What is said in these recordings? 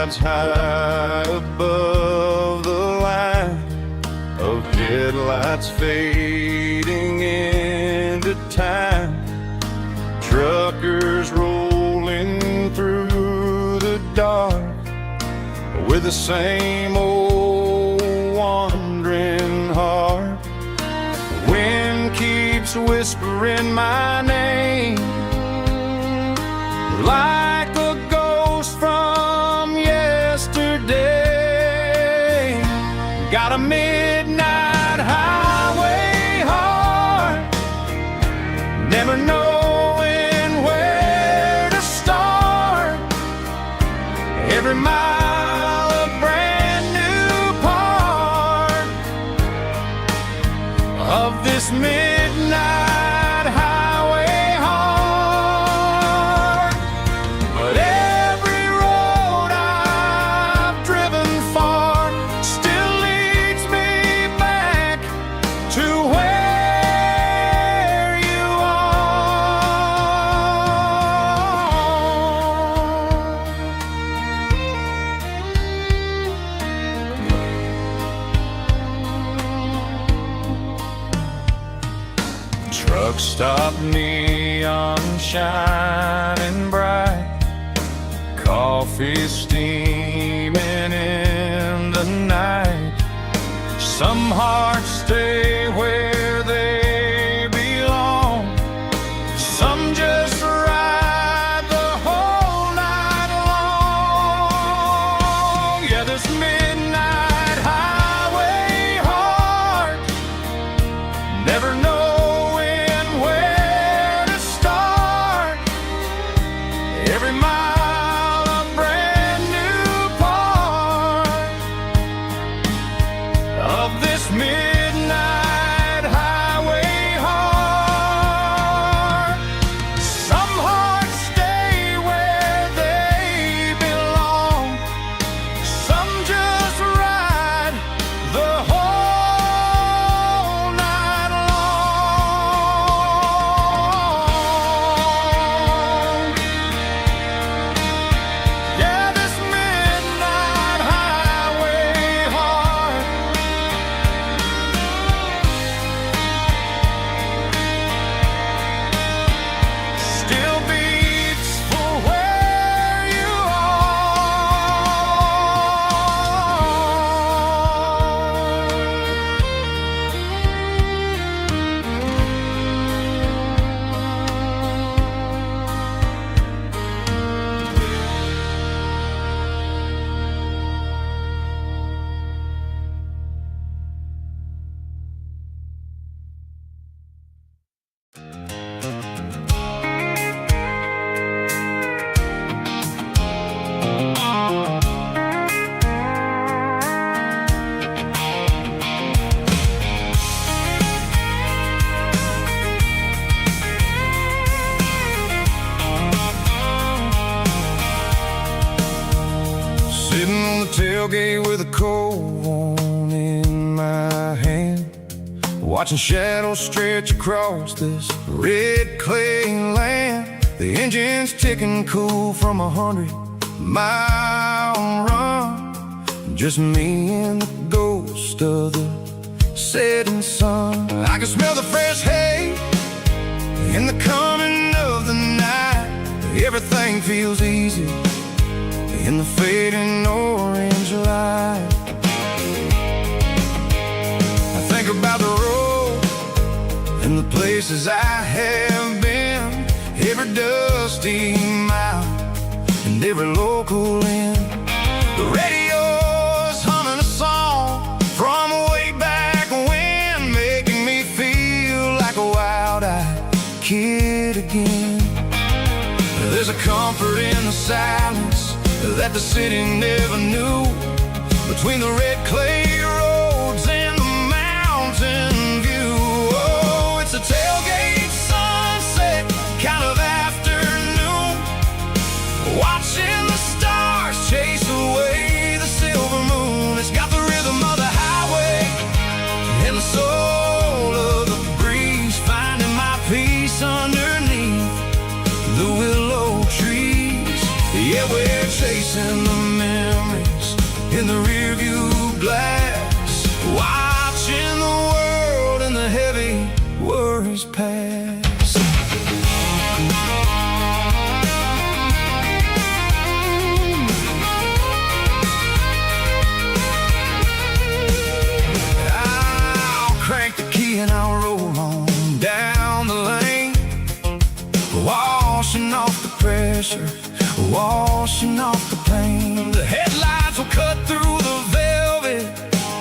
rides high above the line of headlights fading into time. Truckers rolling through the dark with the same old wandering heart. The wind keeps whispering my name like a ghost from yesterday. Got a midnight highway heart, never knowing where to start. Every mile a brand new part of this midnight highway heart. But every road I've driven far still leads me back to where you are. Truck stop, neon shining bright, coffee steaming in the night. Some hearts stay where they belong, some just ride the whole night long. Yeah, this midnight highway heart, never knowing where to start. Every mile a brand new part of this midnight highway heart. Some hearts stay where they belong, some just ride the whole night long. Yeah, this midnight highway heart. Still beats for where you sitting on the tailgate with a cold one in my hand, watching shadows stretch across this red clay land. The engine's ticking cool from 100-mile run. Just me and the ghost of the setting sun. I can smell the fresh hay in the coming of the night. Everything feels easy in the fading orange light. I think about the road and the places I have been, every dusty mile and every local inn. The radio's humming a song from way back when, making me feel like a wild-eyed kid again. There's a comfort in the silence that the city never knew, between the red clay roads and the mountain view. Oh, it's a tailgate sunset kind of afternoon, watching the stars chase away the silver moon. It's got the rhythm of the highway and the soul of the breeze, finding my peace underneath the willow trees. Yeah, we're chasing the memories worries pass. I'll crank the key and I'll roll on down the lane, washing off the pressure, washing off the pain. The headlights will cut through the velvet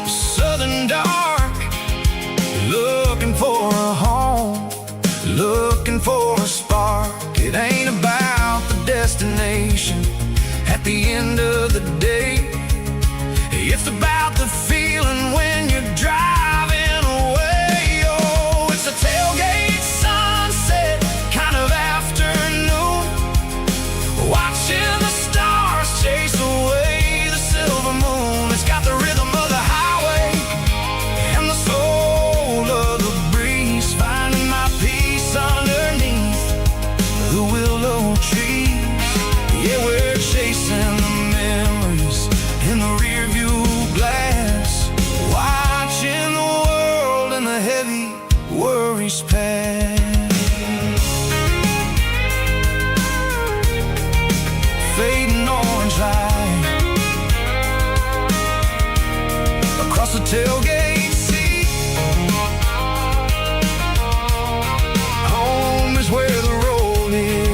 southern dark, looking for a home, looking for a spark. It ain't about the destination at the end of the day, it's about the feeling when you're driving away. Oh, it's a tailgate sunset kind of afternoon, watching the stars chase away the silver moon. It's got the rhythm of the highway and the soul of the breeze, finding my peace underneath the willow trees. Yeah, we're chasing the memories in the rear view glass, watching the world and the heavy worries pass. Fading orange light across the tailgate seat. Home is where the road is.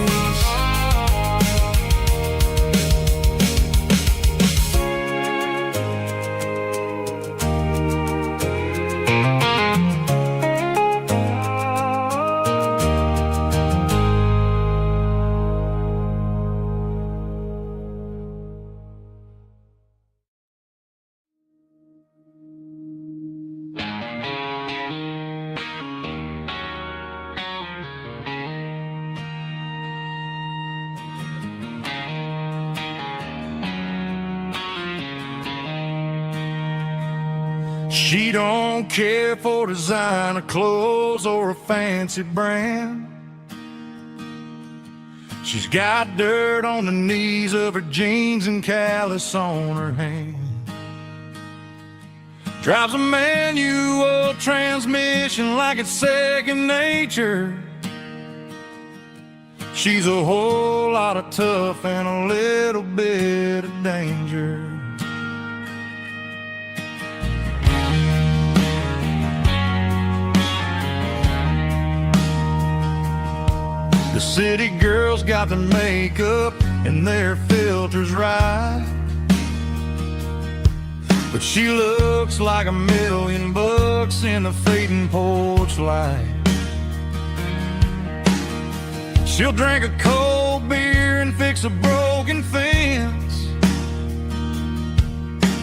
She don't care for designer clothes or a fancy brand. She's got dirt on the knees of her jeans and callus on her hand. Drives a manual transmission like it's second nature. She's a whole lot of tough and a little bit of danger. The city girls got their makeup and their filters right, but she looks like $1,000,000 in the fading porch light. She'll drink a cold beer and fix a broken fence.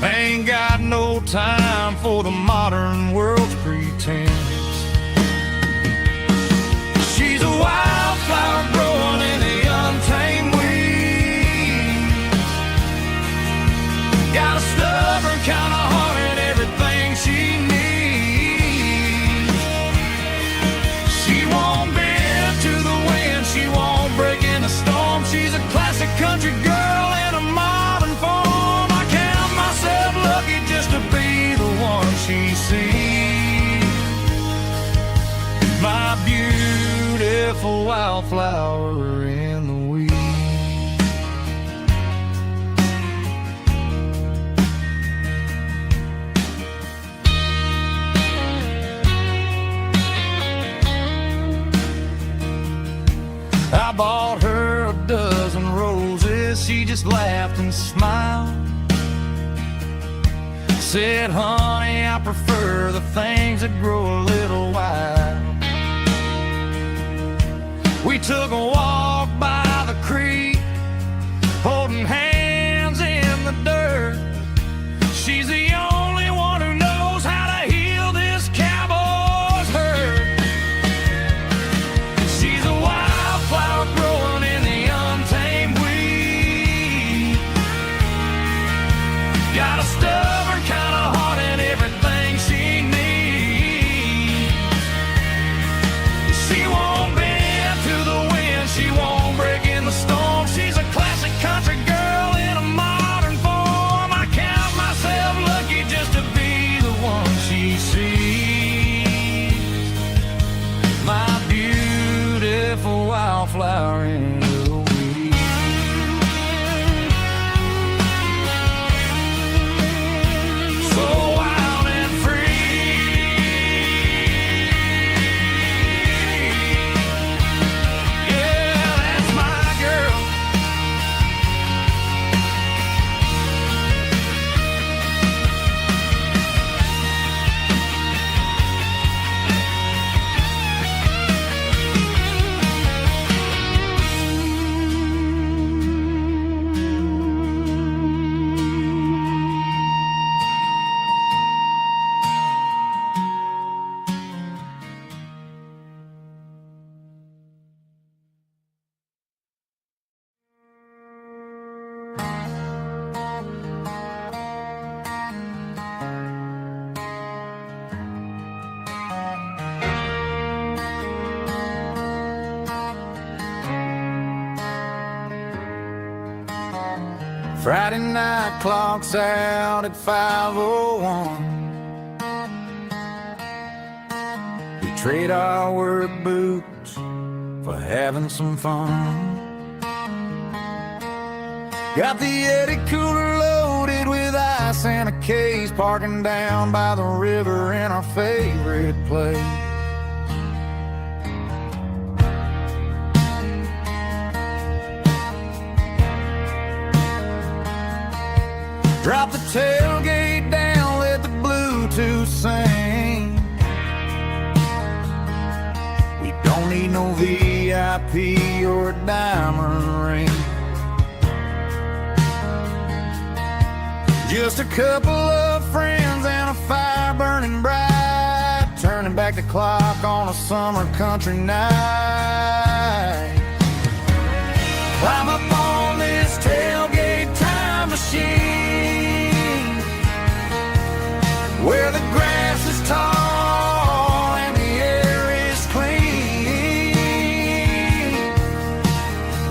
Ain't got no time for the modern world's pretense. She's a wildflower growing in the untamed weeds. Got a stubborn kind of heart and everything she needs. She won't bend to the wind, she won't break in the storm. She's a classic country girl in a modern form. I count myself lucky just to be the one she sees. My beautiful wildflower in the weeds. I bought her a dozen roses, she just laughed and smiled. Said, honey, I prefer the things that grow a little wild. We took a walk by the creek, holding hands in the dirt. She's the only one who knows how to heal this cowboy's hurt. She's a wildflower growing in the untamed weed. Got a stubborn kind of heart and everything she needs. She won't bend to the wind, she won't break in the storm. She's a classic country girl in a modern form. I count myself lucky just to be the one she sees. My wildflower in the weed. So wild and free, yeah, that's my girl. Friday night clock's out at 5:01. We trade our work boots for having some fun. Got the Eddie cooler loaded with ice and a case, parking down by the river in our favorite place. Drop the tailgate down, let the Bluetooth sing. We don't need no VIP or a diamond ring. Just a couple of friends and a fire burning bright, turning back the clock on a summer country night. Climb up on this tailgate time machine, where the grass is tall and the air is clean.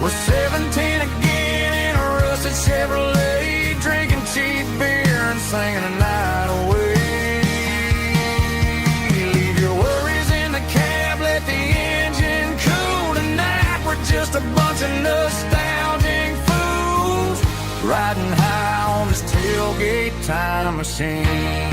We're 17 again in a rusted Chevrolet, drinking cheap beer and singing the night away. Leave your worries in the cab, let the engine cool tonight. We're just a bunch of nostalgic fools, riding high on this tailgate time machine.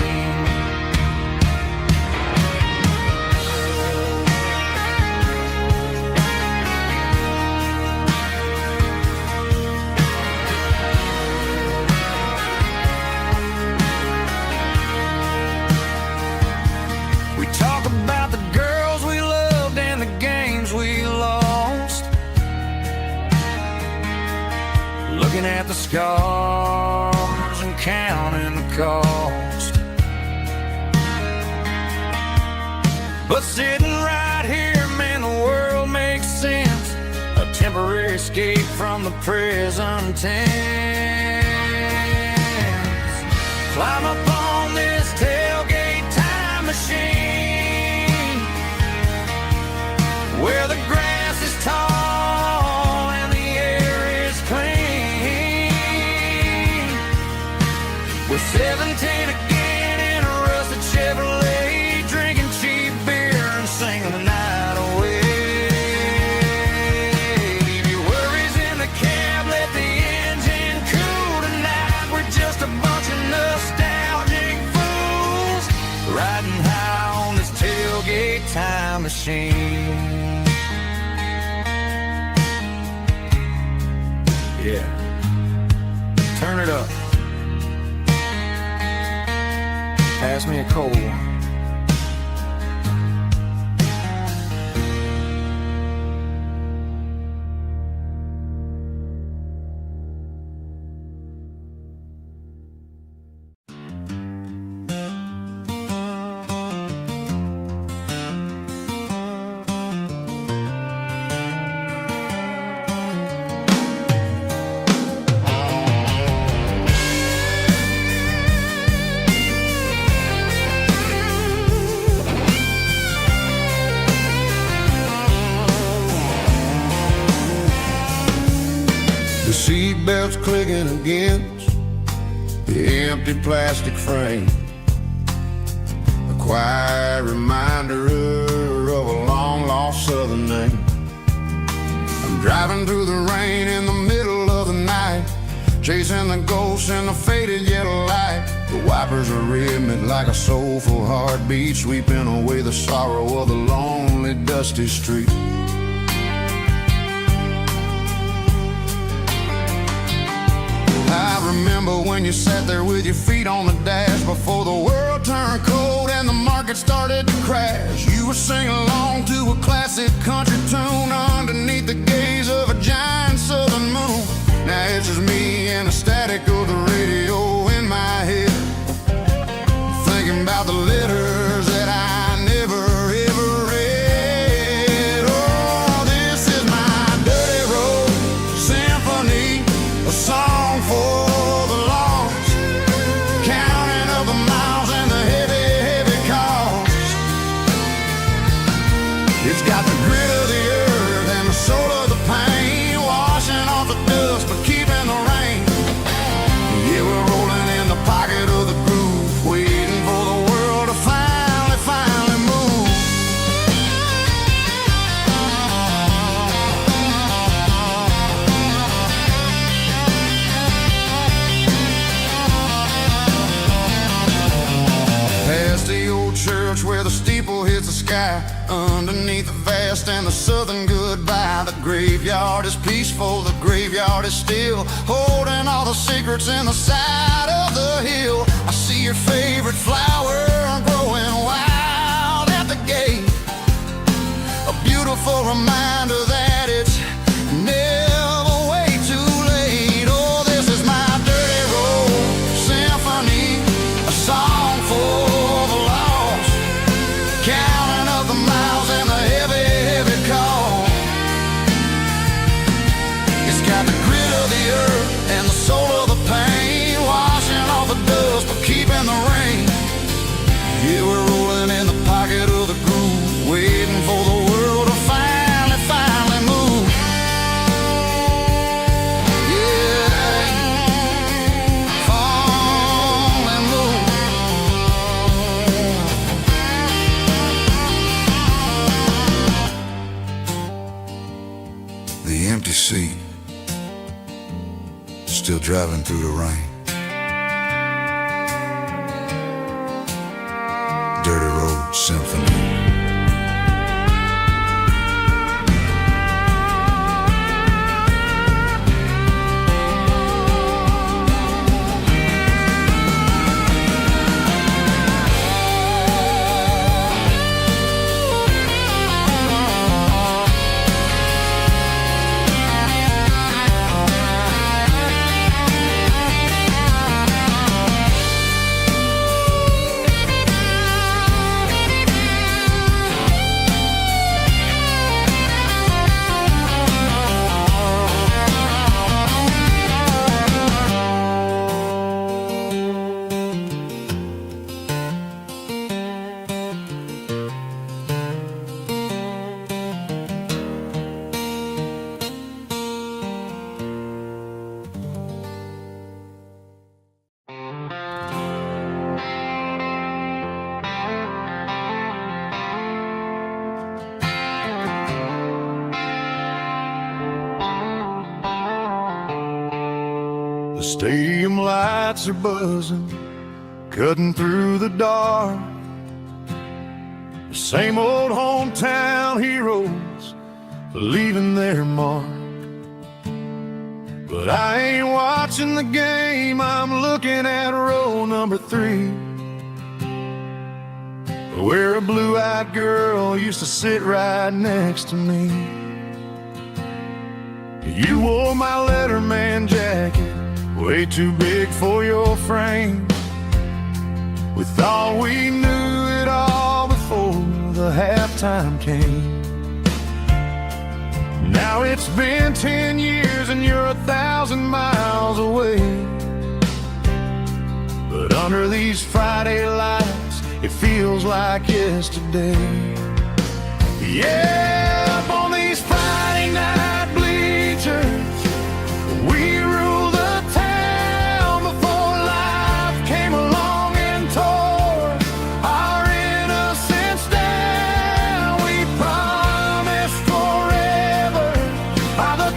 We talk about the girls we loved and the games we lost, looking at the scars and counting the cost. But sitting right here, man, the world makes sense. A temporary escape from the present tense. Climb up on this tailgate time machine, where the grass is tall and the air is clean. We're 17 again in a rusted Chevrolet, drinking cheap beer and singing the night away. Leave your worries in the cab, let the engine cool tonight. We're just a bunch of nostalgic fools, riding high on this tailgate time machine. Yeah, turn it up. Pass me a cold one. The seatbelt's clicking against the empty plastic frame, a quiet reminder of a long-lost southern name. I driving through the rain in the middle of the night, chasing the ghosts in the faded yellow light. The wipers are rhythmic like a soulful heartbeat, sweeping away the sorrow of the lonely, dusty street. I remember when you sat there with your feet on the dash before the world turned cold and the market started to crash. You were singing along to a classic country tune underneath the gaze of a giant southern moon. Now it's just me and the static of the radio in my head, thinking about the letters that I never ever read. Oh, this is my dirty road symphony, a song for the lost, counting up the miles and the heavy, heavy cost. It's got the grit of the earth and the soul of the pain, washing off the dust but keeping the rain. Yeah, we're rolling in the pocket of the groove, waiting for the world to finally move. Past the old church where the steeple hits the sky, underneath the vast and the southern goodbye. The graveyard is peaceful, the graveyard is still, holding all the secrets in the side of the hill. I see your favorite flower growing wild at the gate, a beautiful reminder that it's never way too late. Oh, this is my dirty road symphony, a song for the lost, counting up the miles and the heavy, heavy call. It's got the grit of the earth and the soul of the pain, washing off the dust but keeping the rain. Yeah, we're rolling in the pocket of the groove, waiting for the world to finally move. Yeah, finally move. The empty seat, still driving through the rain. Dirty Road Symphony. The stadium lights are buzzing, cutting through the dark. The same old hometown heroes leaving their mark. But I ain't watching the game, I'm looking at row number 3, where a blue-eyed girl used to sit right next to me. You wore my Letterman jacket, way too big for your frame. We thought we knew it all before the halftime came. Now it's been 10 years and you're 1,000 miles away. But under these Friday lights, it feels like yesterday. Yeah, up on these Friday night bleachers, we rule the town before life came along and tore our innocence down. We promised forever by the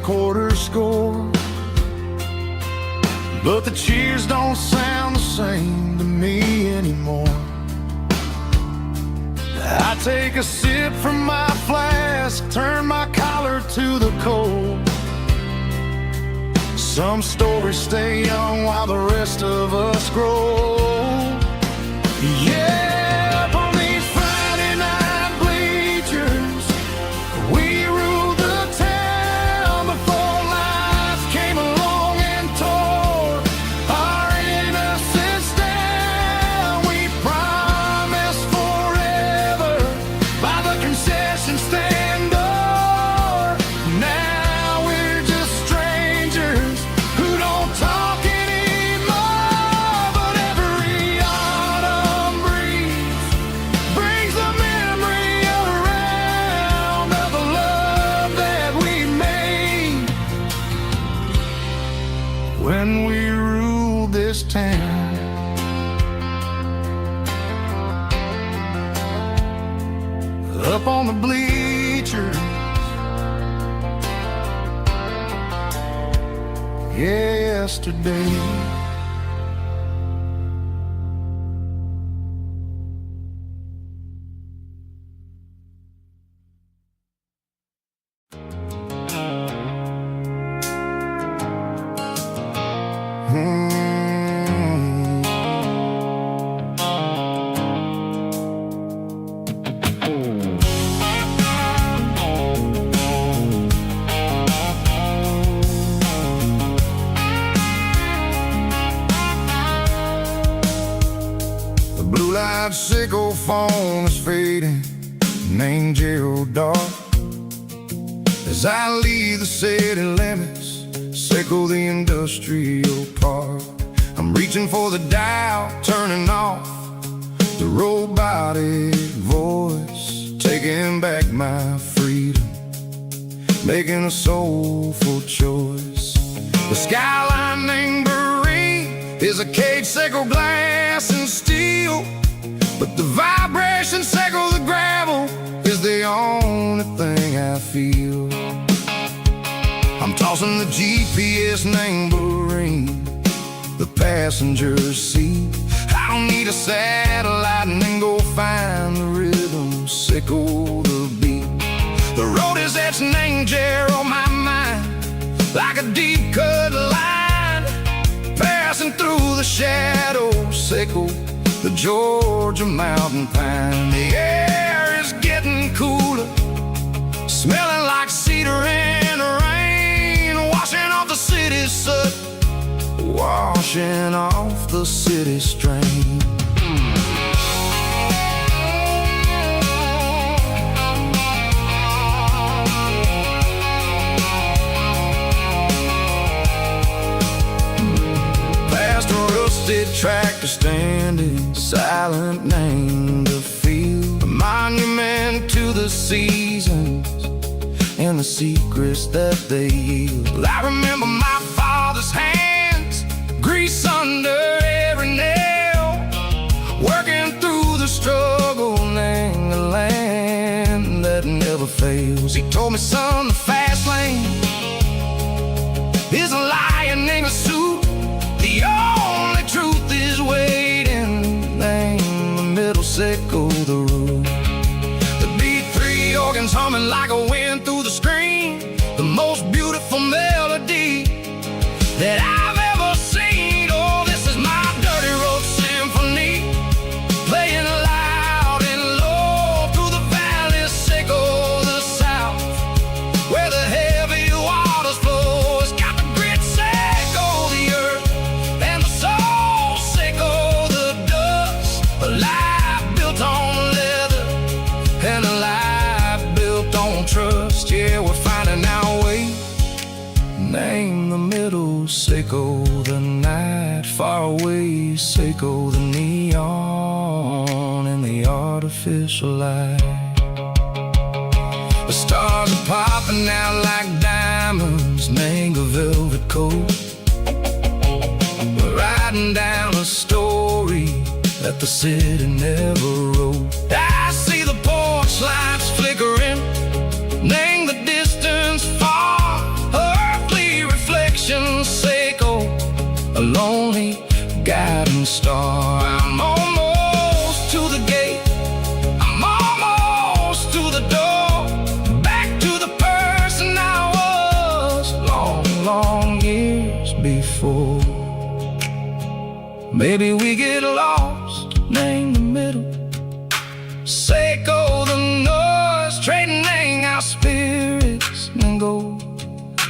quarter score. But the cheers don't sound the same to me anymore. I take a sip from my flask, turn my collar to the cold. Some stories stay young while the rest of us grow. Yeah, up on these Friday night bleachers, we ruled the town before life came along and tore our innocence down. We promised forever by the concession stand door. Now we're just strangers who don't talk anymore. But every autumn breeze brings the memory around of the love that we made when we ruled this town. Up on the bleachers, yesterday. The blue light sickle phone is fading, named Gerald Dark. As I leave the city limits, sickle the industrial park. I'm reaching for the dial, turning off the robotic voice, taking back my freedom, making a soulful choice. The skyline named Marine is a cage, sickle glass and steel, but the vibration sickle the gravel is the only thing I feel. I'm tossing the GPS named Marine, the passenger seat. I don't need a satellite and then go find the rhythm, sickle the beat. The road is etched named Jer on my mind, like a deep cut line, passing through the shadows, sickle the Georgia mountain pine. The air is getting cooler, smelling like cedar in the rain, washing off the city's soot, washing off the city strain. Past a rusted tractor standing silent, named the field, a monument to the seasons and the secrets that they yield. I remember my father's hands, grease under every nail, working through the struggle, named the land that never fails. He told me, son, the fast lane is a lion in a suit, the only truth is waiting, named the middle, sickle the root. The B3 organs humming like a wind through the screen, the most beautiful melody that I've ever seen. Oh, this is my dirty road symphony, playing loud and low through the valleys, sickle the south, where the heavy waters flow. It's got the grit, sickle the earth, and the soul, sickle the dust. A life built on leather and a life built on trust. Yeah, we're finding our way, name the middle, sickle the night, far away, sickle the neon and the artificial light. The stars are popping out like diamonds, name a velvet coat. We're riding down a story that the city never wrote. I see the porch lights flickering, name the distance far. star. I'm almost to the gate, I'm almost to the door, back to the person I was long years before. Maybe we get lost, name the middle, Seiko the noise, trading our spirits and gold,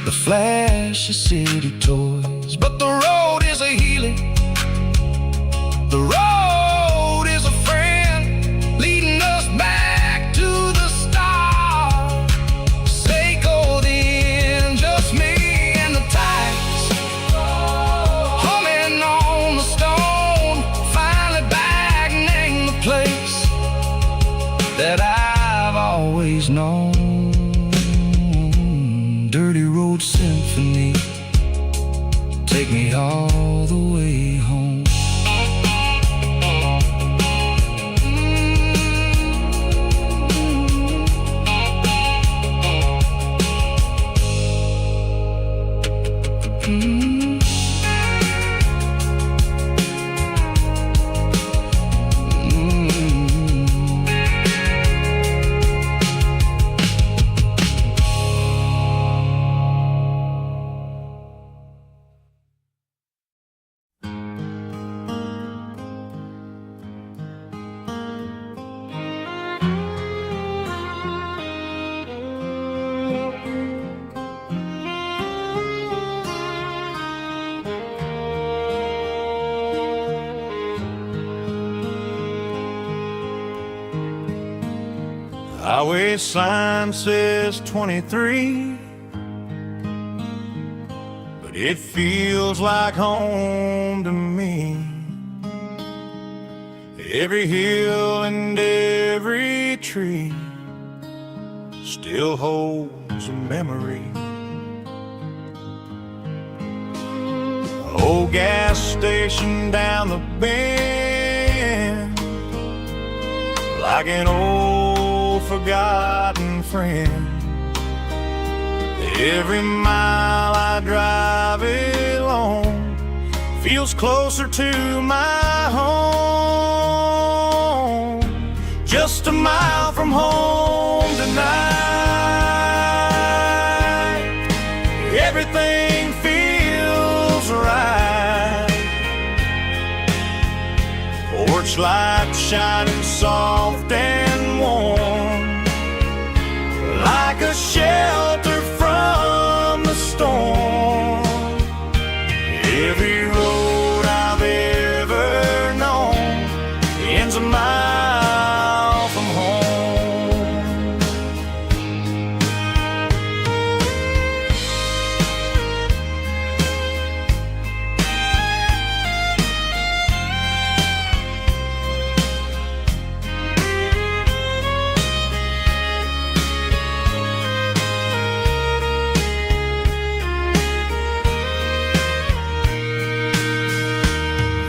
the flash of city toys. But the road is a healing, the road is a friend, leading us back to the start. Seiko the end, just me and the tides, humming on the stone, finally back, name the place that I've always known. Dirty Road Symphony, take me all the way home. Highway sign says 23, but it feels like home to me. Every hill and every tree still holds a memory. Old gas station down the bend, like an old forgotten friend. Every mile I drive along feels closer to my home. Just a mile from home tonight, everything feels right. Porch light shining soft and warm, like a shelter from the storm. Every road I've ever known ends a mile from home.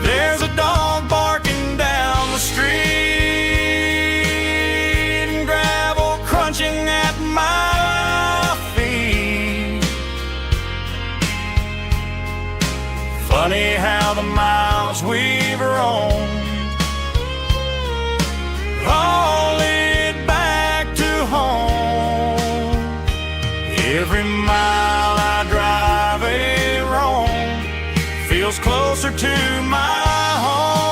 There's a dog barking down the street, and gravel crunching at my feet. Funny how the miles we've roamed all lead back to home. Every mile I drive roam feels closer to my home.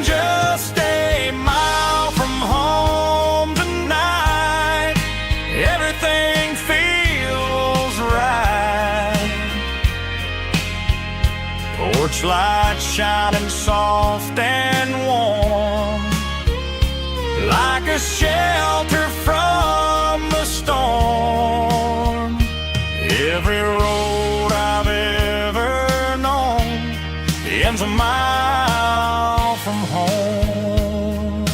Just a mile from home tonight, everything feels right. Porch light shining soft and warm, like a shelter from the storm. Every road I've ever known ends a mile from home.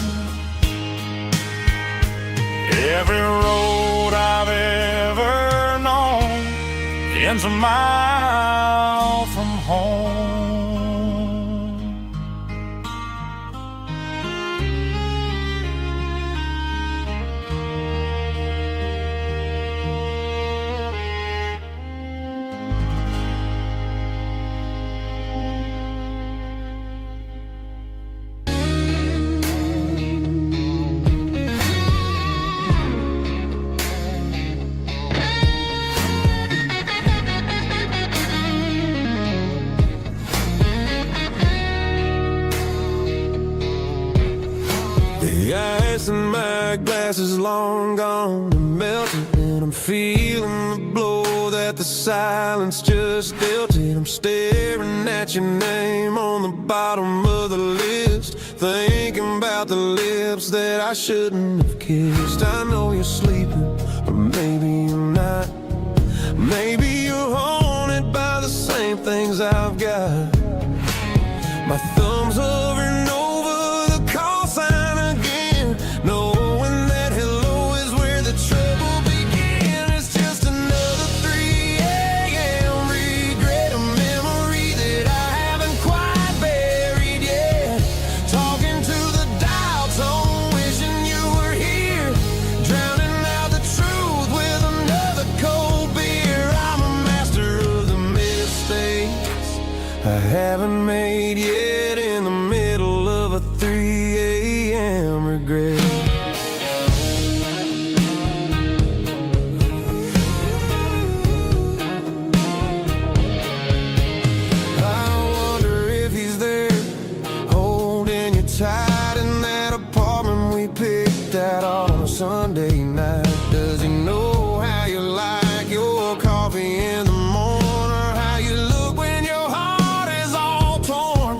Every road I've ever known ends a mile from home. guessing my glass is long gone and melted, and I'm feeling the blow that the silence just dealt it. I'm staring at your name on the bottom of the list, thinking about the lips that I shouldn't have kissed. I know you're sleeping, or maybe you're not. Maybe you're haunted by the same things I've got. My thumb's hovering over the call sign again, knowing that hello is where the trouble began. It's just another 3 a.m. regret, a memory that I haven't quite buried yet. Talking to the dial tone, wishing you were here, drowning out the truth with another cold beer. I'm a master of the mistakes I haven't made yet, in the middle of a 3 a.m. regret. I wonder if he's there, holding you tight in that apartment we picked out on a Sunday night. Does he know how you like your coffee in the morning, or how you look when your heart is all torn?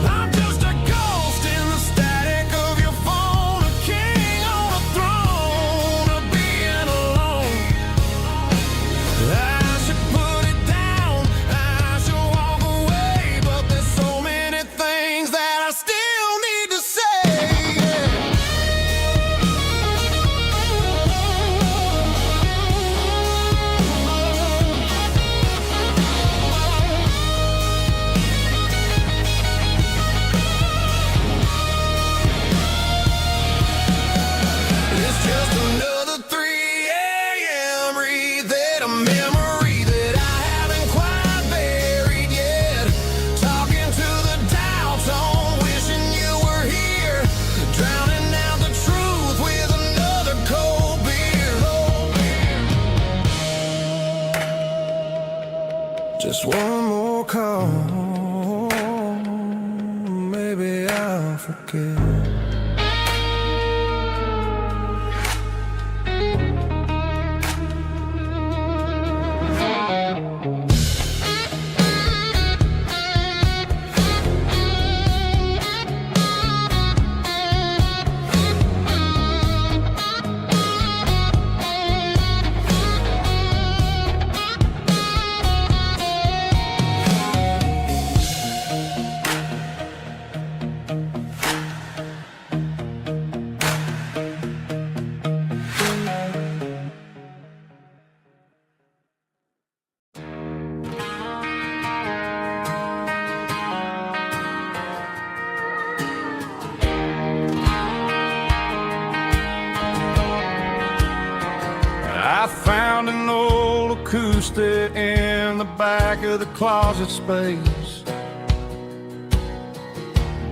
I'm just a ghost in the static of your phone, a king on a throne of being alone. I should put it down, I should walk away, but there's so many things that I still need to say. It's just another 3 a.m. read, a memory that I haven't quite buried yet. Talking to the dial tone, wishing you were here, drowning out the truth with another cold beer. Just one more call, maybe I'll forget. I found an old acoustic in the back of the closet space.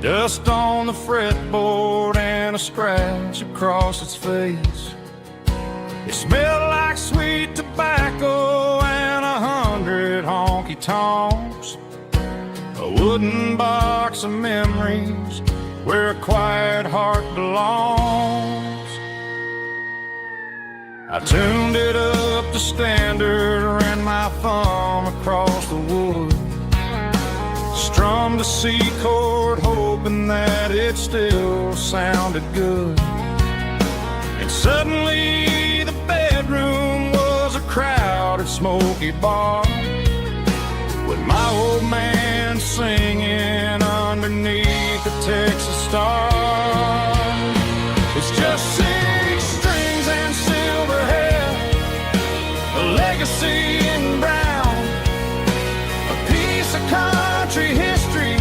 Dust on the fretboard and a scratch across its face. It smelled like sweet tobacco and 100 honky-tonks. A wooden box of memories where a quiet heart belongs. I tuned it up to standard, ran my thumb across the wood, strummed a C chord, hoping that it still sounded good. And suddenly the bedroom was a crowded, smoky bar, with my old man singing underneath the Texas star. It's just 6 strings and silver hair, a legacy in brown, a piece of country history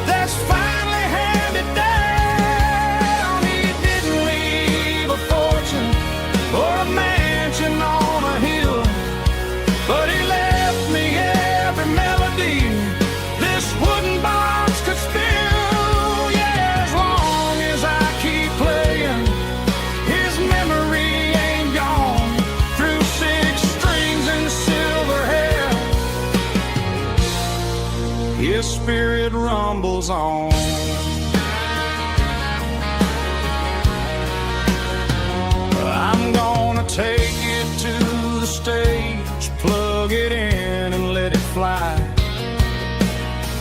that's finally handed down. He didn't leave a fortune or a mansion on a hill, but he left me every melody this wooden box could spill. Yeah, as long as I keep playing, his memory ain't gone. Through 6 strings and silver hair, his spirit rumbles on. gonna take it to the stage, plug it in and let it fly.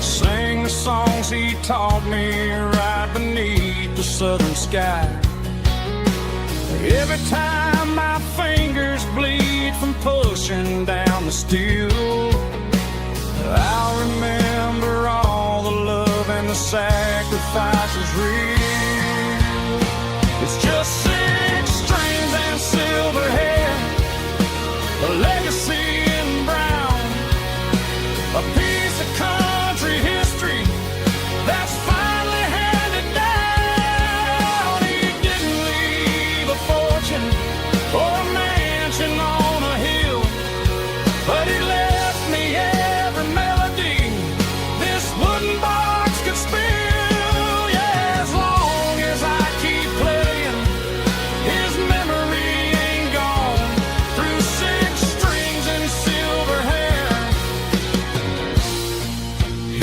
Sing the songs he taught me right beneath the southern sky. Every time my fingers bleed from pushing down the steel, I'll remember all the love and the sacrifices real. It's just 6 strings and silver hair, a legacy in brown, a piece of country history that's finally handed down. He didn't leave a fortune or a mansion on a hill, but he left me every melody this wooden box could spill. Yeah, as long as I keep playing, his memory ain't gone. Through 6 strings and silver hair,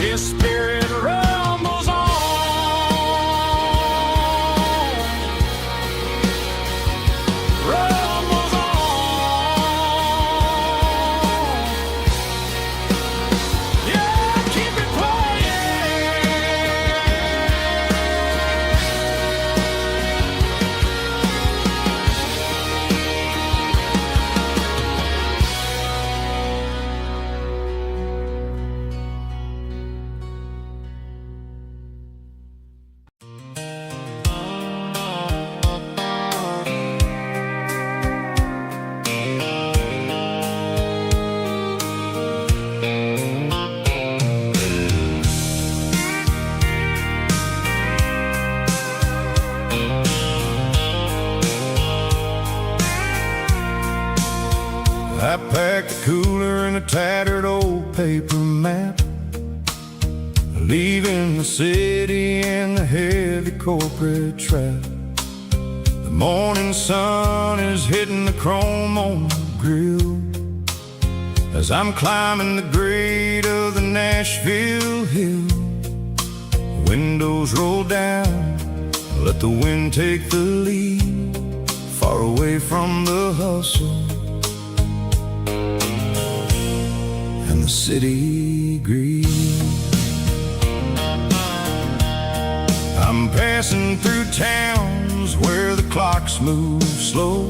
his spirit rumbles on, rumbles on. Yeah, keep it playing. I packed a cooler and a tattered old paper map, leaving the city and the heavy corporate trap. The morning sun is hitting the chrome on the grill as I'm climbing the grade of the Nashville hill. The windows roll down, let the wind take the lead, far away from the hustle and the city greed. I'm passing through towns where the clocks move slow,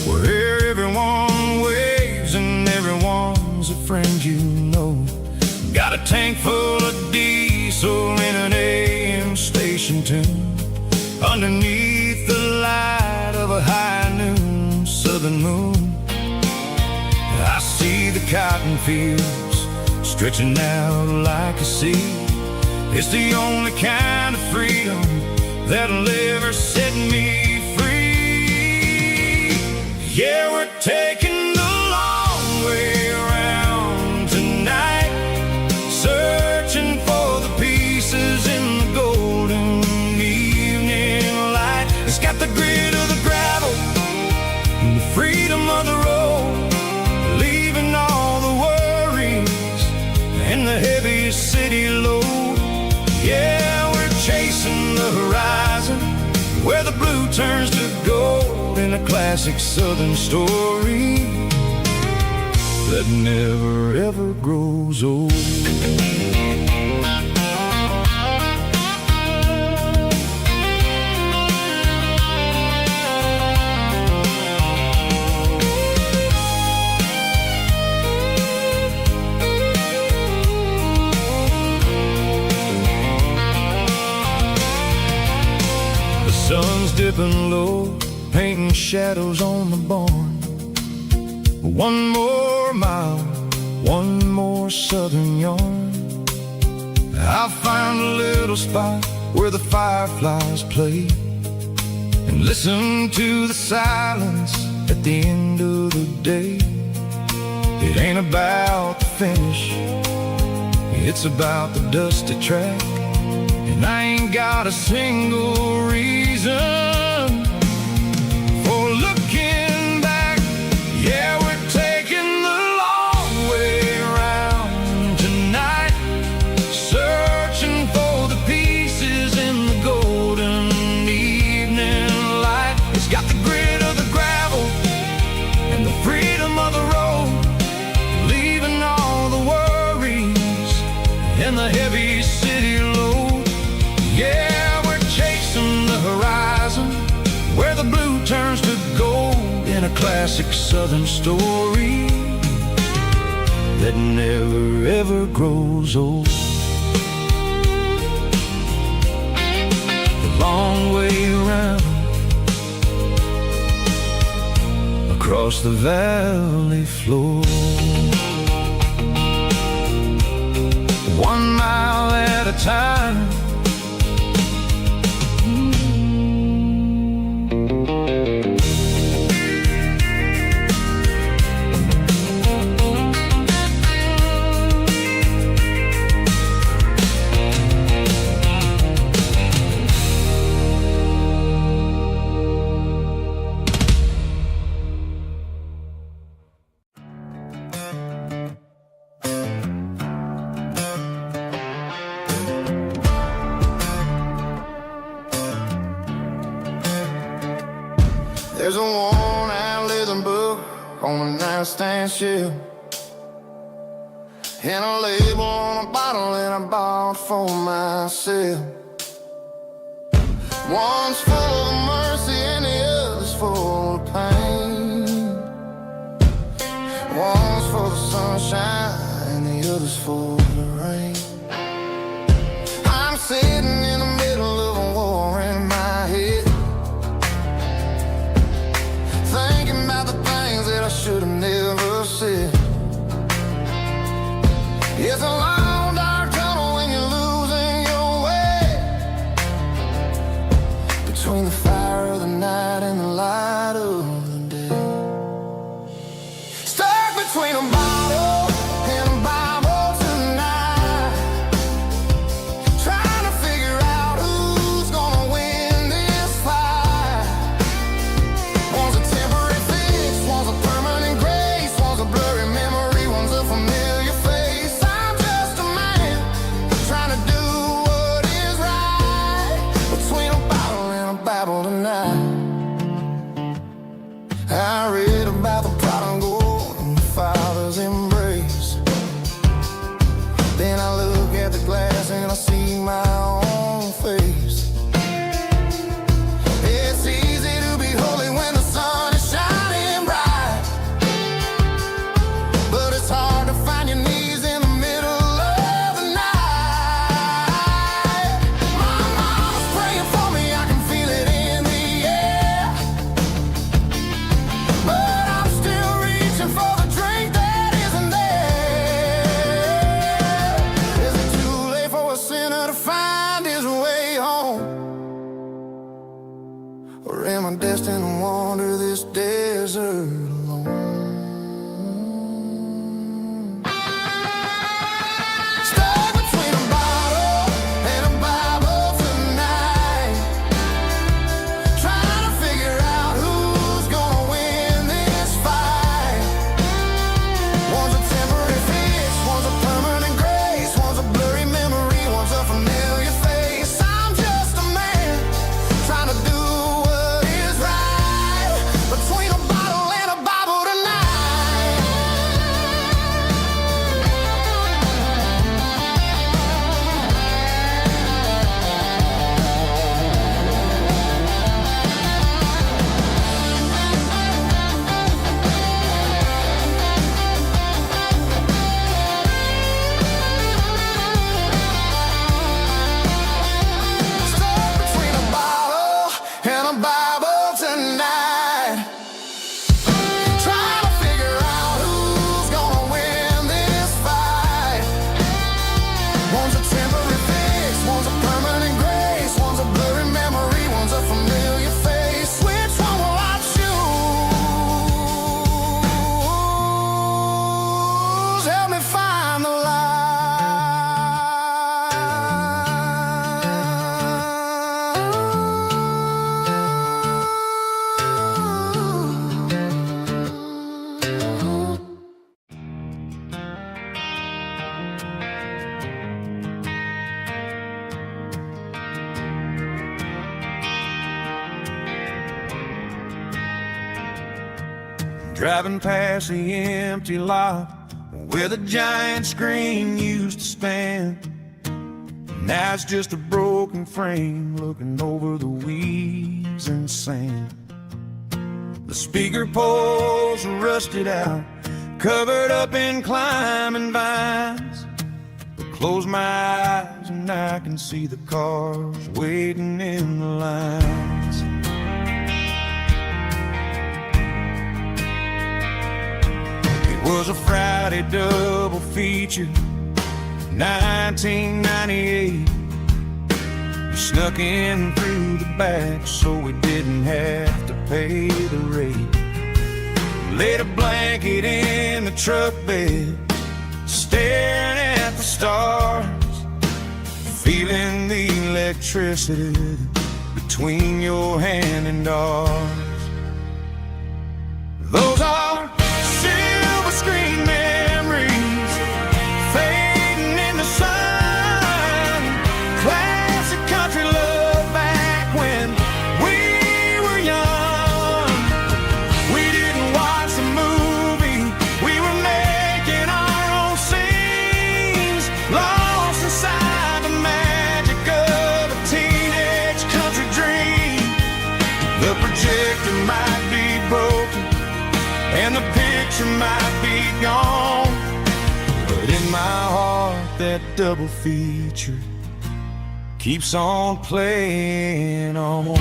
where everyone waves and everyone's a friend you know. Got a tank full of diesel in an AM station tune, underneath the light of a high noon southern moon. I see the cotton fields stretching out like a sea. It's the only kind of freedom that'll ever set me free. Yeah, we're taking the long way around tonight, searching for the pieces in the golden evening light. It's got the grit of the gravel and the freedom of the road, leaving all the worries and the heavy city load. Yeah, we're chasing the horizon, where the blue turns to gold, in a classic southern story that never ever grows old. Sun's dipping low, painting shadows on the barn. One more mile, one more southern yarn. I'll find a little spot where the fireflies play, and listen to the silence at the end of the day. It ain't about the finish, it's about the dusty track. And I ain't got a single reason for looking back. Yeah, we're taking the long way around tonight, searching for the pieces in the golden evening light. It's got the grit of the gravel a classic southern story that never ever grows old. The long way around across the valley floor, 1 mile at a time. There's a worn-out leather book on a nightstand shelf, and a label on a bottle that I bought for myself. One's full of mercy and the other's full of pain. One's full of sunshine and the other's full of rain. I'm sitting in the middle of a war in my head, thinking about the things that I should have never said. It's a long dark tunnel when you're losing your way, between the fire of the night and the light of the day. Stuck between a bottle and a Bible tonight, trying to figure out who's gonna win this fight. One's a temporary fix, one's a permanent grace, one's a blurry memory, one's a familiar face. I'm just a man trying to do what is right, between a bottle and a Bible tonight. I read about the prodigal and the father's embrace. Then I look at the glass and I see my own face. It's easy to be holy when the sun is shining bright, but it's hard to find your knees in the middle of the night. My mama's praying for me, I can feel it in the air, but I'm still reaching for the drink that isn't there. Is it too late for a sinner to find his way home? Or am I destined to wander this desert alone? Stuck between a bottle and a Bible tonight, trying to figure out who's gonna win this fight. One's a temporary fix, one's a permanent grace, one's a blurry memory, one's a familiar face. I'm just a man trying to do what is right, between a bottle and a Bible tonight. Stuck between a bottle and a Bible tonight, trying to figure out who's gonna win this fight. One's a temporary fix, one's a permanent grace, one's a blurry memory, one's a familiar face. Which one will I choose? Help me find the light. Driving past the empty lot where the giant screen used to stand. Now it's just a broken frame looking over the weeds and sand. The speaker poles are rusted out, covered up in climbing vines. But close my eyes and I can see the cars waiting in the lines. It was a Friday double feature, 1998. We snuck in through the back so we didn't have to pay the rate. Laid a blanket in the truck bed, staring at the stars, feeling the electricity between your hand and ours. Those are silver screen memories fading in the sun. Classic country love back when we were young. We didn't watch the movie, we were making our own scenes, lost inside the magic of a teenage country dream. The projector might be broken and the picture might be gone, but in my heart that double feature keeps on playing on.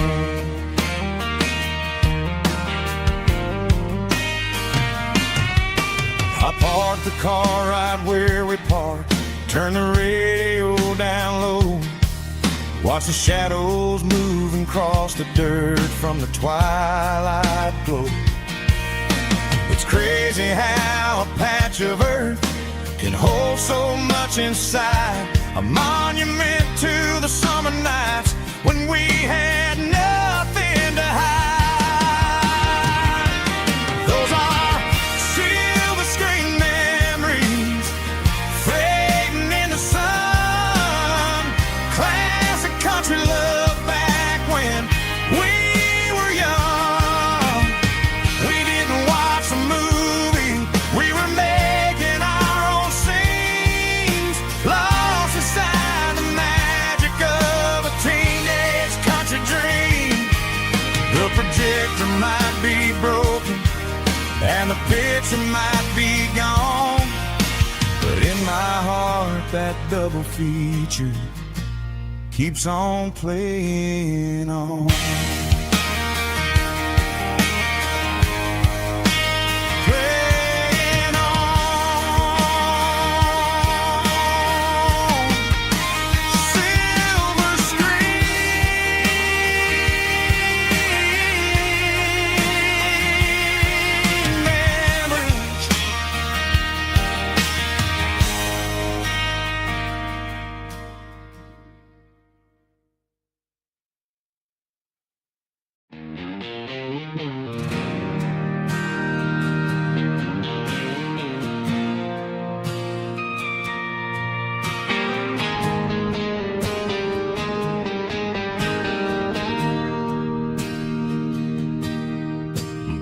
I parked the car right where we parked, turned the radio down low, watched the shadows moving across the dirt from the twilight glow. It's crazy how a patch of earth can hold so much inside, a monument to the summer nights when we had nothing to hide. Those are silver screen memories fading in the sun. Classic country love back when we were young. We didn't watch the movie, we were making our own scenes, lost inside the magic of a teenage country dream. The projector might be broken and the picture might be gone, but in my heart that double feature keeps on playing on. Playing on. Silver screen memories.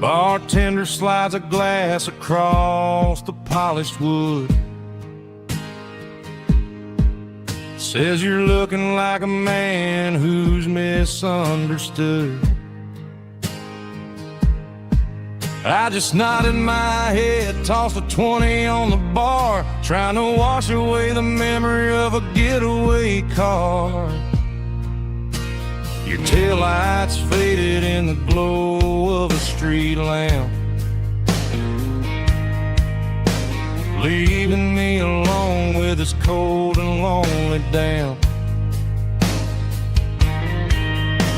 Bartender slides a glass across the polished wood, says you're looking like a man who's misunderstood. I just nodded my head, tossed a 20 on the bar, trying to wash away the memory of a getaway car. Your taillights faded in the glow of a street lamp, leaving me alone with this cold and lonely damp.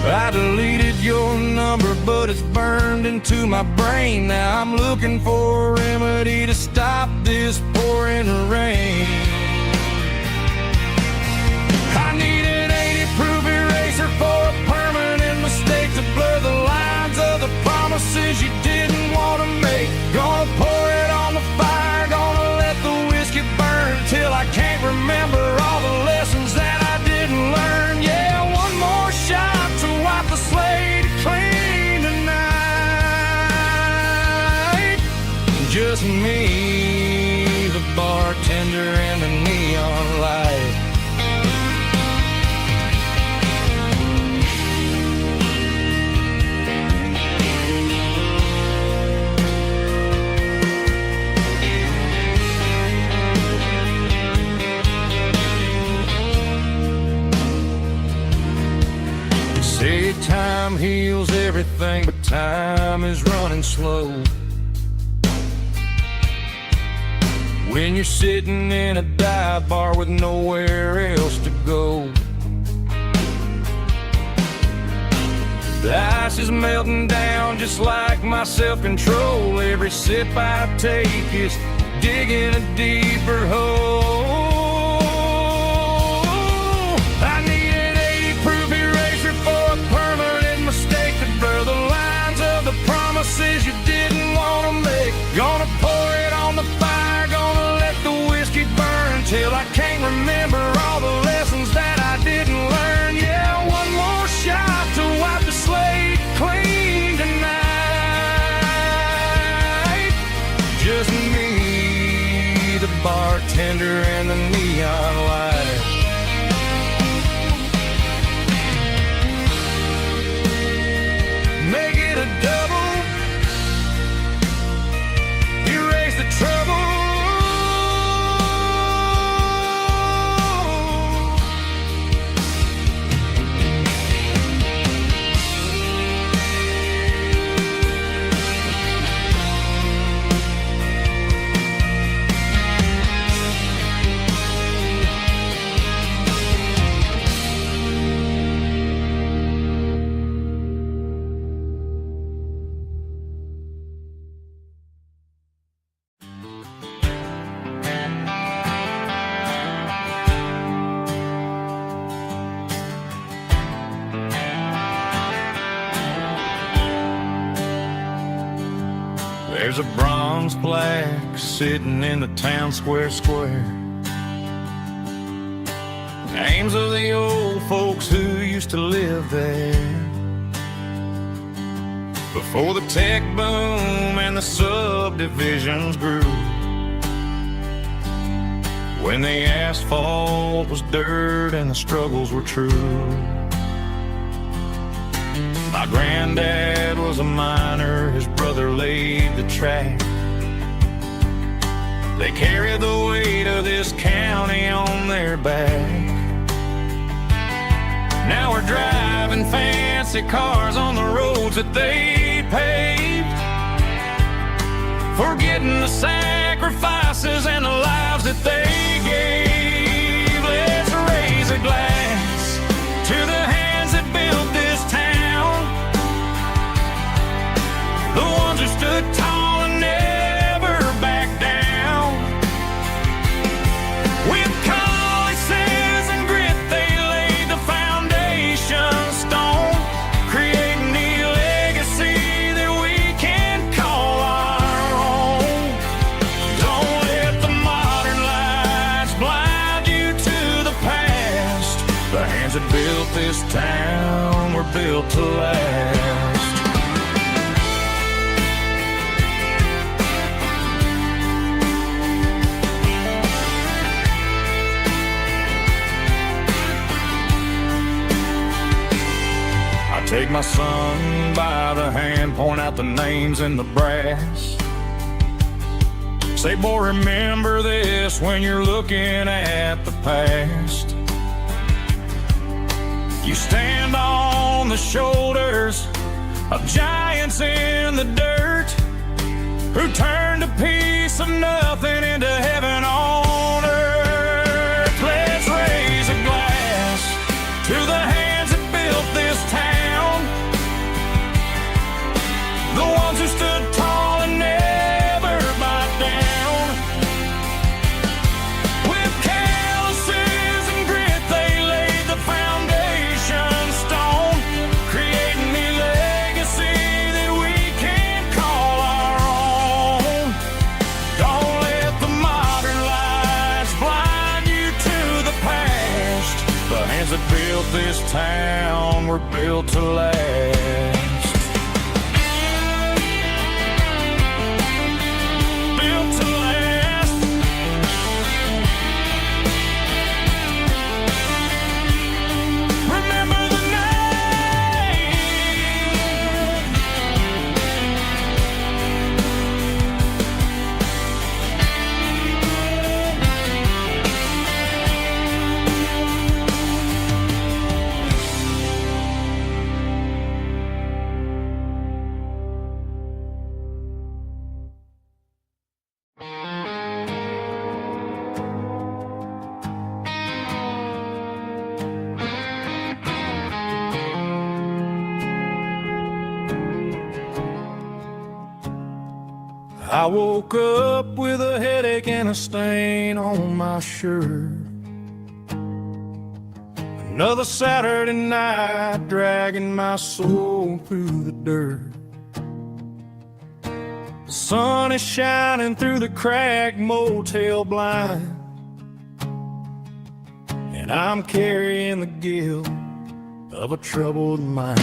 I deleted your number, but it's burned into my brain. Now I'm looking for a remedy to stop this pouring rain. I need an 80-proof eraser for a permanent mistake to blur the lines of the promises you didn't want to make. Gonna pour it on the fire, gonna let the whiskey burn till I can't remember all the lessons that I didn't learn. Yeah, one more shot to wipe the slate clean tonight. Just me, the bartender, and the neon light. say time heals everything, but time is running slow. When you're sitting in a dive bar with nowhere else to go. The ice is melting down just like my self-control. Every sip I take is digging a deeper hole. I need an 80-proof eraser for a permanent mistake to blur the lines of the promises you didn't want to make. Gonna pour it on the fire, gonna let the whiskey burn till I can't remember all the lessons that I didn't learn. Yeah, one more shot to wipe the slate clean tonight. Just me, the bartender, and the neon light. Make it a double, erase the trouble. There's a bronze plaque sitting in the town square. Names of the old folks who used to live there before the tech boom and the subdivisions grew. When the asphalt was dirt and the struggles were true. My granddad was a miner, his brother laid the track. They carried the weight of this county on their back. Now we're driving fancy cars on the roads that they paved, forgetting the sacrifices and the lives that they gave. Let's raise a glass to the hands that built this town, the ones who stood tall and never backed down. With calluses and grit, they laid the foundation stone, creating the legacy that we can call our own. Don't let the modern lights blind you to the past. The hands that built this town were built to last. Take my son by the hand, point out the names in the brass. Say, boy, remember this when you're looking at the past. You stand on the shoulders of giants in the dirt who turned a piece of nothing into heaven on earth. Let's raise a glass to the hands that built this town, the ones who stood tall and never backed down. With calluses and grit, they laid the foundation stone, creating the legacy that we can call our own. Don't let the modern lights blind you to the past. The hands that built this town were built to last. I woke up with a headache and a stain on my shirt. Another Saturday night dragging my soul through the dirt. The sun is shining through the cracked motel blind, and I'm carrying the guilt of a troubled mind.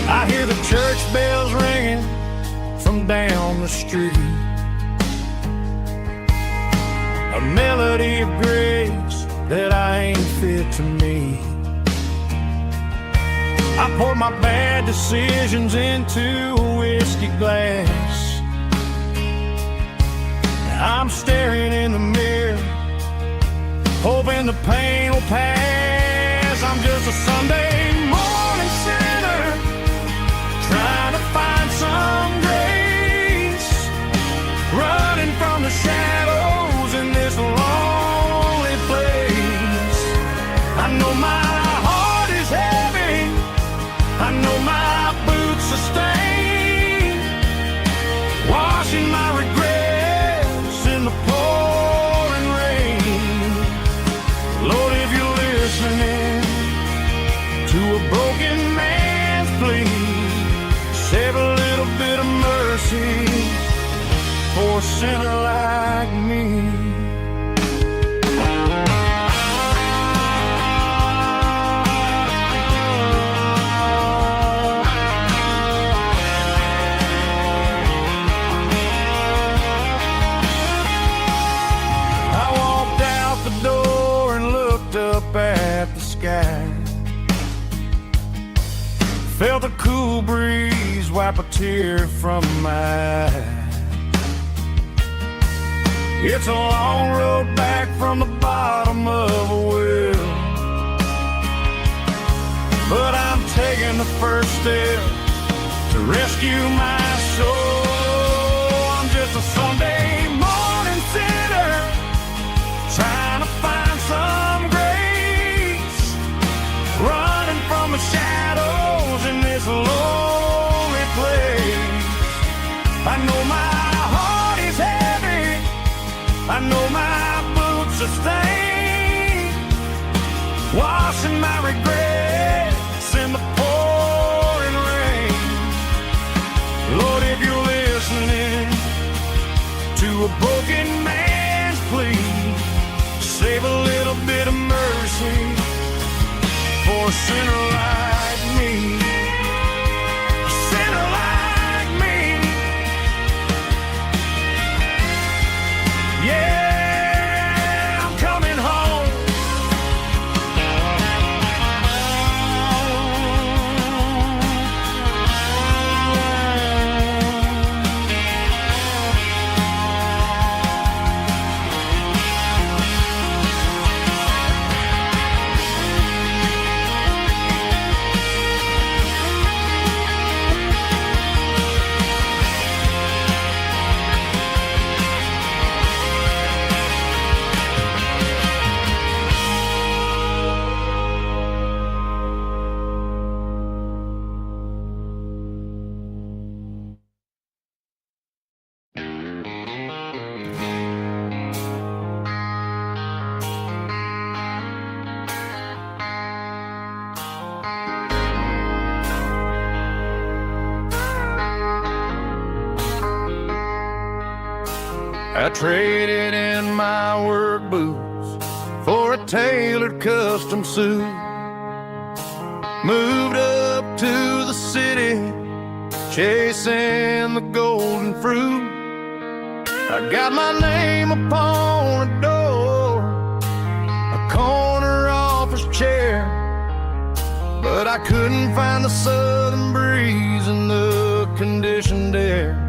I hear the church bells ringing from down the street, a melody of grace that I ain't fit to meet. I pour my bad decisions into a whiskey glass. I'm staring in the mirror, hoping the pain will pass. I'm just a Sunday morning sinner, trying to find some grace, running from the shadows in this lonely place. I know my heart is heavy, I know my boots are stained, washing my regrets in the pouring rain. Lord, if you're listening to a broken man's plea, save a little bit of mercy for a sinner like me. I walked out the door and looked up at the sky, felt a cool breeze wipe a tear from my eye. It's a long road back from the bottom of a well, but I'm taking the first step to rescue my soul. I'm just a Sunday morning sinner, trying to find some grace, running from the shadows in this lonely place. I know my heart is heavy, I know my boots are stained, washing my regrets in the pouring rain. Lord, if you're listening to a broken man's plea, save a little bit of mercy for a sinner like me. A sinner like me. Yeah, I'm coming home. I traded in my work boots for a tailored custom suit, moved up to the city, chasing the golden fruit. I got my name upon a door, a corner office chair, but I couldn't find the southern breeze in the conditioned air.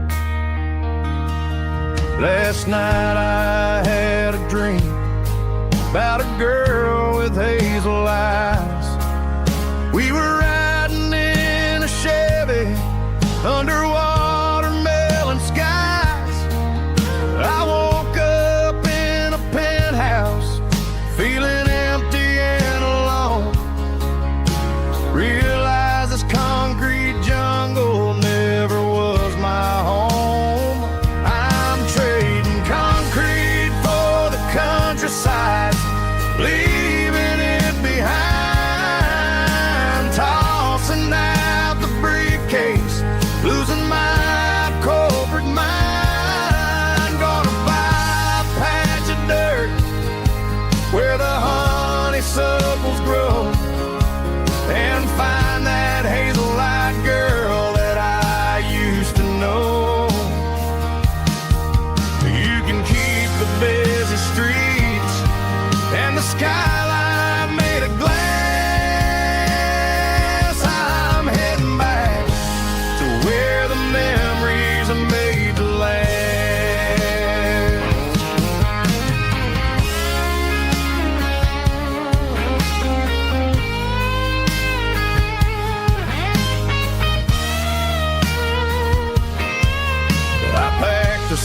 Last night I had a dream about a girl with hazel eyes. We were riding in a Chevy under watermelon skies. I woke up in a penthouse feeling empty and alone. Realized this concrete jungle never was my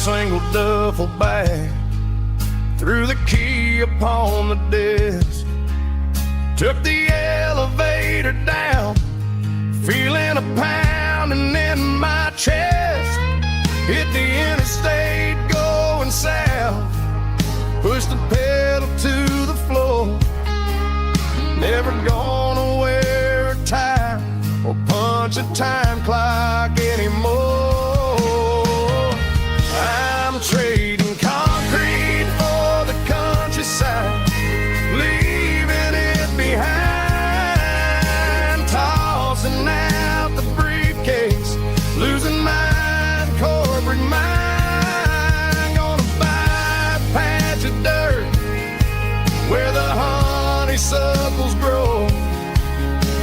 single duffel bag, threw the key upon the desk, took the elevator down, feeling a pounding in my chest. Hit the interstate going south, pushed the pedal to the floor. Never gonna wear a tie or punch a time clock anymore. I'm trading concrete for the countryside, leaving it behind, tossing out the briefcase, losing my corporate mind. Gonna buy a patch of dirt where the honeysuckles grow,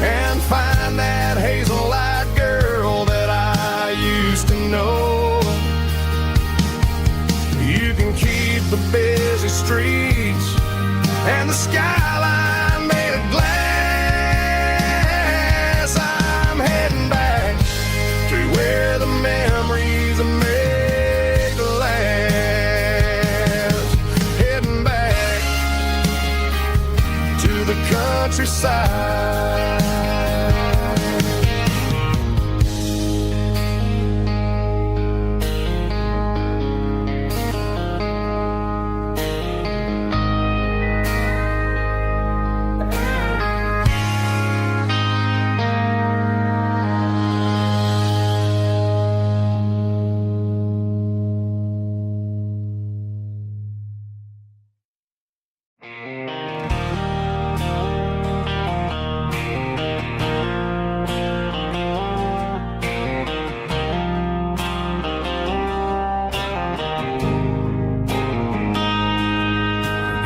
and find that hazel-eyed girl that I used to know. You can keep the busy streets and the skyline made of glass. I'm heading back to where the memories are made to last. Heading back to the countryside.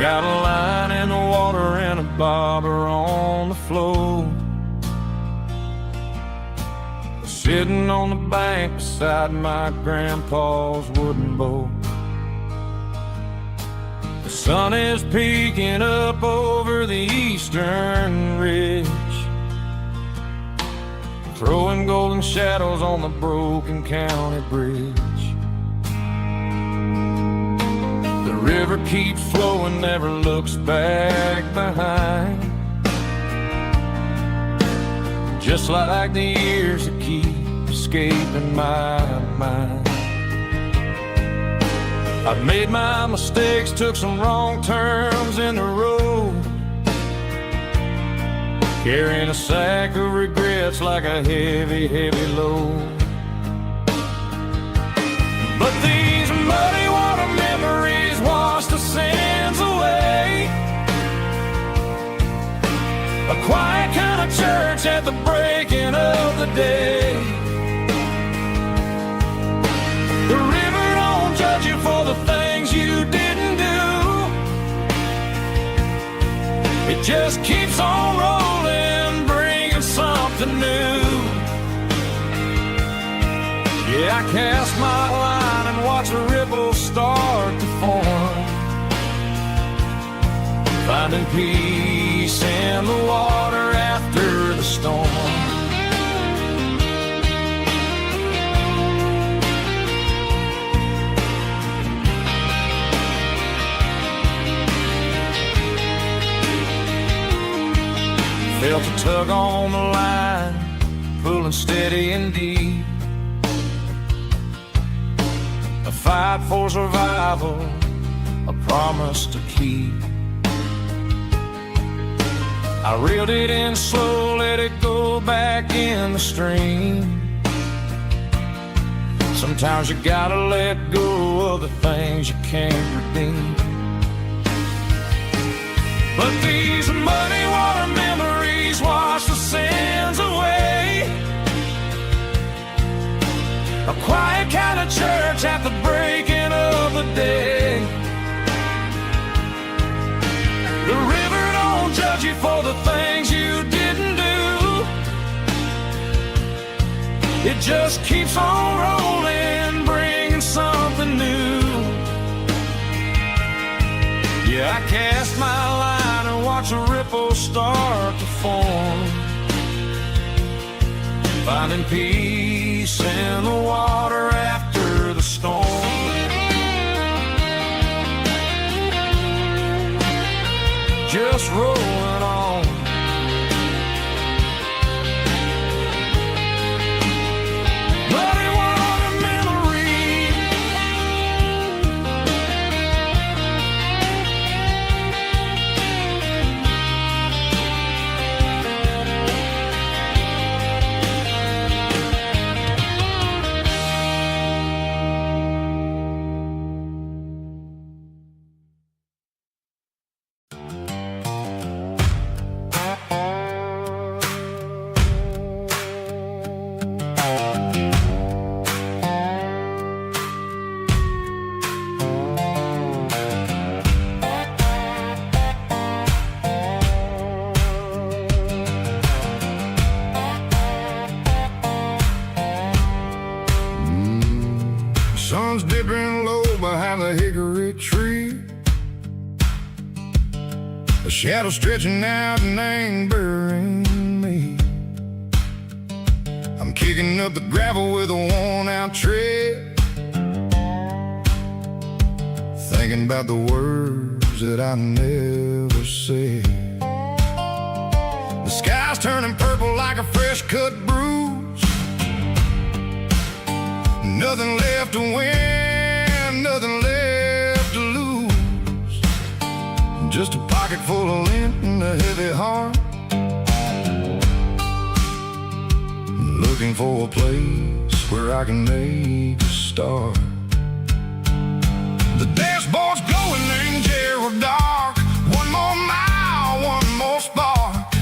Got a line in the water and a bobber on the floor, sitting on the bank beside my grandpa's wooden boat. The sun is peeking up over the eastern ridge, throwing golden shadows on the broken county bridge. The river keeps flowing, never looks back behind, just like the years that keep escaping my mind. I've made my mistakes, took some wrong turns in the road, carrying a sack of regrets like a heavy, heavy load. But these muddy water memories wash the sins away. A quiet kind of church at the breaking of the day. The river don't judge you for the things you didn't do. It just keeps on rolling, bringing something new. Yeah, I cast my line and watch the ripples start to form, finding peace in the water after the storm. Felt a tug on the line, pulling steady and deep. A fight for survival, a promise to keep. I reeled it in slow, let it go back in the stream. Sometimes you gotta let go of the things you can't redeem. But these muddy water memories wash the sins away. A quiet kind of church at the breaking of the day. The river don't judge you for the things you didn't do. It just keeps on rolling, bringing something new. Yeah, I cast my line and watch a ripple start to form, finding peace in the water after the storm. just rolling on. But it was a memory. Sun's dipping low behind the hickory tree. A shadow stretching out and ain't burying me. I'm kicking up the gravel with a worn-out tread, thinking about the words that I never said. The sky's turning purple like a fresh-cut bruise. Nothing left to win, nothing left to lose. Just a pocket full of lint and a heavy heart, looking for a place where I can make a start. The dashboard's glowing, angel dark. One more mile, one more spark.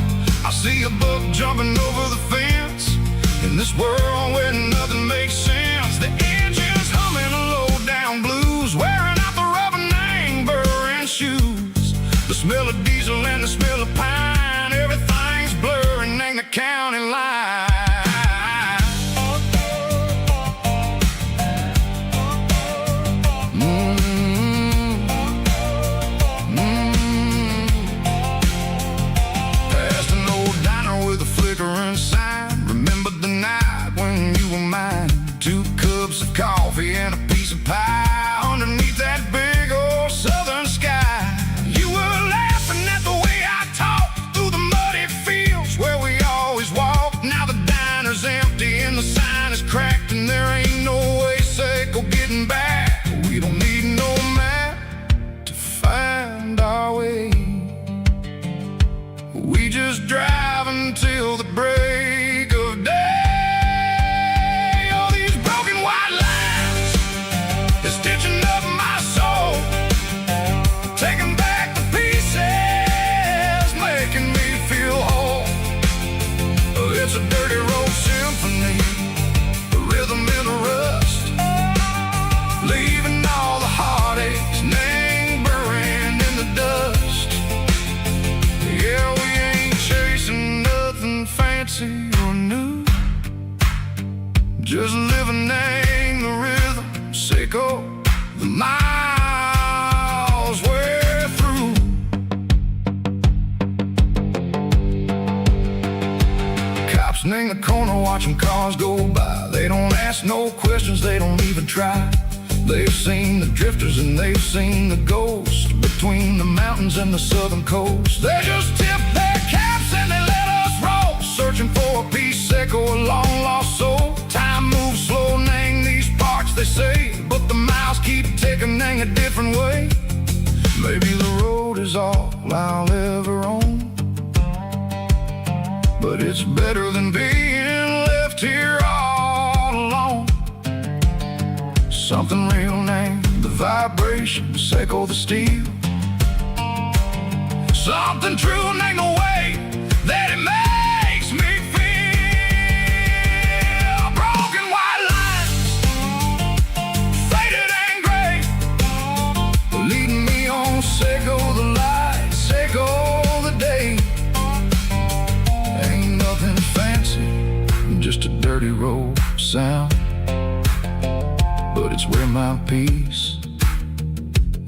I see a buck jumping over the fence in this world where nothing makes sense. The engine's humming a low-down blues, wearing out the rubber name, burring shoes. The smell of diesel and the smell of pine, everything's blurring, ain't the county line. Past an old diner with a flickering sign. Remember the night when you were mine. 2 cups of coffee and a piece of pie underneath that big old southern sky. You were laughing at the way I talked through the muddy fields where we always walked. Now the diner's empty and the sign is cracked, and there ain't no way safe or getting back. We don't need no map to find our way. We just drive until the break of day. It's a dirty road symphony, a rhythm in the rust, leaving all the heartaches, name burning in the dust. Yeah, we ain't chasing nothing fancy or new, just living in the rhythm, sick of the miles we're through. In the corner watching cars go by. They don't ask no questions, they don't even try. They've seen the drifters and they've seen the ghosts between the mountains and the southern coast. They just tip their caps and they let us roll, searching for a piece sick or a long lost soul. Time moves slow, nang these parts they say, but the miles keep ticking, nang a different way. Maybe the road is all I'll ever own, but it's better than being left here all alone. Something real named the vibration, echo the steel. Something true named the way that it makes me feel. Broken white lines, faded and gray, leading me on, echo the light, echo the day. Just a dirty road sound, but it's where my peace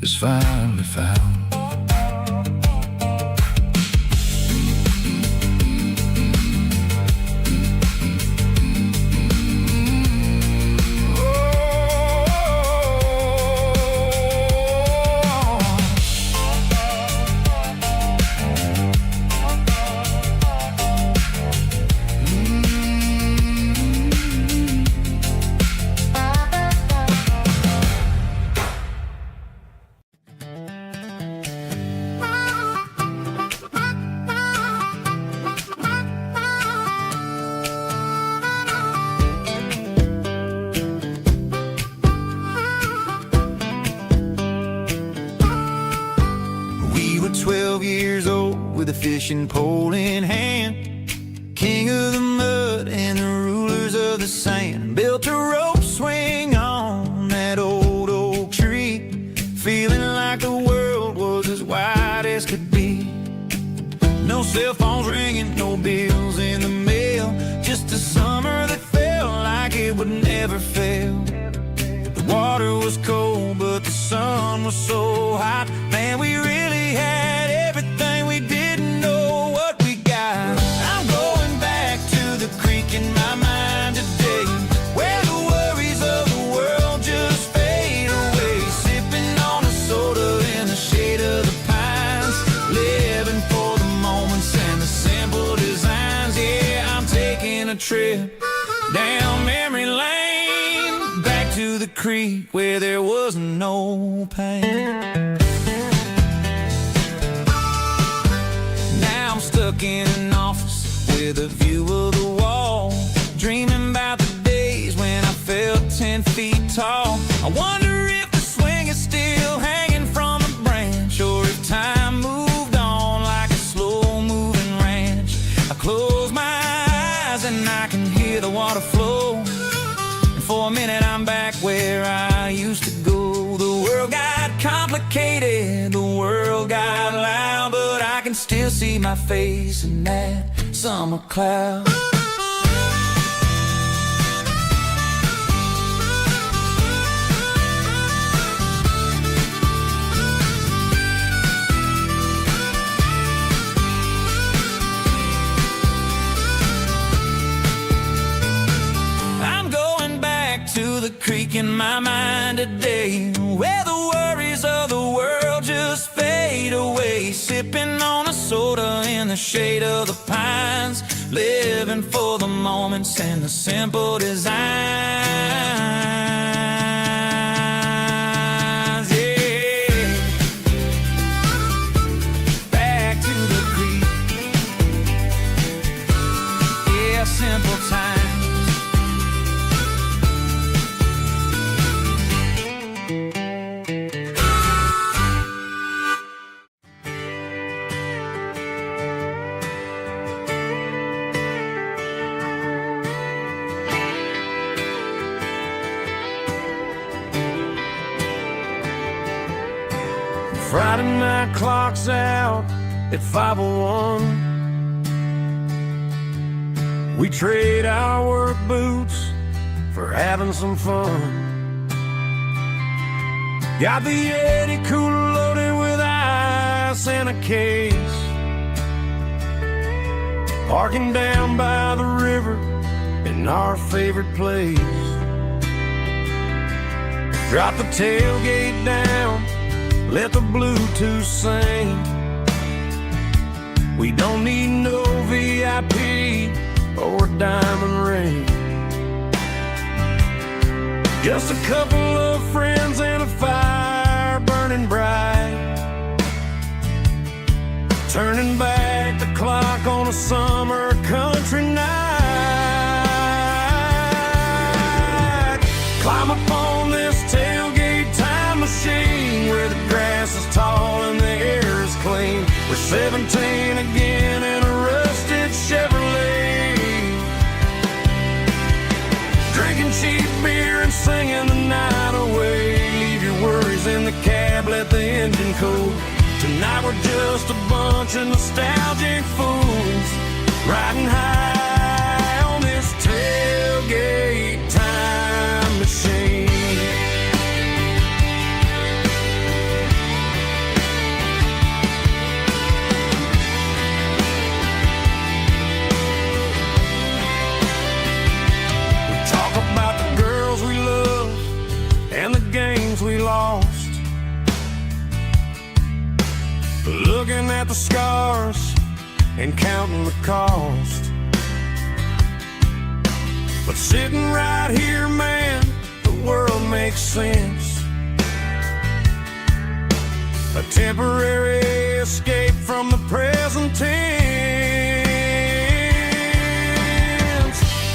is finally found. fishing pole in hand. King of the mud and the rulers of the sand. Built a rope swing on that old oak tree, feeling like the world was as wide as could be. No cell phones ringing, no bills in the mail, just a summer that felt like it would never fail. The water was cold, but the sun was so hot. Man, we really had everything, we didn't know what we got. I'm going back to the creek in my mind today, where the worries of the world just fade away. Sipping on a soda in the shade of the pines, living for the moments and the simple designs. Yeah, I'm taking a trip down memory lane, back to the creek where there was no pain. Now I'm stuck in an office with a view of the wall, dreaming about the days when I felt 10 feet tall. I wonder if the swing is still hanging from a branch, or if time moved on like a slow-moving ranch. I close my eyes and I can hear the water flow, and for a minute I'm back where I used to go. The world got complicated, the world got loud, but I can still see my face in that summer cloud. I'm going back to the creek in my mind today, where the worries of the world just fade away. Sipping on a soda in the shade of the pines, living for the moments and the simple designs. Yeah, back to the creek. Yeah, simple times. Friday night clock's out at 5:01. We trade our work boots for having some fun. Got the Yeti cooler loaded with ice and a case, parking down by the river in our favorite place. Drop the tailgate down, let the Bluetooth sing. We don't need no VIP or diamond ring, just a couple of friends and a fire burning bright, turning back the clock on a summer country night. Climb up on this tailgate time machine, where the grass is tall and the air is clean. We're 17 again in a rusted Chevrolet, drinking cheap beer and singing the night away. Leave your worries in the cab, let the engine cool. Tonight we're just a bunch of nostalgic fools, riding high on this tailgate time machine. We lost, looking at the scars and counting the cost. But sitting right here, man, the world makes sense. A temporary escape from the present tense.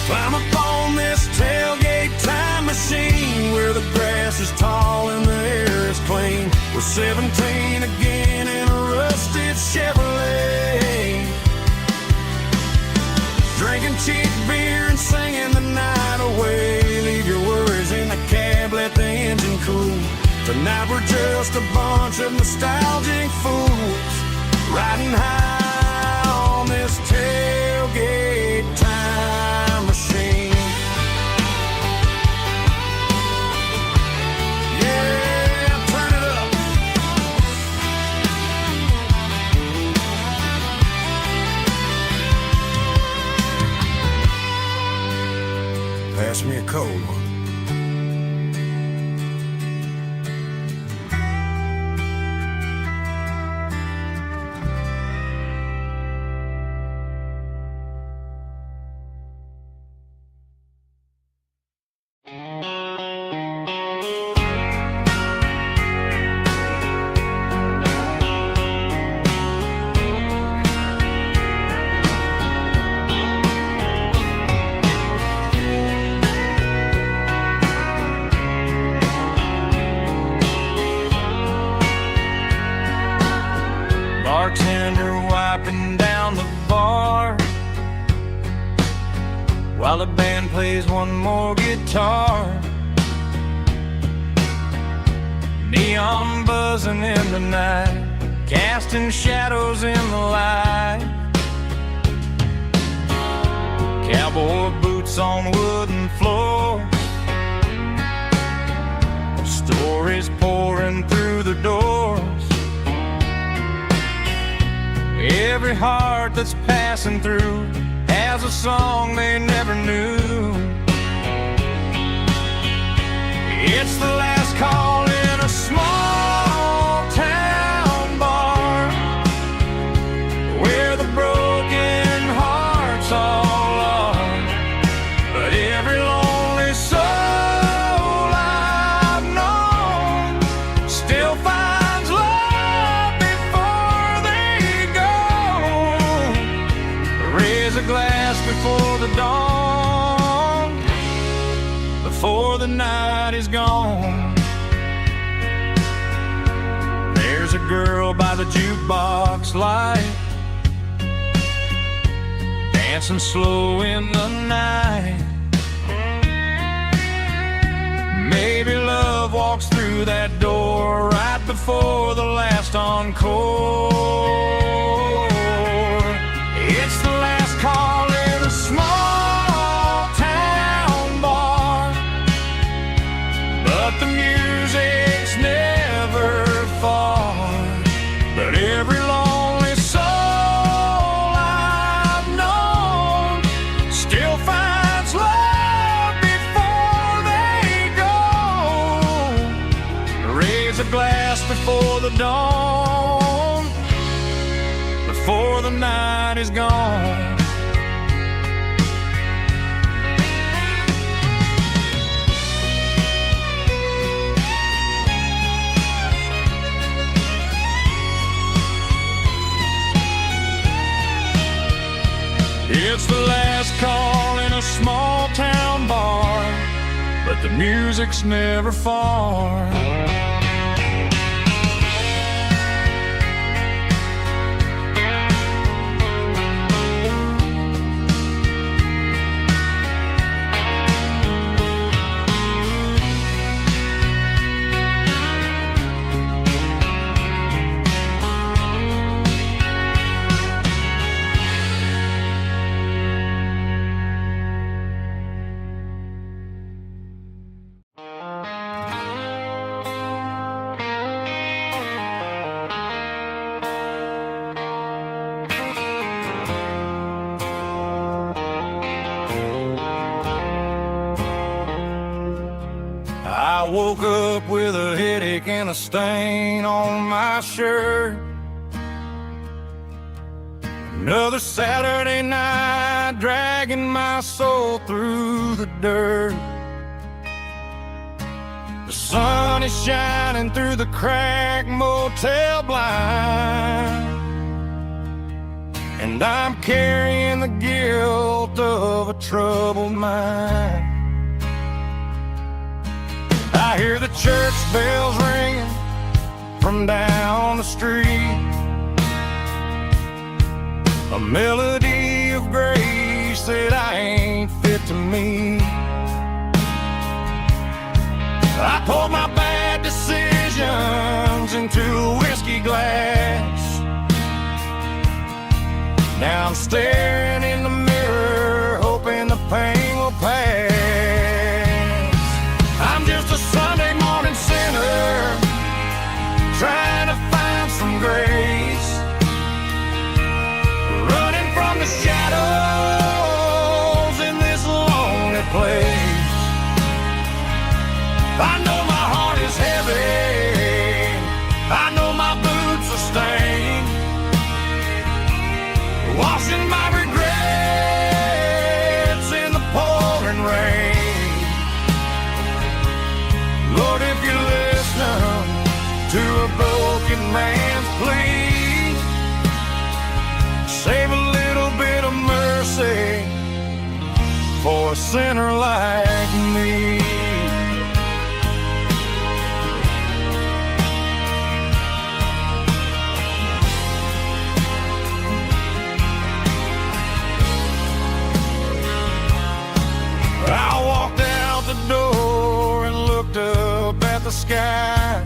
Climb up on this tailgate time machine, where the grass is tall and the air is clean. We're 17 again in a rusted Chevrolet, drinking cheap beer and singing the night away. Leave your worries in the cab, let the engine cool. Tonight we're just a bunch of nostalgic fools, riding high on this tailgate time machine. Yeah, turn it up. Pass me a cold one. Bartender wiping down the bar while the band plays one more guitar. Neon buzzing in the night, casting shadows in the light. Cowboy boots on wooden floors, stories pouring through the doors. Every heart that's passing through has a song they never knew. It's the last call in a small town bar where the broken hearts all are. But every lonely soul I've known still finds love before they go. Raise a glass before the dawn, before the night is gone. There's a girl by the jukebox light, dancing slow in the night. Maybe love walks through that door right before the last encore. It's the last call in a small town bar, but the music's never far. But every lonely soul I've known still finds love before they go. Raise a glass before the dawn, before the night is gone. It's the last call in a small town bar, but the music's never far. I woke up with a headache and a stain on my shirt. Another Saturday night dragging my soul through the dirt. The sun is shining through the cracked motel blind, and I'm carrying the guilt of a troubled mind. I hear the church bells ringing from down the street, a melody of grace said I ain't fit to meet. I poured my bad decisions into a whiskey glass. Now I'm staring in the mirror, hoping the pain will pass. I'm just a Sunday morning sinner, trying to find some grace, running from the shadows in this lonely place. I know my heart is heavy, I know my boots are stained, washing my regrets in the pouring rain. Lord, if you're listening to a broken man's plea, save a little bit of mercy for a sinner like me. I walked out the door and looked up at the sky,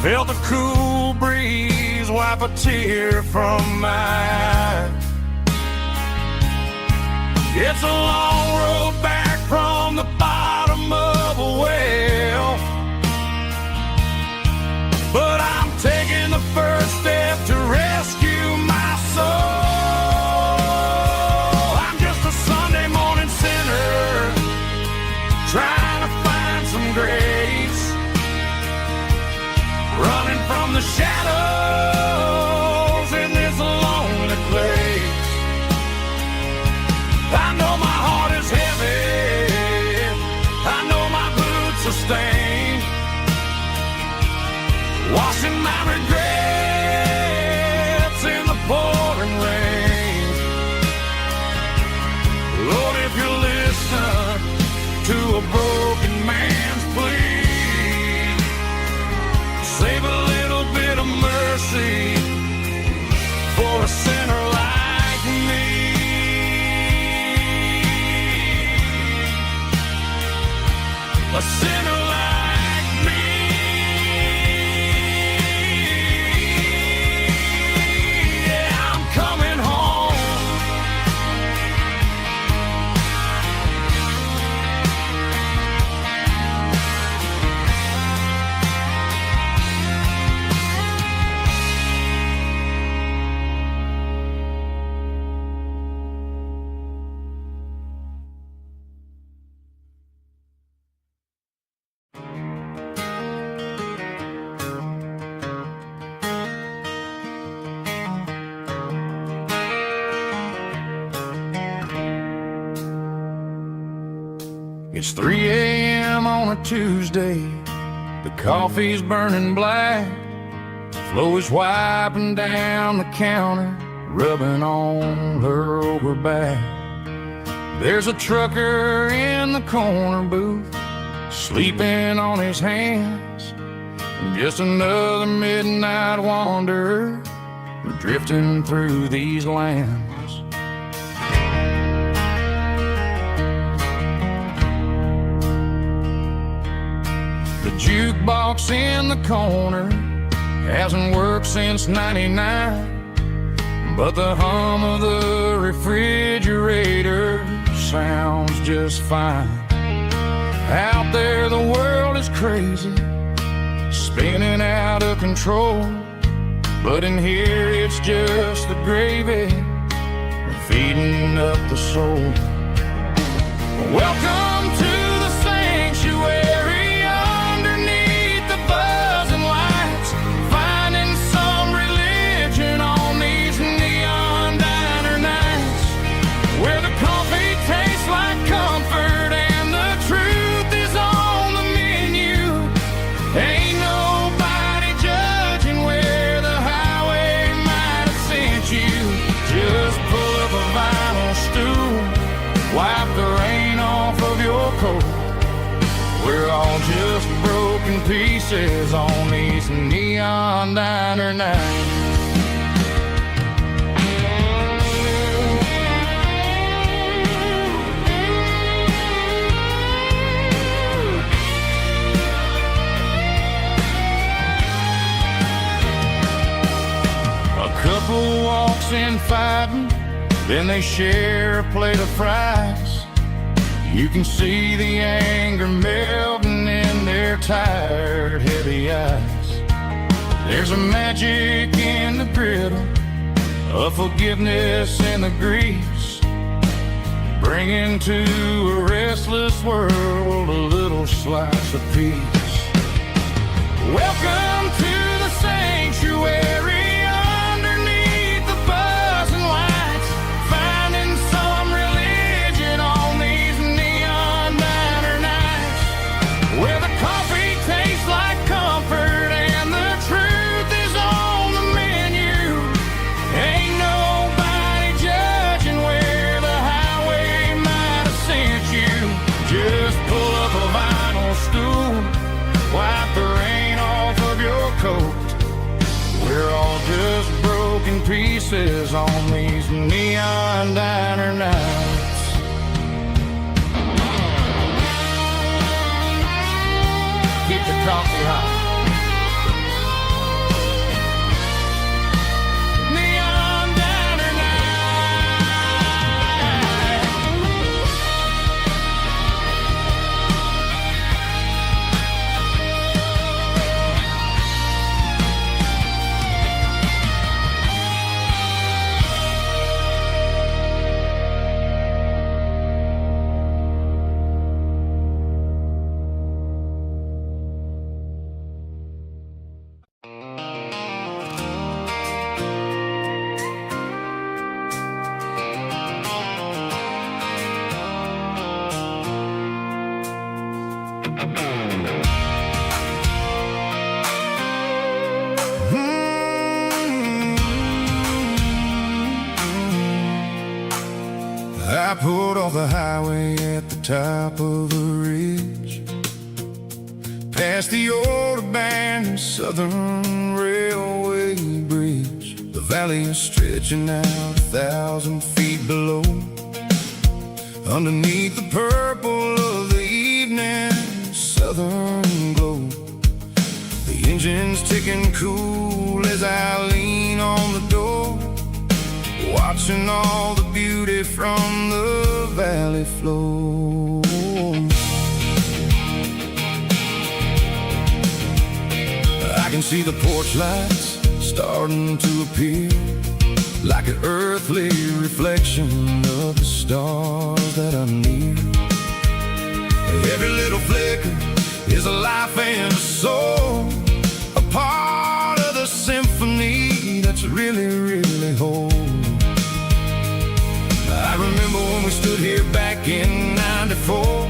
felt the cool breeze wipe a tear from my eye. It's a long road back from the bottom of a well, but I'm taking the first step to rescue my soul. Trying to find some grace, running from the shadows in this lonely place. I know my heart is heavy, I know my boots are stained, washing my regrets in the pouring rain. Lord, if you're listening to a broken man's plea, save a little bit of mercy for a sinner like me. A sinner like me. Yeah, I'm coming home. It's 3 a.m. on a Tuesday, the coffee's burning black, Flo is wiping down the counter, rubbing on her over back. There's a trucker in the corner booth, sleeping on his hands, just another midnight wanderer, drifting through these lands. The jukebox in the corner hasn't worked since '99, but the hum of the refrigerator sounds just fine. Out there the world is crazy, spinning out of control, but in here it's just the gravy feeding up the soul. Welcome to the sanctuary underneath the buzzing lights, finding some religion on these neon diner nights, where the coffee tastes like comfort and the truth is on the menu. Ain't nobody judging where the highway might have sent you. Just pull up a vinyl stool, wipe the rain off of your coat. We're all just broken pieces on these neon diner nights. Then they share a plate of fries. You can see the anger melting in their tired, heavy eyes. There's a magic in the griddle, a forgiveness in the grease, bringing to a restless world a little slice of peace. Welcome to the sanctuary underneath the buzzing lights, finding some religion on these neon diner nights, where the coffee tastes like comfort and the truth is on the menu. Ain't nobody judging where the highway might have sent you. Just pull up a vinyl stool, wipe the rain off of your coat. We're all just broken pieces on these neon diner nights. Keep the coffee hot. Neon diner I pulled off the highway at the top of the ridge, past the old abandoned Southern Railway bridge. The valley is stretching out 1,000 feet below, underneath the purple of the evening southern glow. The engine's ticking cool as I lean on the door, watching all the beauty from the valley flow. I can see the porch lights starting to appear, like an earthly reflection of the stars that are near. Every little flicker is a life and a soul, a part of the symphony that's really, really whole. I remember when we stood here back in '94,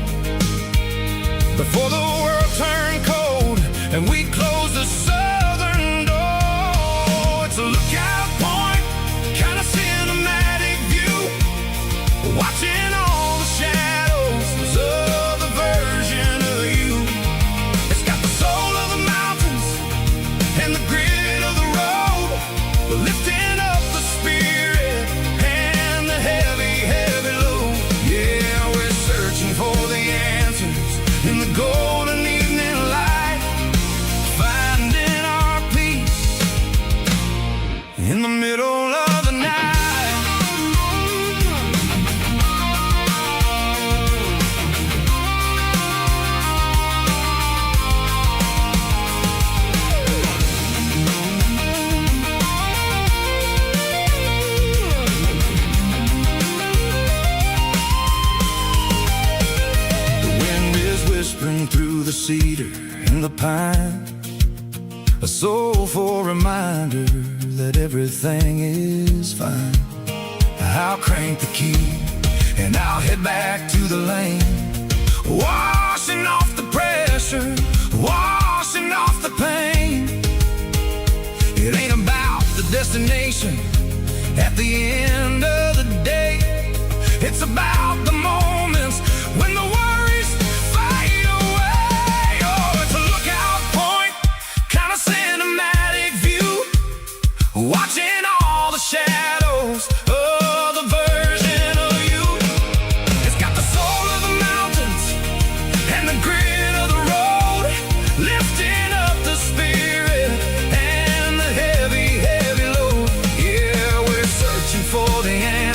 before the world turned cold and we closed the southern door. It's a lookout point, kind of cinematic view, watching all the shadows of the version of you. It's got the soul of the mountains and the grit of the road, lifting up the spirit and the heavy, heavy load. Yeah, we're searching for the answers in the golden evening light, finding our peace in the middle of the night. Whispering through the cedar and the pine, a soulful reminder that everything is fine. I'll crank the key and I'll head back to the lane, washing off the pressure, washing off the pain. It ain't about the destination at the end of the day, it's about the moments when the worries fade away. Oh, it's a lookout point, kind of cinematic view, watching all the shadows of the version of you. It's got the soul of the mountains and the grit of the road, lifting up the spirit and the heavy, heavy load. Yeah, we're searching for the answer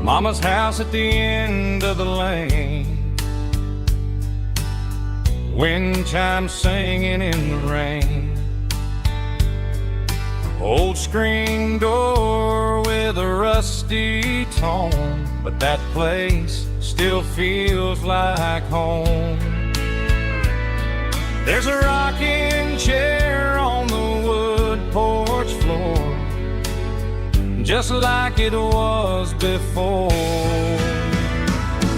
Mama's house at the end of the lane, wind chimes singing in the rain. Old screen door with a rusty tone, but that place still feels like home. There's a rocking chair on the wood porch floor, just like it was before.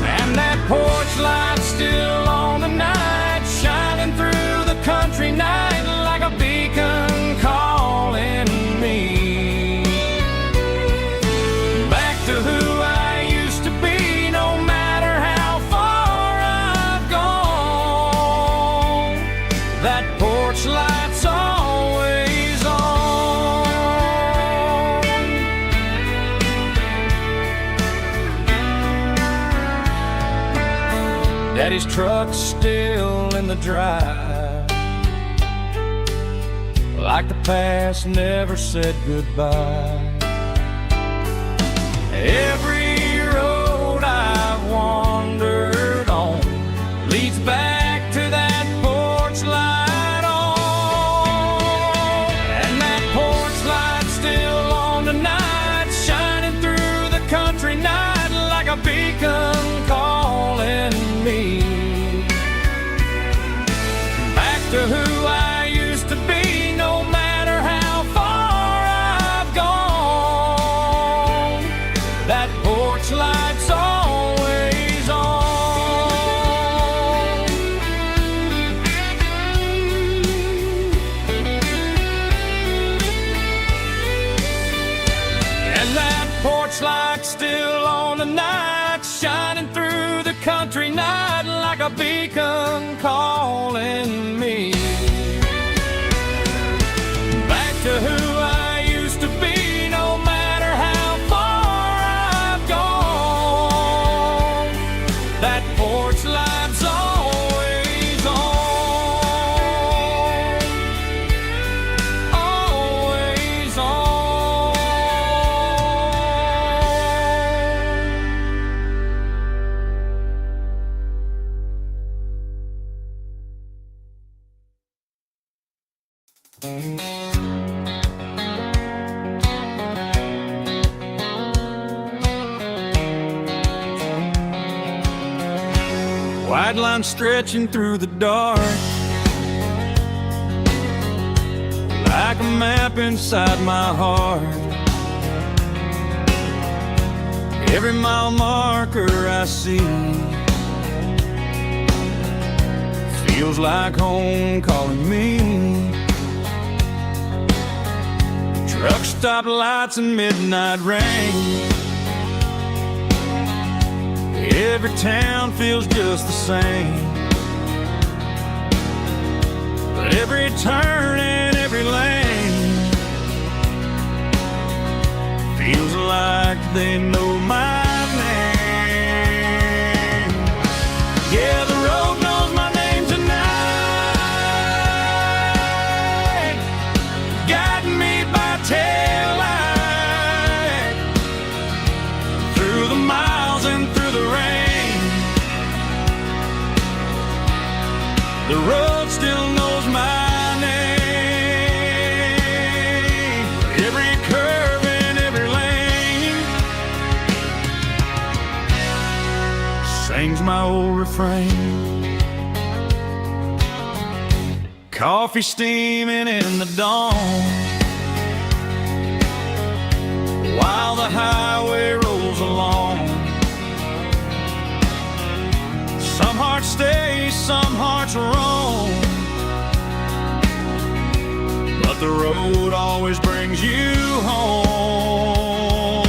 And that porch light's still on tonight, shining through the country night like a beacon calling me back to who I used to be, no matter how far I've gone. That porch light's always on. Daddy's truck's still in the drive, like the past never said goodbye. Every road I've wandered on leads back to that porch light on. And that porch light's still on tonight, shining through the country night like a beacon calling me back to who I used to be, no matter how far I've gone. That porch light's always on. And that porch light's still on tonight, shining through the country night like a beacon calling me back to who I used to be, no matter how far I've gone. That porch light's always on, always on. White line stretching through the dark, like a map inside my heart. Every mile marker I see feels like home calling me. Truck stop lights and midnight rain, every town feels just the same. But every turn and every lane feels like they know my name. Yeah, the road knows my name tonight, guiding me by taillight through the miles and through the rain. The road still knows my name, every curve and every lane sings my old refrain. Coffee steaming in the dawn, while the highway rolls along. Some hearts stay, some hearts roam, but the road always brings you home.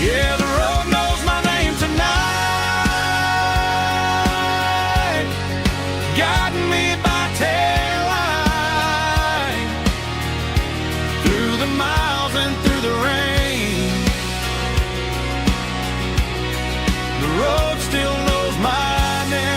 Yeah, the road knows my name tonight, guiding me by taillight through the miles and through the rain. The road still knows my name.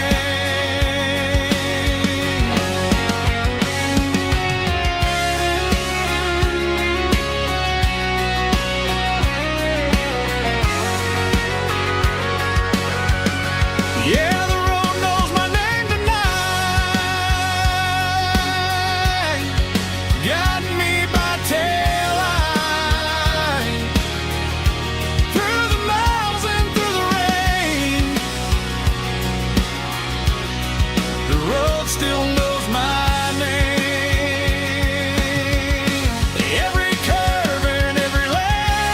world still knows my name. Every curve and every lane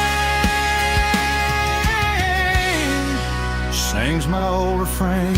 sings my old refrain.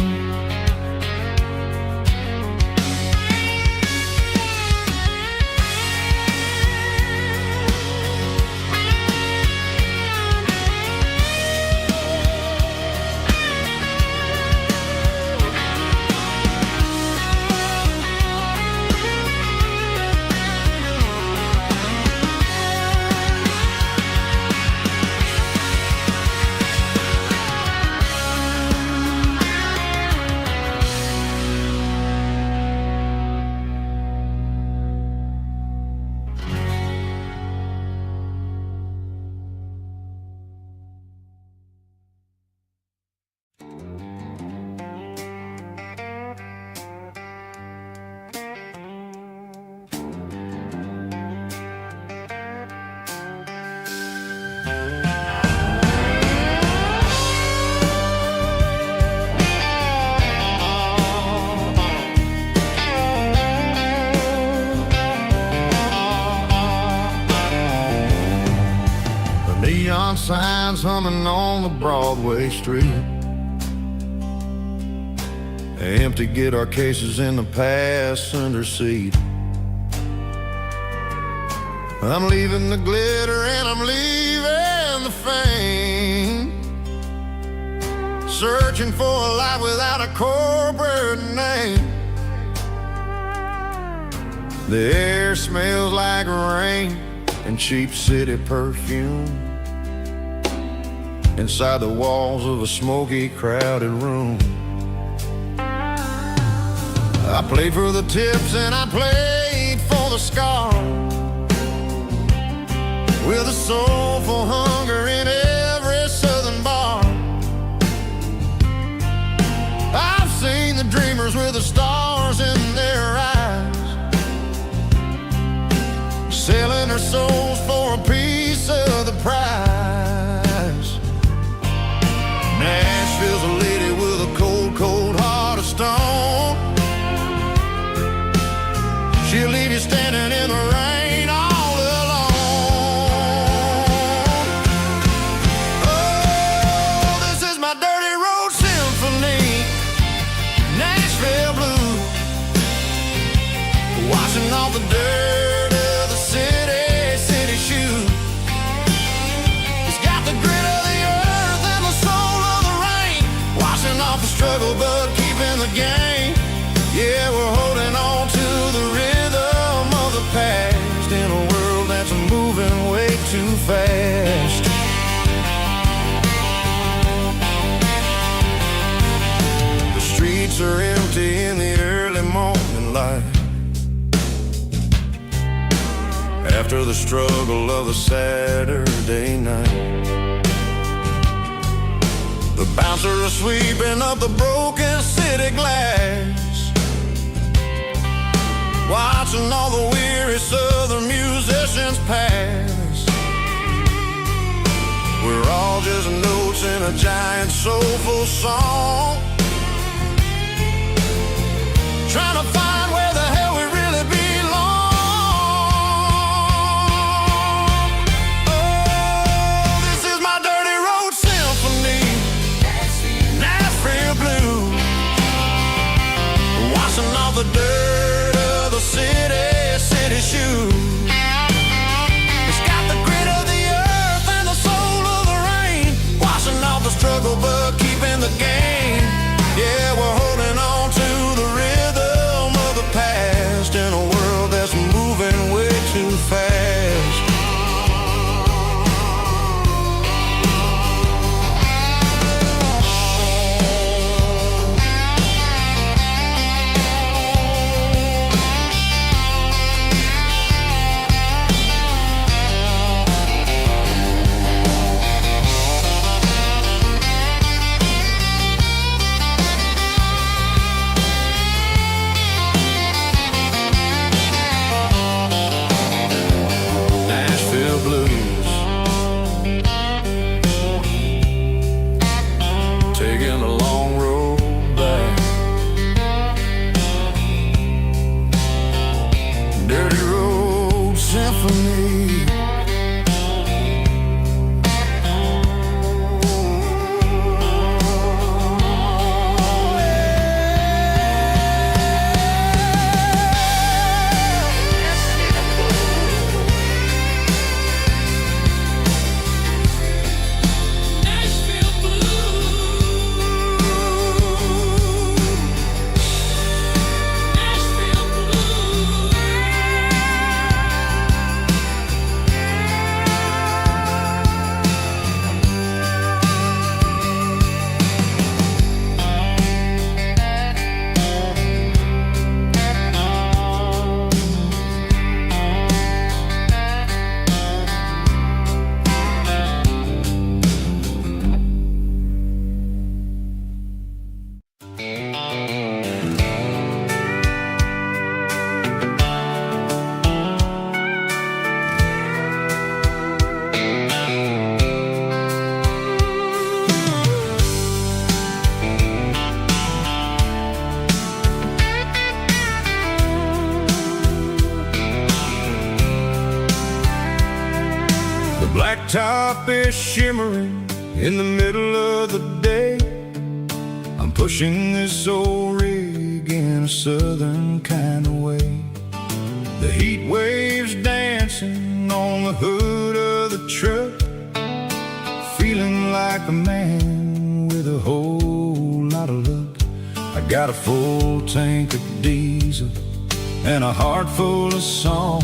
Neon signs humming on the Broadway street. Empty guitar cases in the passenger seat. I'm leaving the glitter and I'm leaving the fame. Searching for a life without a corporate name. The air smells like rain and cheap city perfume. Inside the walls of a smoky, crowded room. I played for the tips and I played for the scars, with a soulful hunger in every southern bar. I've seen the dreamers with the stars in their eyes, selling their souls for a piece of the prize. Nashville's a lady with a cold, cold heart of stone. She'll leave you standing in the rain all alone. Oh, this is my dirty road symphony, Nashville blues, washing off the dirt of the city shoes. It's got the grit of the earth and the soul of the rain, washing off the struggle but keeping the game. Yeah, we're holding on to the rhythm of the past in a world that's moving way too fast. The streets are empty in the early morning light, after the struggle of the Saturday night. The bouncer is sweeping up the broken city glass, watching all the weary southern musicians pass. We're all just notes in a giant soulful song, trying to find where the hell we really belong. Oh, this is my dirty road symphony, Nashville blues, washing off the dirt of the city shoes. It's got the grit of the earth and the soul of the rain, washing off the struggle but keeping the game. Yeah, we're holding on to the rhythm of the past in a world that's moving way too fast. top is shimmering in the middle of the day. I'm pushing this old rig in a southern kind of way. The heat waves dancing on the hood of the truck, feeling like a man with a whole lot of luck. I got a full tank of diesel and a heart full of song,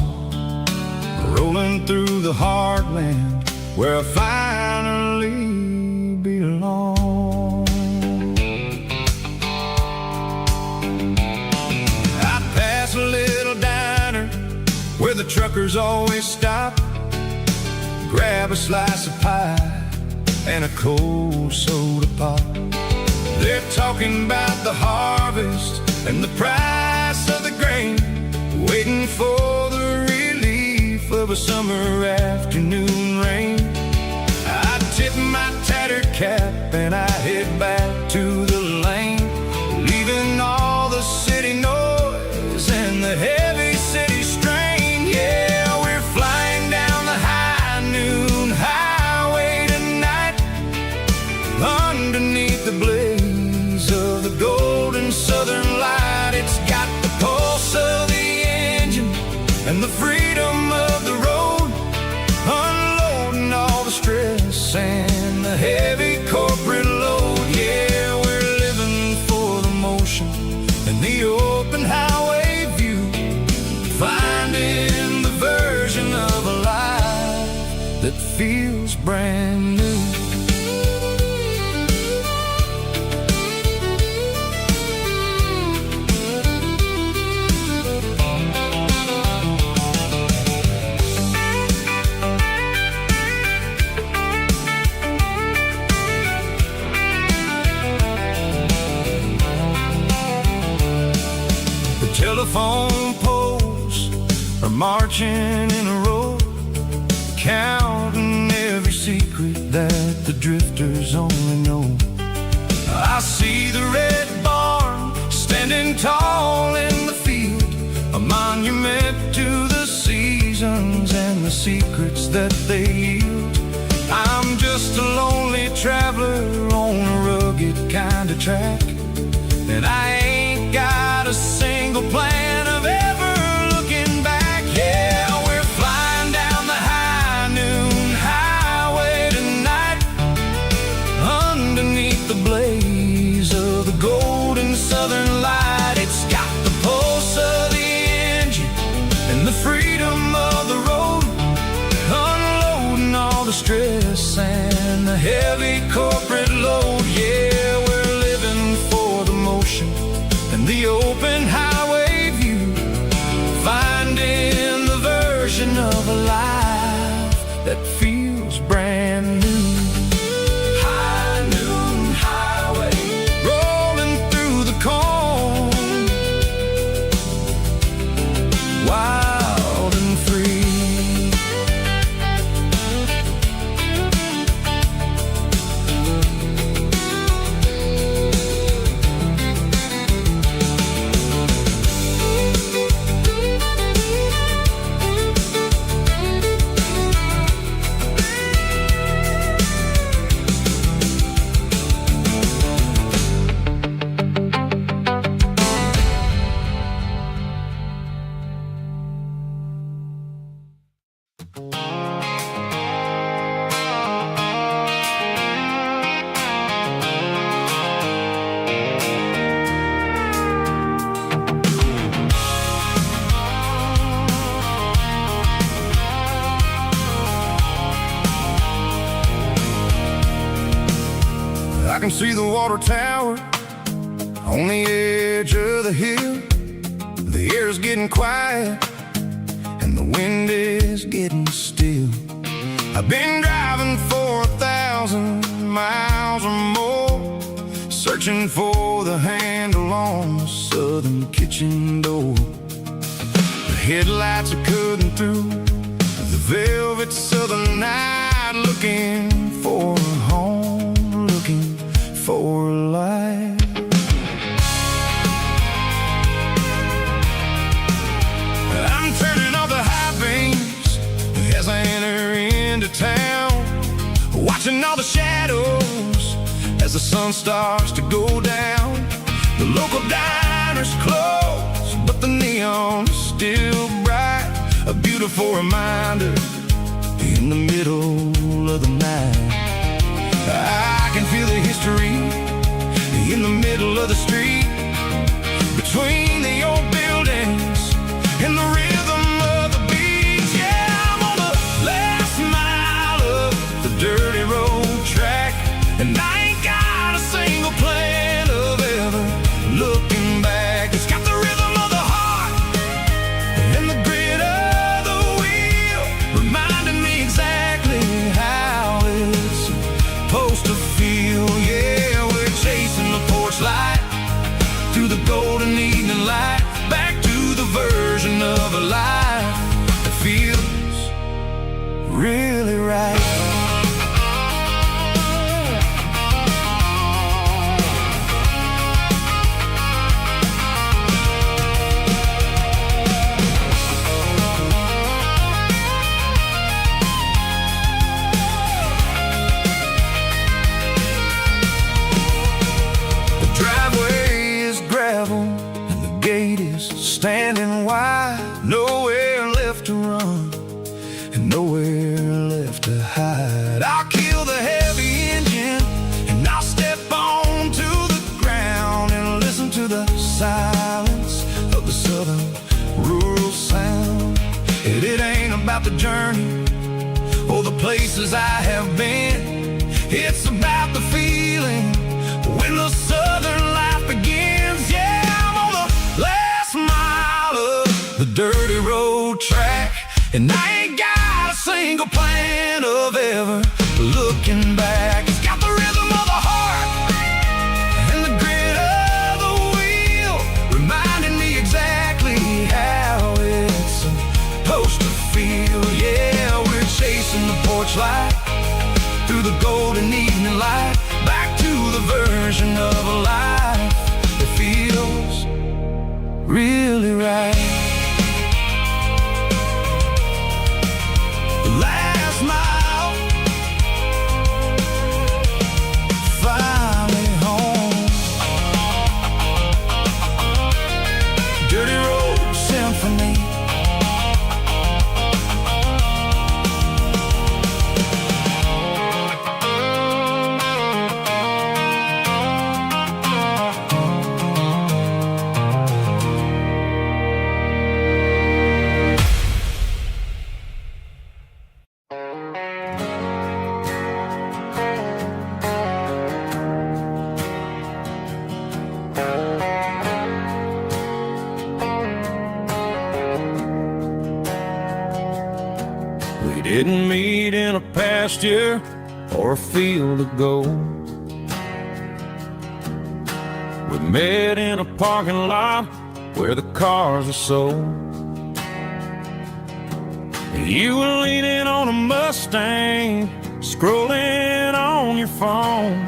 rolling through the heartland where I finally belong. I pass a little diner where the truckers always stop, grab a slice of pie and a cold soda pop. They're talking about the harvest and the price of the grain, waiting for the relief of a summer afternoon rain. I tip my tattered cap and I head back to the lane, leaving all the city noise and the heavy city strain. Yeah, we're flying down the high noon highway tonight, underneath the blaze of the golden southern light. It's got the pulse of the engine and the freedom of the road, unloading all the stress and the heavy corporate load. Yeah, we're living for the motion and the open highway view, finding the version of a life that feels brand new. Telephone poles are marching in a row, counting every secret that the drifters only know. I see the red barn standing tall in the field, a monument to the seasons and the secrets that they yield. I'm just a lonely traveler on a rugged kind of track, and I ain't got a single plan of ever looking back. Yeah, we're flying down the high noon highway tonight, underneath the blaze of the golden southern light. It's got the pulse of the engine and the freedom of the road, unloading all the stress and the heavy corporate load. Yeah, we're living for the motion and the open highway view, finding the version of a life that feels brand new. High noon highway, rolling through the corn, wild and free. I can see the water tower on the edge of the hill. The air's getting quiet and the wind is getting still. I've been driving for 1,000 miles or more, searching for the handle on the southern kitchen door. The headlights are cutting through the velvet southern night, looking for a home, looking for life. I'm turning off the high beams as I enter into town. watching all the shadows as the sun starts to go down. The local diners close, but the neon's still bright. A beautiful reminder in the middle of the night. I can feel the history in the middle of the street, between the old buildings and the rhythm of the beats. Yeah, I'm on the last mile of the dirty road track, and I ain't got a single plan of ever looking back. It's got the rhythm of the heart and the grit of the wheel, reminding me exactly how it's supposed to feel. Yeah, we're chasing the porch light through the golden evening light, back to the version of a life that feels really right. Standing wide, nowhere left to run and nowhere left to hide. I'll kill the heavy engine and I'll step onto the ground and listen to the silence of the southern rural sound. It ain't about the journey or the places I have been. It's about the feeling when the southern life begins. Yeah, I'm on the last mile of the dirty road track, and I ain't got a single plan of ever looking back. It's got the rhythm of the heart and the grit of the wheel, reminding me exactly how it's supposed to feel. Yeah, we're chasing the porch light through the golden evening light, back to the version of a life that feels really right. The last mile, finally home. Dirty Road Symphony. We didn't meet in a pasture or a field of gold. We met in a parking lot where the cars are sold. You were leaning on a Mustang, scrolling on your phone.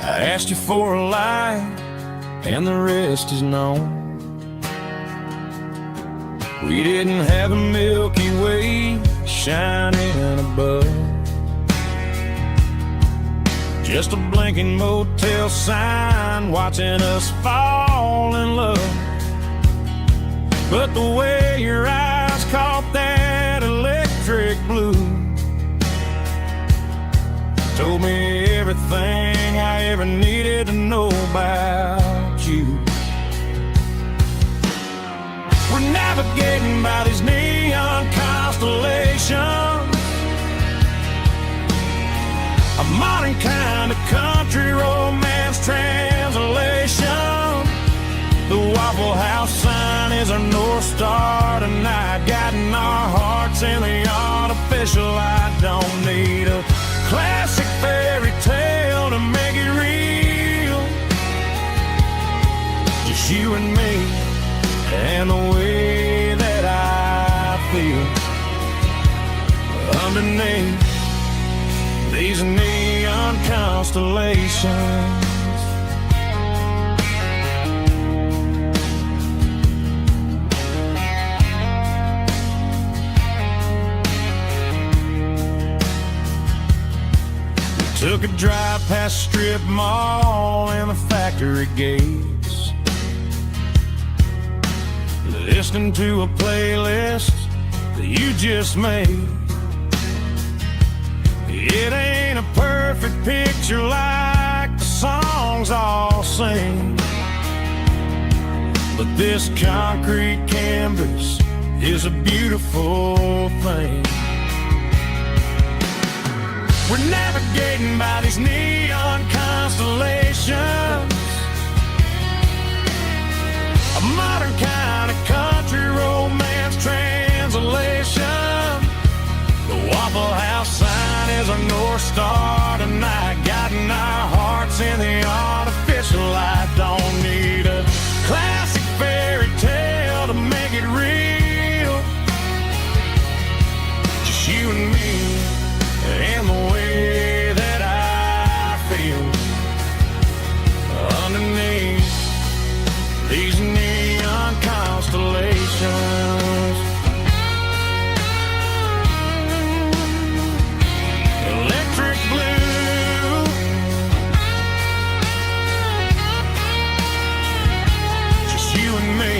I asked you for a light, and the rest is known. We didn't have a Milky Way shining above, just a blinking motel sign watching us fall in love. But the way your eyes caught that electric blue told me everything I ever needed to know about you. We're navigating by these neon constellations, a modern kind of country romance translation. The Waffle House sign is our North Star tonight, guiding our hearts in the artificial. I don't need a classic fairy tale to make it real, just you and me and the way that I feel underneath these neon constellations. could drive past strip mall and the factory gates, listening to a playlist that you just made. It ain't a perfect picture like the songs all sing, but this concrete canvas is a beautiful thing. We're navigating by these neon constellations, a modern kind of country romance translation. The Waffle House sign is a North Star tonight, guiding our hearts in the artificial light. Don't need a classic fairy tale to make it real, just you and me and the way that I feel underneath these neon constellations. Electric blue, just you and me.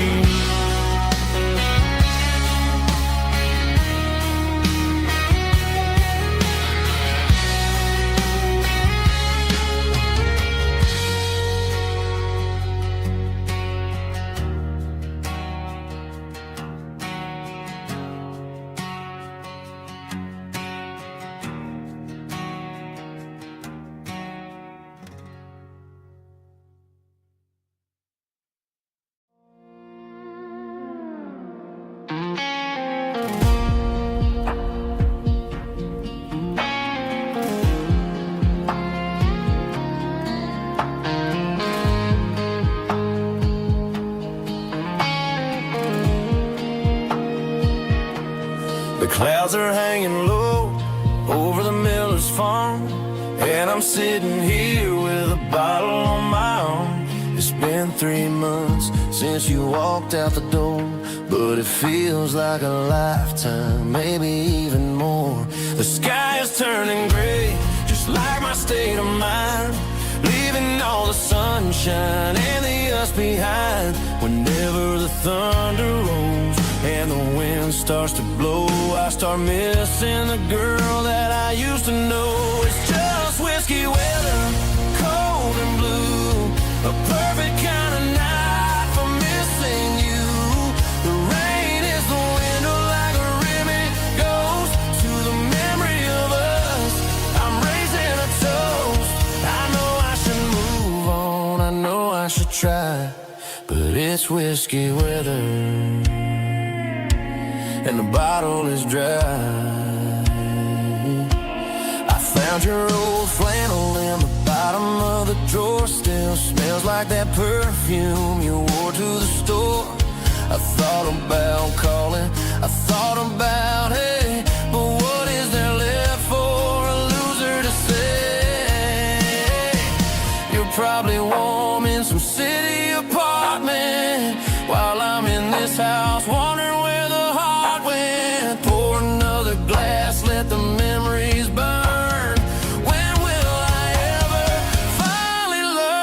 The clouds are hanging low over the miller's farm, and I'm sitting here with a bottle on my arm. It's been 3 months since you walked out the door, but it feels like a lifetime, maybe even more. The sky is turning gray, just like my state of mind, leaving all the sunshine and the us behind. Whenever the thunder rolls and the wind starts to blow, I start missing the girl that I used to know. It's just whiskey weather, cold and blue, a perfect kind of night for missing you. The rain is the window like a ribbon goes to the memory of us. I'm raising a toast. I know I should move on, I know I should try, but it's whiskey weather and the bottle is dry. I found your old flannel in the bottom of the drawer, still smells like that perfume you wore to the store. I thought about calling, I thought about, hey, but what is there left for a loser to say? You're probably warm in some city apartment while I'm in this house wondering where the heart went. Pour another glass, let the memories burn. When will I ever finally learn?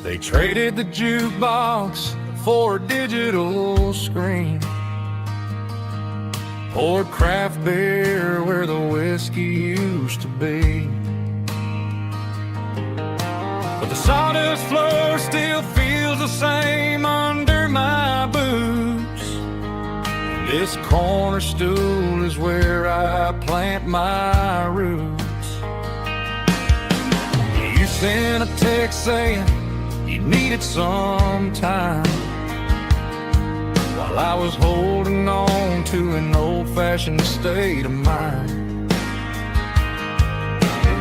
They traded the jukebox for a digital screen, poured craft beer where the whiskey used to be. But the sawdust floor still feels the same under my boots. This corner stool is where I plant my roots. You sent a text saying you needed some time, while I was holding on to an old-fashioned state of mind.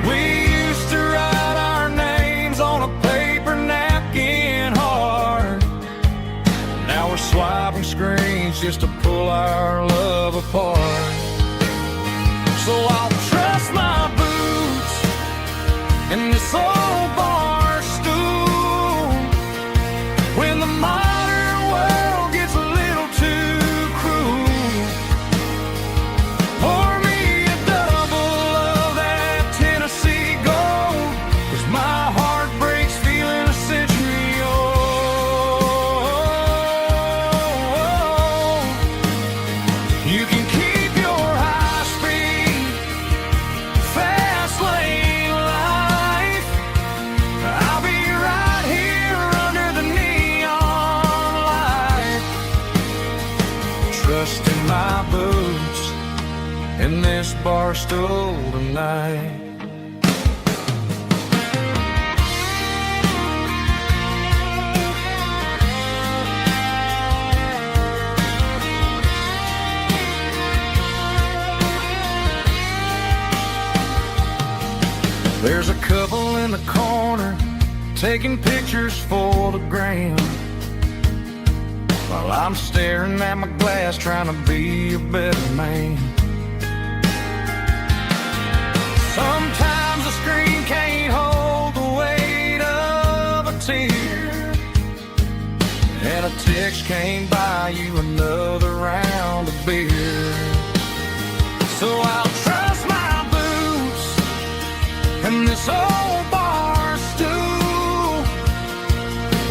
We used to write our names on a paper napkin hard. Now we're swiping screens just to pull our love apart. So I'll trust my boots in this old bar stool when the modern world gets a little too cruel. Pour me a double of that Tennessee Gold, 'cause my heart breaks feeling a century old. You can keep your high-speed fast lane life. I'll be right here under the neon light, trusting my boots in this bar stool tonight. There's a couple in the corner taking pictures for the gram, while I'm staring at my glass trying to be a better man. Sometimes the screen can't hold the weight of a tear, and a text can't buy you another round of beer. So I'll trust my boots and this old bar stool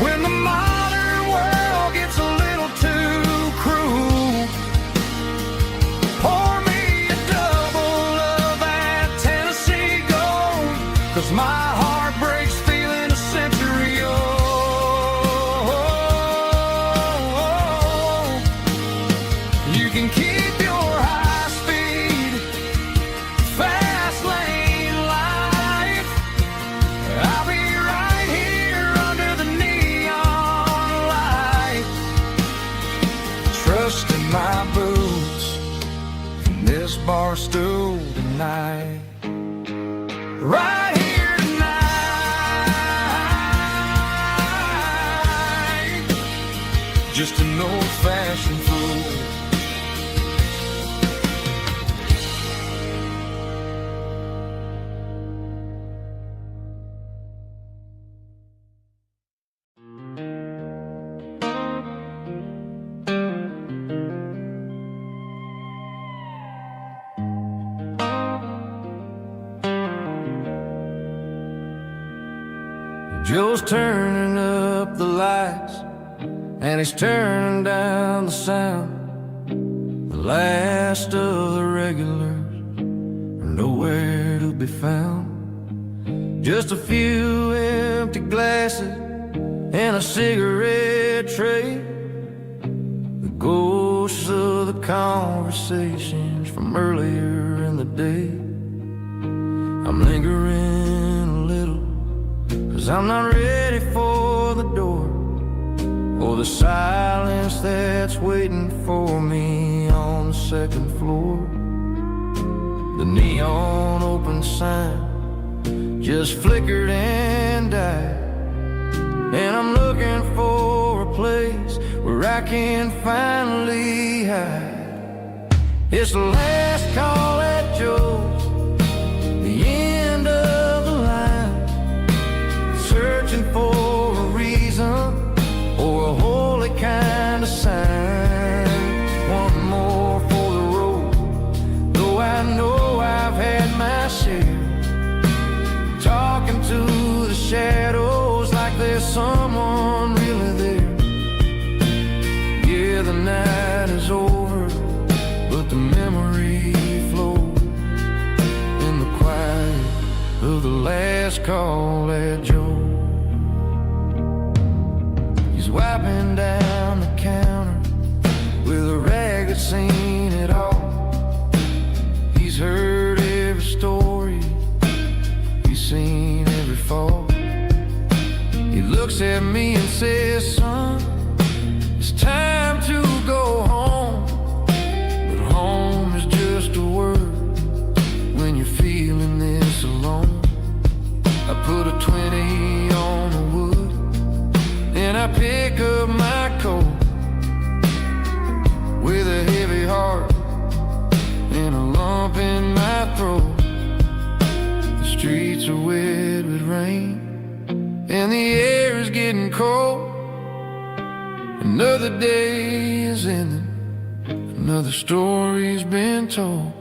when the modern world gets a little too cruel. Pour me a double of that Tennessee Gold, 'cause my heart breaks feeling a century old. You can keep your high-speed fast lane life. I'll be right here under the neon light, trusting my boots in this bar stool tonight. Right here tonight, just an old-fashioned fool. Joe's turning up the lights and he's turning down the sound. The last of the regulars are nowhere to be found. Just a few empty glasses and a cigarette tray, the ghosts of the conversations from earlier in the day. I'm lingering a little, 'cause I'm not ready for the door, or the silence that's waiting for me on the second floor. The neon open sign just flickered and died, and I'm looking for a place where I can finally hide. It's the last call at Joe's, the end of the line, searching for a reason or a holy kind of sign. One more for the road, though I know I've had my share, talking to the shadows like there's some last call at Joe. He's wiping down the counter with a rag that's seen it all. He's heard every story, he's seen every fall. He looks at me and says, son, it's time to go home. But home is just a word when you're feeling this alone. I put a 20 on the wood, and I pick up my coat with a heavy heart and a lump in my throat. The streets are wet with rain and the air is getting cold. Another day is ending, another story's been told.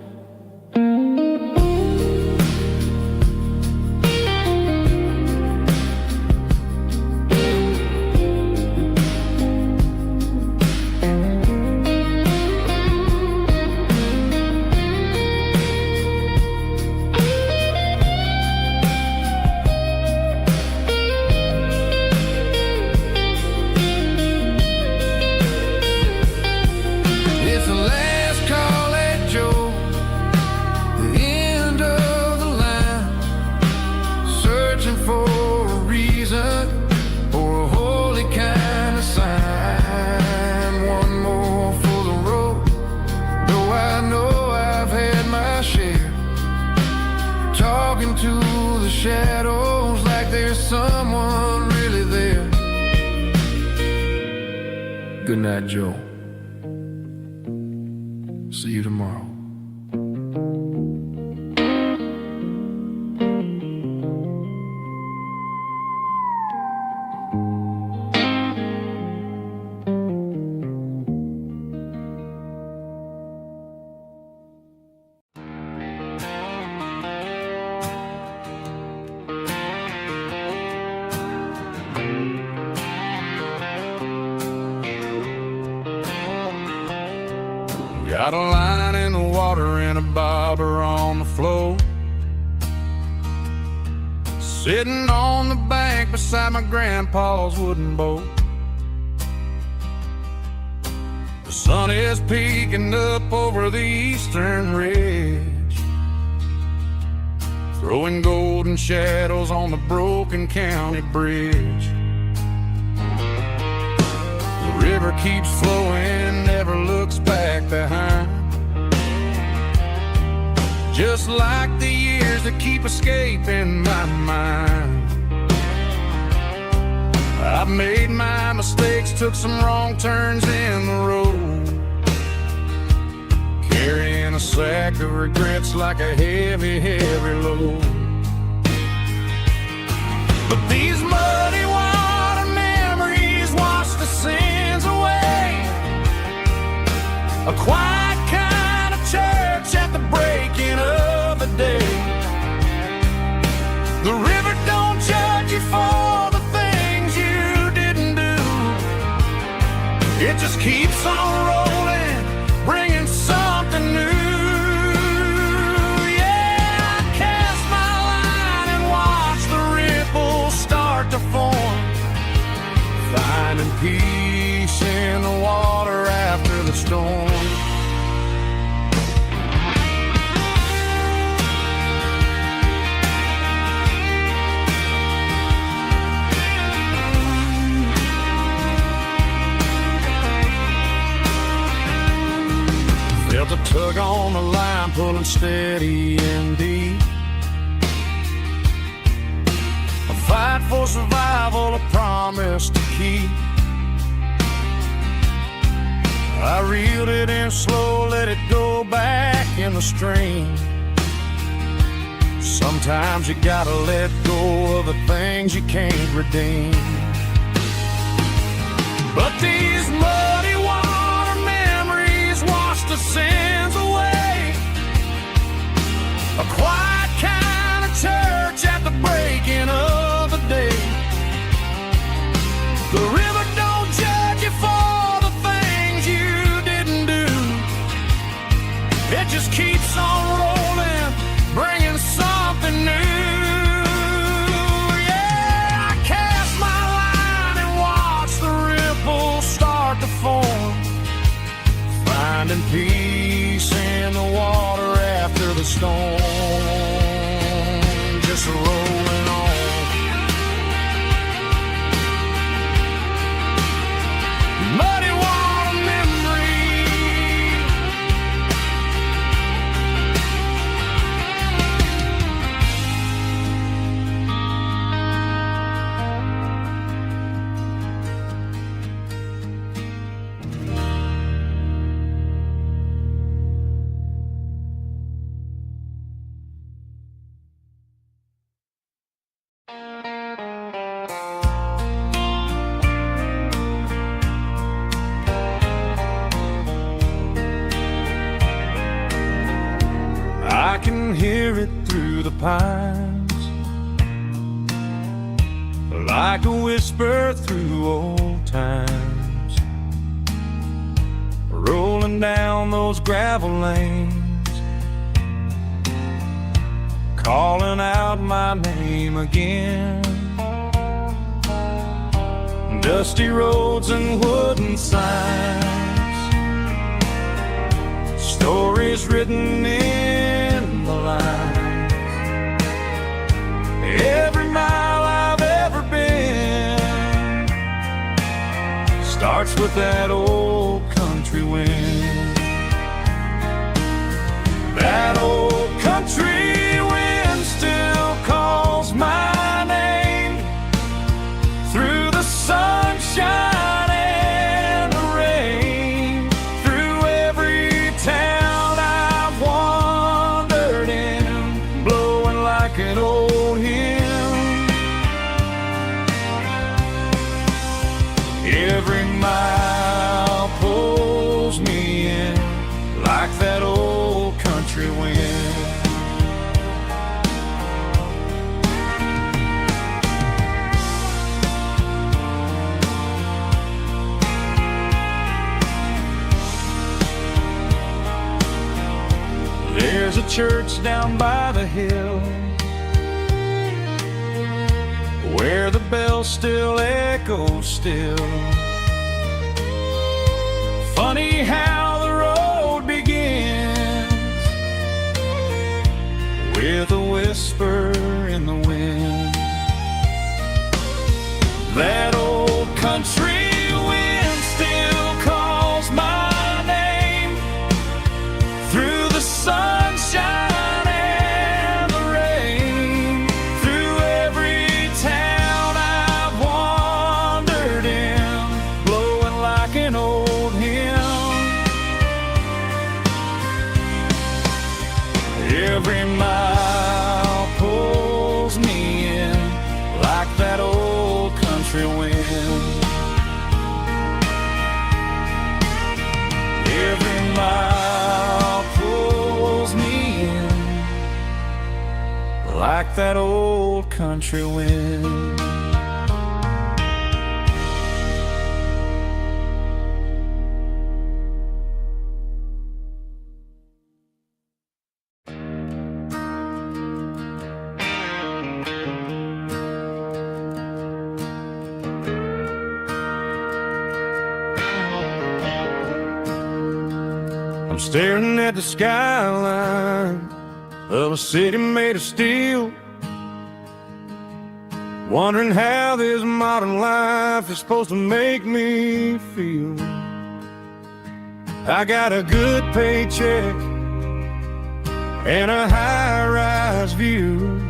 To the shadows like there's someone really there. Good night, Joe. See you tomorrow. Got a line in the water and a bobber on the floor, sitting on the bank beside my grandpa's wooden boat. The sun is peeking up over the eastern ridge, throwing golden shadows on the broken county bridge. The river keeps flowing, never looks back behind, just like the years that keep escaping my mind. I've made my mistakes, took some wrong turns in the road, carrying a sack of regrets like a heavy, heavy load. But these muddy water memories wash the sins away. A quiet kind of church at the breaking of the day. The river don't judge you for the things you didn't do. It just keeps on rolling, bringing something new. Yeah, I cast my line and watch the ripples start to form, finding peace in the water after the storm. Felt a tug on the line, pulling steady and deep. A fight for survival, a promise to keep. I reeled it in slow, let it go back in the stream. Sometimes you gotta let go of the things you can't redeem. But these muddy water memories wash the sins away. A quiet kind of church at the breaking of the day. The river don't judge you for the things you didn't do. It just keeps on rolling, bringing something new. stone, just rolling on. Muddy water memory, I can hear it through the pines, like a whisper through old times, rolling down those gravel lanes, calling out my name again. Dusty roads and wooden signs, stories written in the lines. Every mile I've ever been starts with that old country wind. That old country wind still calls my name through the sunshine and the rain, through every town I've wandered in, blowing like an old hymn. Every mile pulls me in like that old country wind. There's a church down by the hill where the bell still echoes still. Funny how the road begins with a whisper in the wind. That old country wind still calls my name through the sunshine and the rain, through every town I've wandered in, blowing like an old hymn. Every mile pulls me in like that old country wind. Every mile pulls me in like that old country wind. I'm staring at the skyline of a city made of steel, wondering how this modern life is supposed to make me feel. I got a good paycheck and a high-rise view,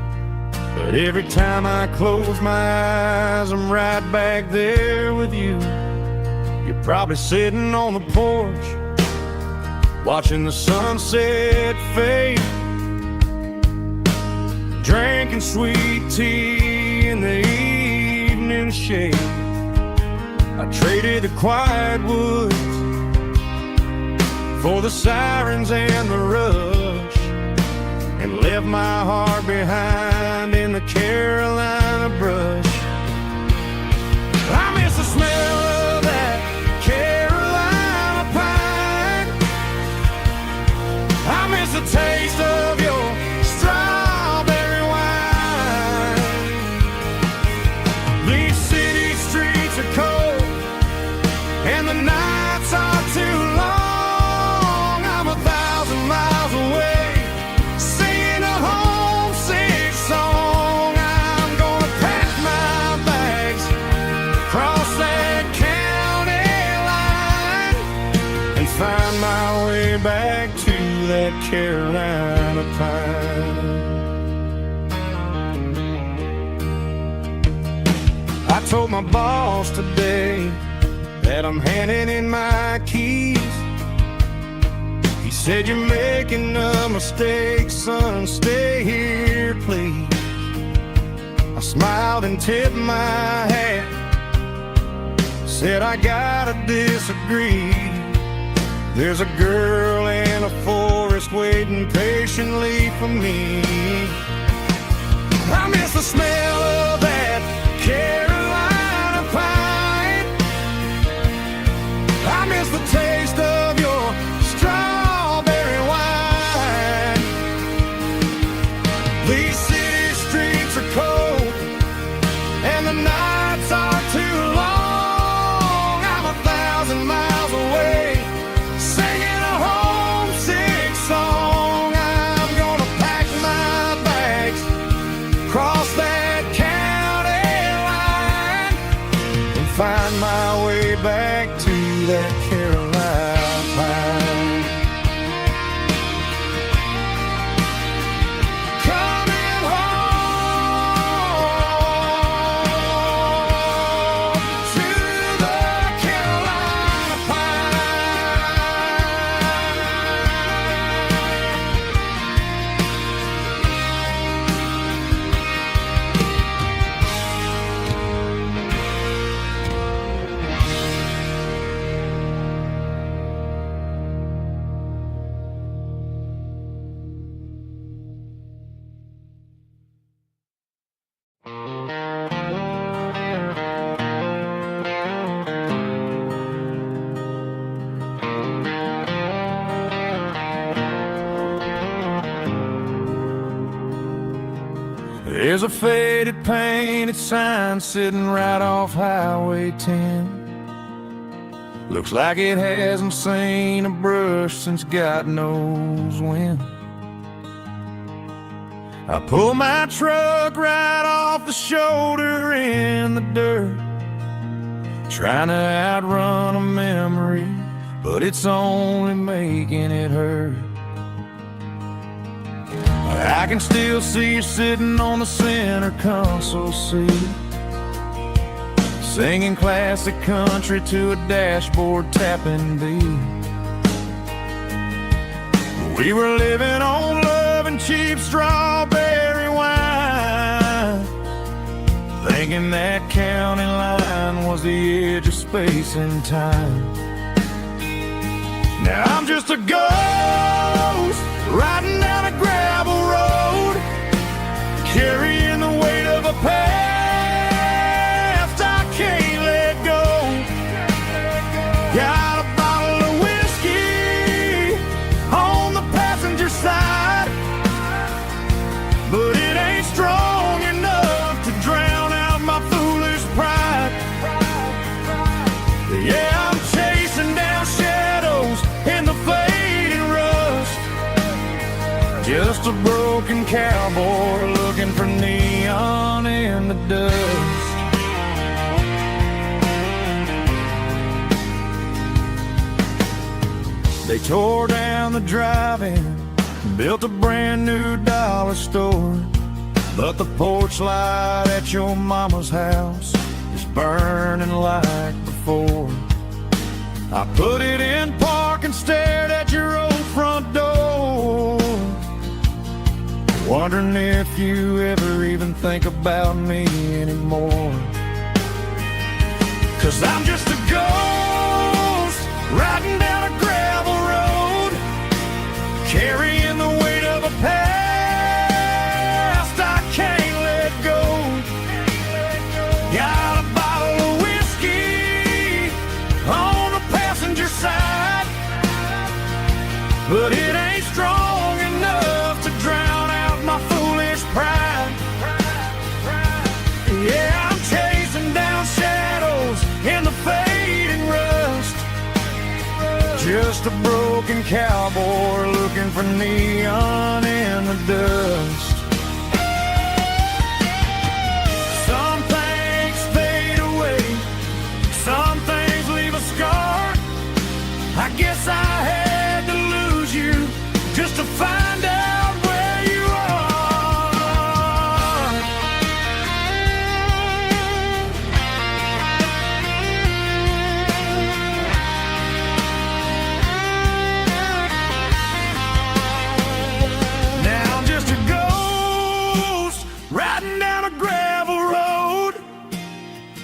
but every time I close my eyes, I'm right back there with you. You're probably sitting on the porch, watching the sunset fade, drinking sweet tea in the evening shade. I traded the quiet woods for the sirens and the rush, and left my heart behind in the Carolina brush. I miss the smell of that Carolina pine. I miss the taste of your strawberry wine. These city streets are cold and the nights are too long. I'm 1,000 miles away, Carolina pine. I told my boss today that I'm handing in my keys. He said, "You're making a mistake, son, stay here, please." I smiled and tipped my hat, said, "I gotta disagree. There's a girl in a forest waiting patiently for me. I miss the smell of that Carolina pine. I miss the taste of your strawberry wine. These city streets are cold and the nights are too long. I'm 1,000 miles away singing a homesick song. I'm gonna pack my bags, cross that county line, and find my way back to that Carolina pine. Coming home to the Carolina There's a faded painted sign sitting right off Highway 10. Looks like it hasn't seen a brush since God knows when. I pull my truck right off the shoulder in the dirt, trying to outrun a memory, but it's only making it hurt. I can still see you sitting on the center console seat, singing classic country to a dashboard tapping beat. We were living on love and cheap strawberry wine, thinking that county line was the edge of space and time. Now I'm just a ghost riding down a gravel road, carrying the weight of a past I can't let go. Got a bottle of whiskey on the passenger side, but it ain't strong enough to drown out my foolish pride. Yeah, I'm chasing down shadows in the fading rust, just a broken cowboy looking for neon in the dust. They tore down the drive-in, built a brand new dollar store, but the porch light at your mama's house is burning like before. I put it in park and stared at your old front door, wondering if you ever even think about me anymore. 'Cause I'm just a ghost riding down a gravel road, carrying the weight of a past I can't let go. Got a bottle of whiskey on the passenger side, but it ain't strong enough to drown out my foolish pride. Yeah, I'm chasing down shadows in the fading rust, just a broken cowboy looking for neon in the dust. Some things fade away, some things leave a scar. I guess I had to lose you just to find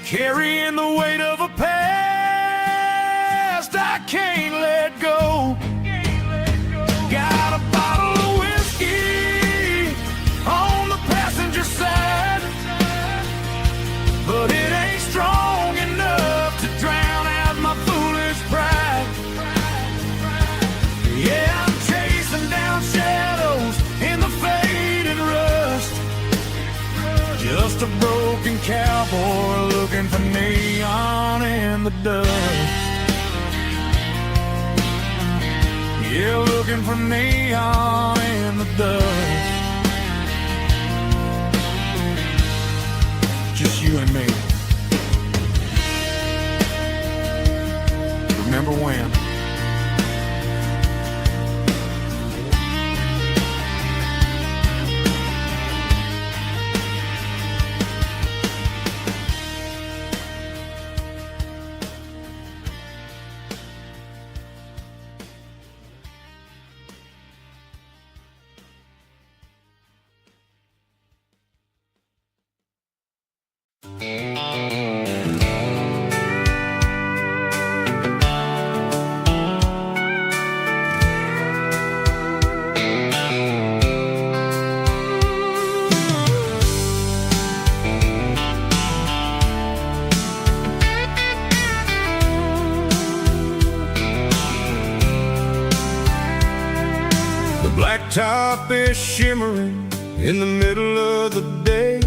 carrying the weight of a past I can't let go. Got a bottle of whiskey on the passenger side, but it ain't strong enough to drown out my foolish pride. Yeah, I'm chasing down shadows in the faded rust, just a broken cowboy looking for neon in the dust. Yeah, looking for neon in the dust. Just you and me. Remember when? Blacktop is shimmering in the middle of the day.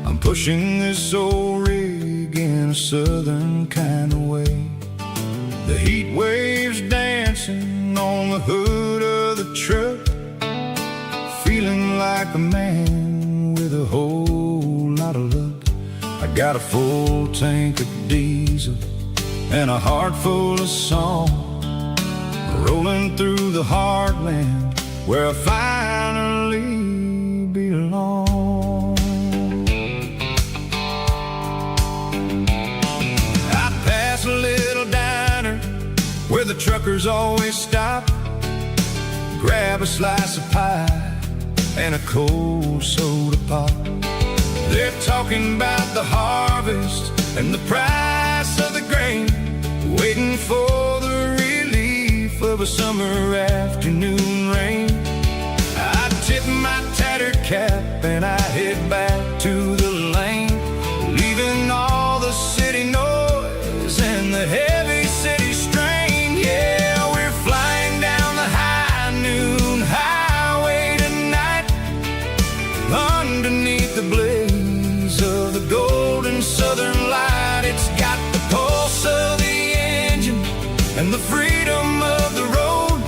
I'm pushing this old rig in a southern kind of way. The heat waves dancing on the hood of the truck, feeling like a man with a whole lot of luck. I got a full tank of diesel and a heart full of song, rolling through the heartland where I finally belong. I pass a little diner where the truckers always stop, grab a slice of pie and a cold soda pop. They're talking about the harvest and the price of the grain, waiting for the relief of a summer afternoon rain. I tip my tattered cap and I head back to the lane, leaving all the city noise and the heavy city strain. Yeah, we're flying down the high noon highway tonight, underneath the blaze of the golden southern light. It's got the pulse of the engine and the freedom of the road,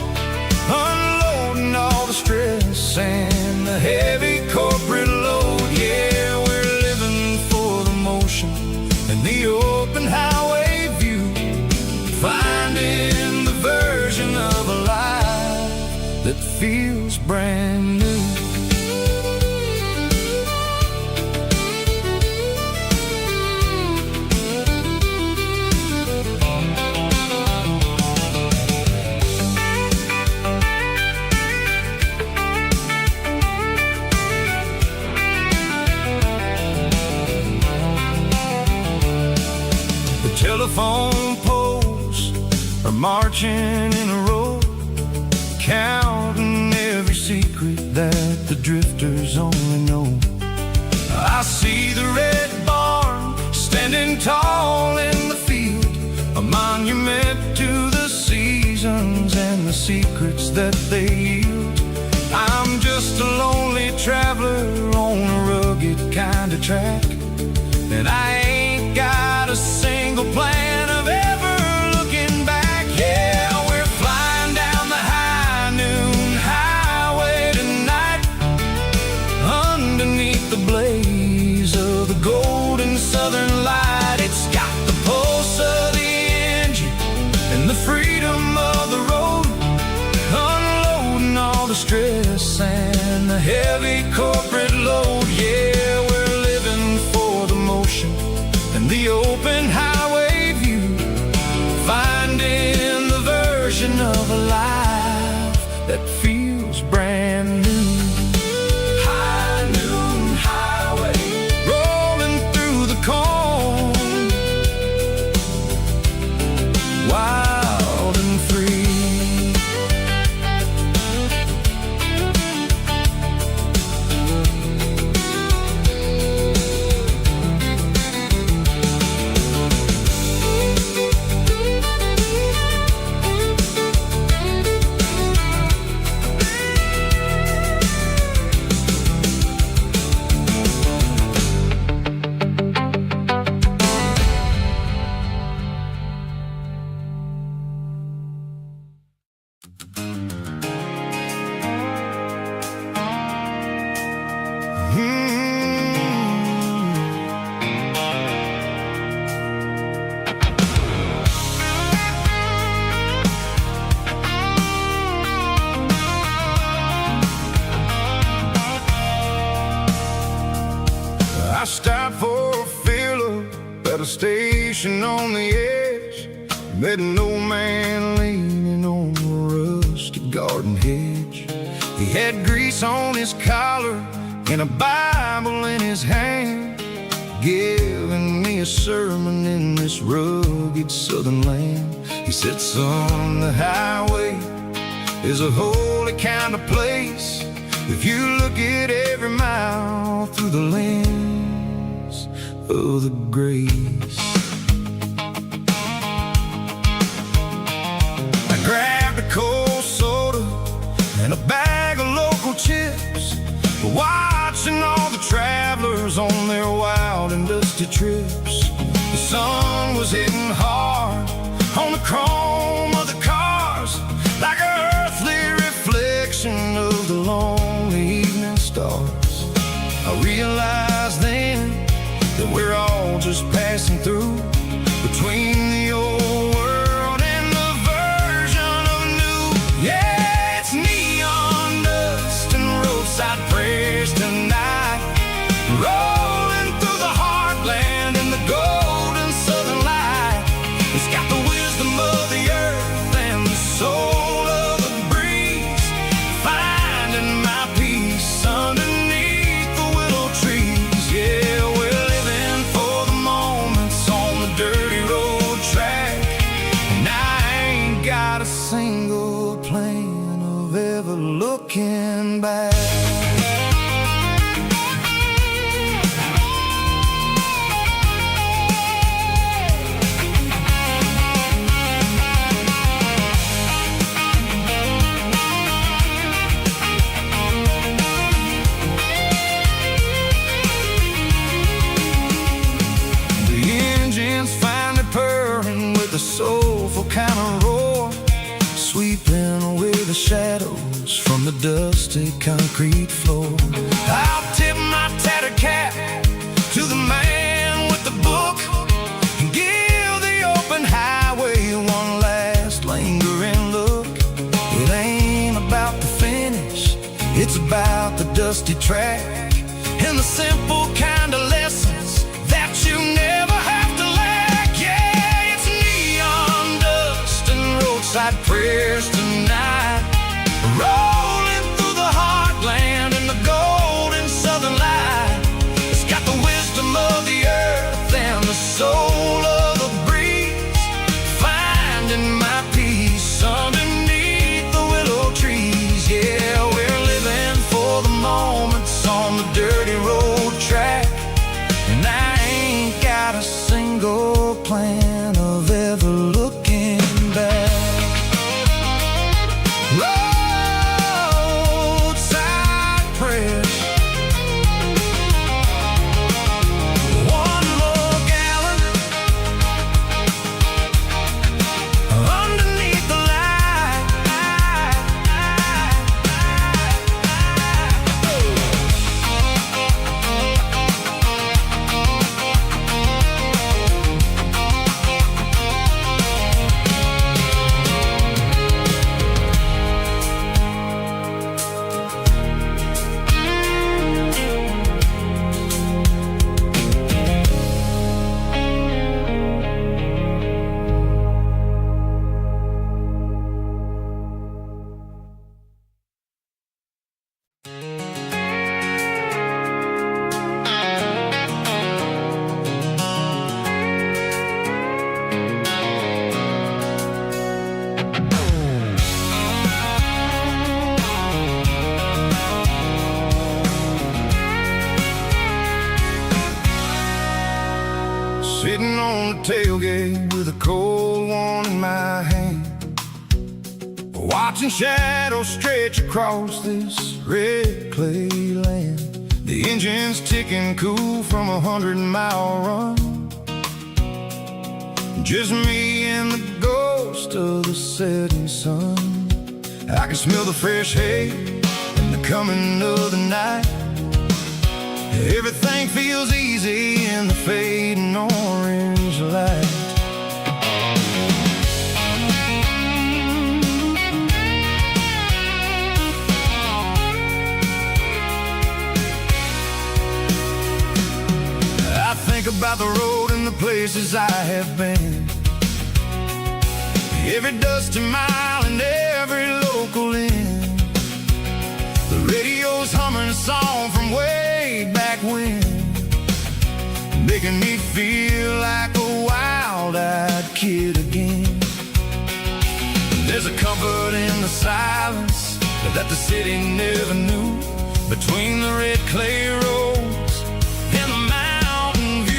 unloading all the stress and the heavy corporate load. Yeah, we're living for the motion and the open highway view, finding the version of a life that feels brand new. Telephone poles are marching in a row, counting every secret that the drifters only know. I see the red barn standing tall in the field, a monument to the seasons and the secrets that they yield. I'm just a lonely traveler on a rugged kind of track, and I ain't got a single plan of ever looking back. Yeah, we're flying down the high noon highway tonight, underneath the blaze of the golden southern light. It's got the pulse of the engine and the freedom of the road, unloading all the stress and the heavy corporate load. Yeah, we're living for the motion and the open highway view, finding the version of a life that feels brand new. High noon highway, rolling through the corn I stopped for a fill-up at a station on the edge. Met an old man leaning on a rusty garden hedge. He had grease on his collar and a Bible in his hand, giving me a sermon in this rugged southern land. He said, son, the highway is a holy kind of place if you look at every mile through the lens of the grace. I grabbed a cold soda and a bag of local chips, watching all the travelers on their wild and dusty trips. The sun was hitting hard on the chrome of the cars, like an earthly reflection of the lonely evening stars. I realized then that we're all just passing through, between the old world and the version of new. Yeah, it's neon dust and roadside prayers tonight, rolling through the heartland in the golden southern light. It's got the wisdom of the earth and the soul of the breeze, finding my peace underneath the willow trees. Yeah, we're living for the moments on the dirty road track, and I ain't got a single plan of ever looking back. The soulful kind of roar, sweeping away the shadows from the dusty concrete floor. I'll tip my tattered cap to the man with the book and give the open highway one last lingering look. It ain't about the finish, it's about the dusty track and the simple kind of lessons that you never have to lack. Yeah, it's neon dust and roadside prayers tonight, rolling through the heartland in the golden southern light. It's got the wisdom of the earth and the soul of the breeze, finding my peace underneath the willow trees. Yeah, we're living for the moments on the dirty road track, and I ain't got a single plan of ever looking back. Roadside prayers, one more gallon underneath the light. Sitting on the tailgate with a cold one in my hand, watching shadows stretch across this red clay land. The engine's ticking cool from a 100-mile run, just me and the ghost of the setting sun. I can smell the fresh hay and the coming of the night. Everything feels easy in the fading orange light. about the road and the places I have been. Every dusty mile and every local inn. The radio's humming a song from way back when, making me feel like a wild-eyed kid again. There's a comfort in the silence that the city never knew, between the red clay roads and the mountain view.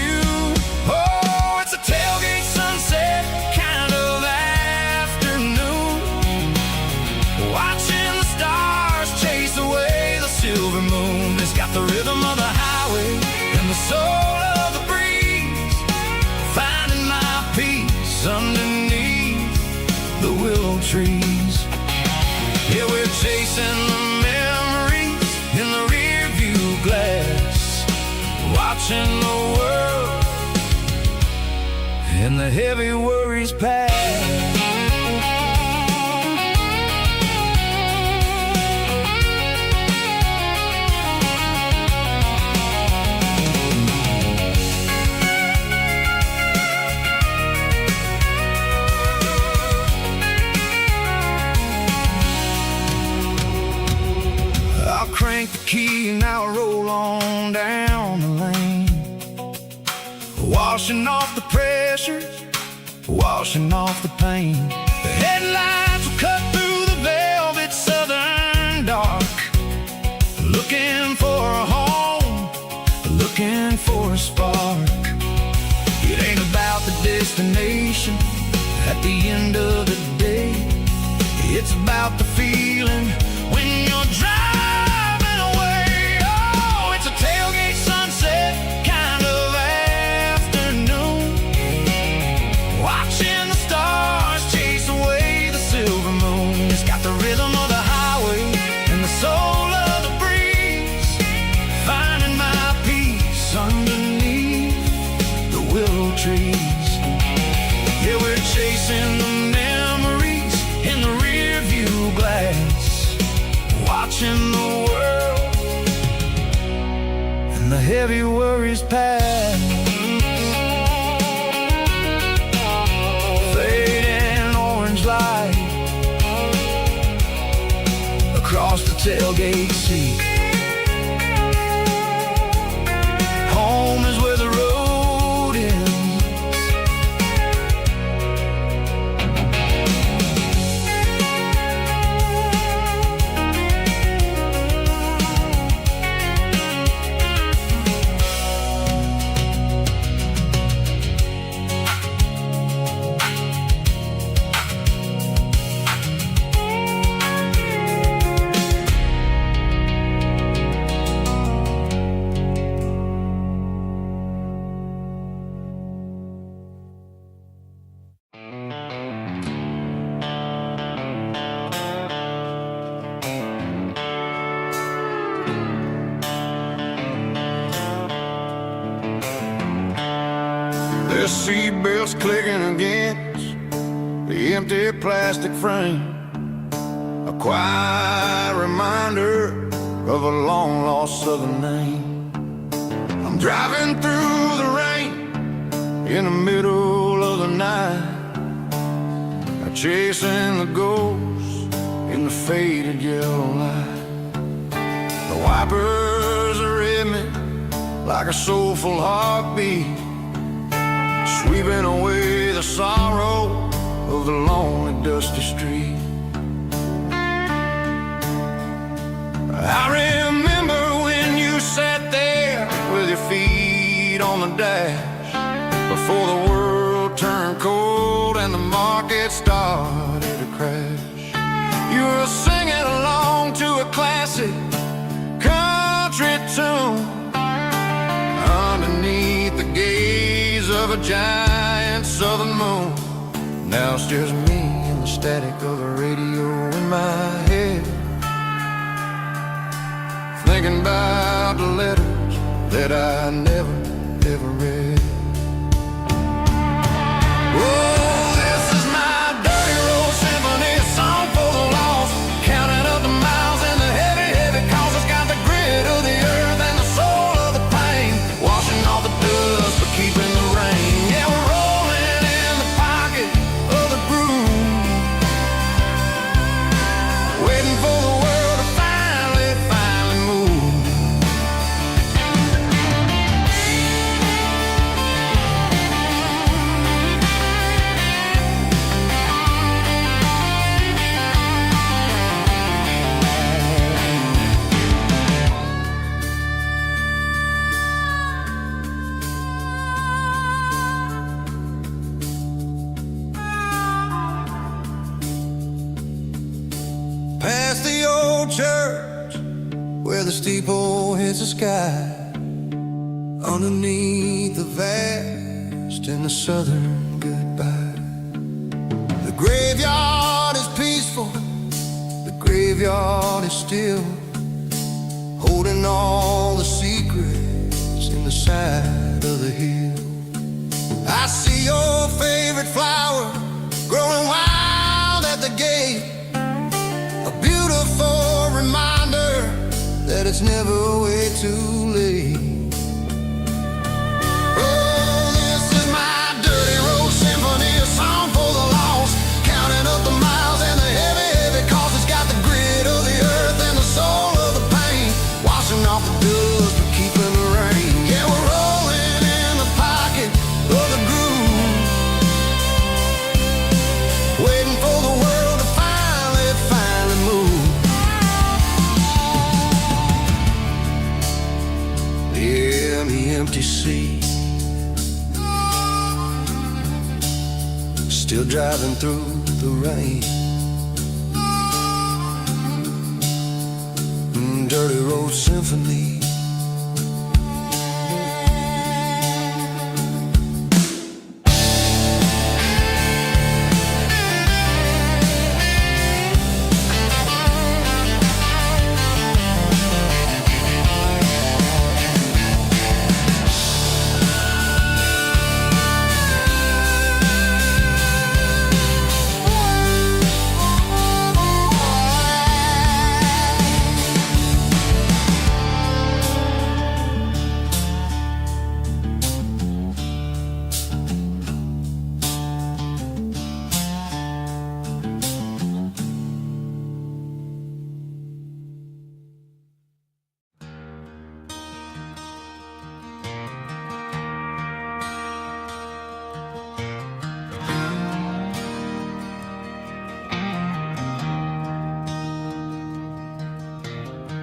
Oh, it's a tailgate sunset kind of afternoon, watching the stars chase away the silver moon. It's got the rhythm of the highway and the soul of the breeze, finding my peace underneath the willow trees. Yeah, we're chasing the memories in the rear view glass, watching the world and the heavy worries pass. Crank the key and I'll roll on down the lane, washing off the pressures, washing off the pain. The headlights will cut through the velvet southern dark, looking for a home, looking for a spark. It ain't about the destination at the end of the day, it's about the feeling when you're driving. Tailgate sunset kind of afternoon, watching the stars chase away the silver moon. It's got the rhythm of the highway and the soul of the breeze, finding my peace underneath the willow trees. Yeah, we're chasing the memories in the rear view glass, watching the world and the heavy worries pass. Fading orange light across the tailgate seat. Home is where the road ends. The seatbelts clicking against the empty plastic frame, a quiet reminder of a long-lost southern name. I'm driving through the rain in the middle of the night, chasing the ghosts in the faded yellow light. The wipers are in me like a soulful heartbeat, sweeping away the sorrow of the lonely dusty street. I remember when you sat there with your feet on the dash, before the world turned cold and the market started to crash. You were singing along to a classic country tune underneath the gaze of a giant southern moon. Now it's just me and the static of the radio in my head, thinking about the letters that I never, ever read. Oh, this is my dirty road symphony, song for the lost, counting up the miles and the heavy, heavy calls. It's got the grit of the earth and the soul of the pain, washing off the dust but keeping where the steeple hits the sky, underneath the vast and the southern goodbye. The graveyard is peaceful, the graveyard is still, holding all the secrets in the side of the hill. I see your favorite flower growing wild at the gate, a beautiful reminder that it's never way too late. Oh, this is my dirty road symphony, a song for the lost, counting up the miles and the heavy, heavy cost. It's got the grit of the earth and the soul of the pain, washing off the dust but keeping the rain. Yeah, we're rolling in the pocket of the groove, waiting for the world to finally move. Yeah, the empty sea, still driving through the rain. Dirty road symphony.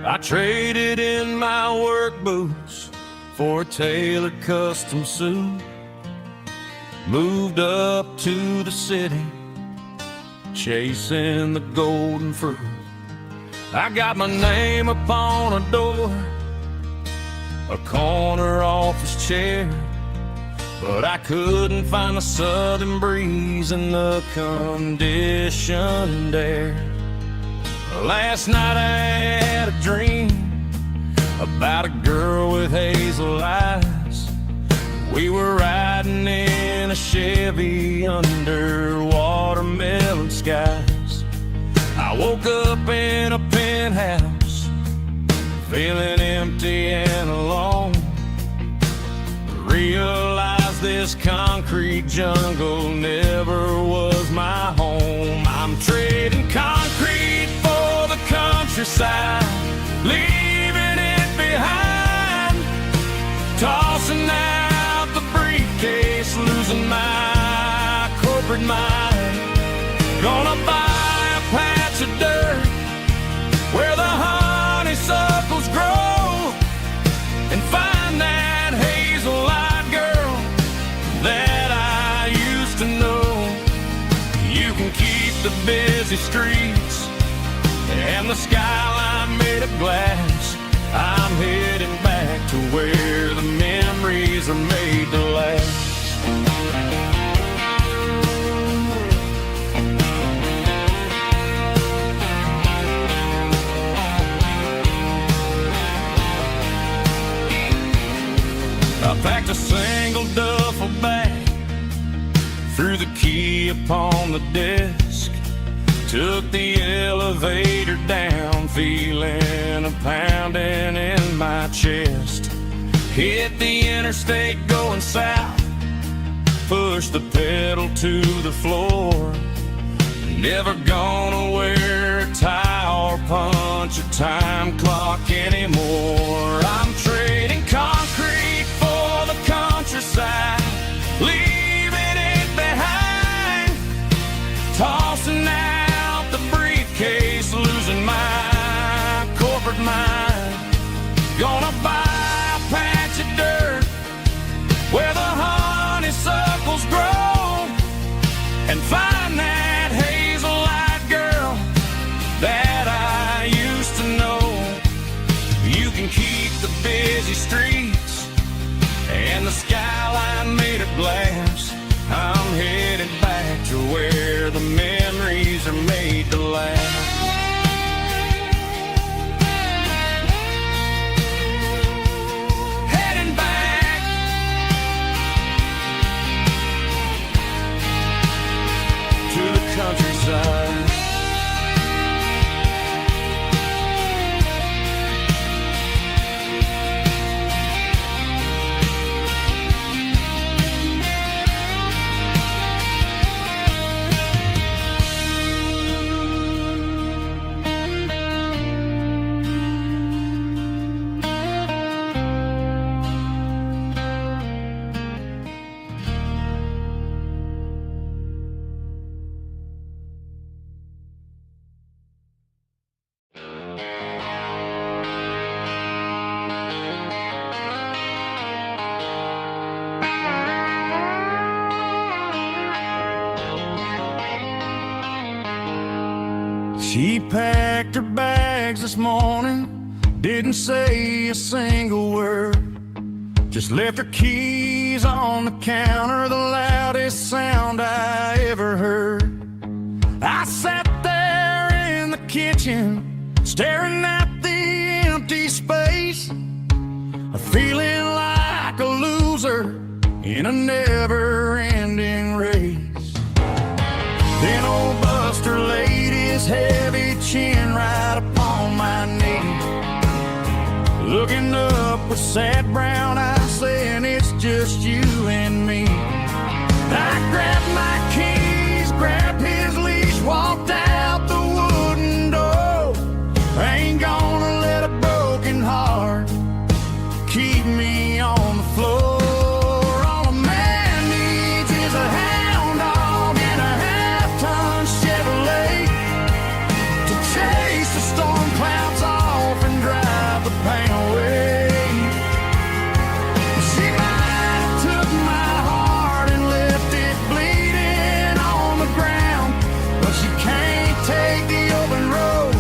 I traded in my work boots for a tailored custom suit, moved up to the city, chasing the golden fruit. I got my name upon a door, a corner office chair, but I couldn't find the southern breeze in the conditioned air. Last night I had a dream about a girl with hazel eyes. We were riding in a Chevy under watermelon skies. I woke up in a penthouse, feeling empty and alone. Realized this concrete jungle never was my home. I'm trading concrete for the countryside, leaving it behind, tossing out the briefcase, losing my corporate mind. Gonna buy a patch of dirt where the honeysuckles grow and find that hazel-eyed girl that I used to know. You can keep the busy streets and the skyline made of glass. I'm heading back to where the memories are made to last. I packed a single duffel bag, threw the key upon the desk, took the elevator down, feeling a pounding in my chest. Hit the interstate going south, pushed the pedal to the floor. Never gonna wear a tie or punch a time clock anymore. I'm trading concrete for the countryside, leaving it behind, tossing out the briefcase, losing my corporate mind. Gonna buy a patch of dirt where the honeysuckles grow and find that hazel-eyed girl that I used to know. beneath the busy streets and the skyline made of glass. I'm headed back to where the memories are made to last. Heading back to the countryside. She packed her bags this morning, didn't say a single word, just left her keys on the counter, the loudest sound I ever heard. I sat there in the kitchen, staring at the empty space, feeling like a loser in a never-ending race. Then old Buster laid his heavy chin right upon my knee, looking up with sad brown eyes, saying it's just you and me. I grabbed my keys, grabbed his leash, walked out the wooden door. I ain't gonna let a broken heart keep me on the floor. All a man needs is a hound dog and a half-ton Chevrolet to chase the storm clouds off and drive the pain away. She might have took my heart and left it bleeding on the ground, but she can't take the open road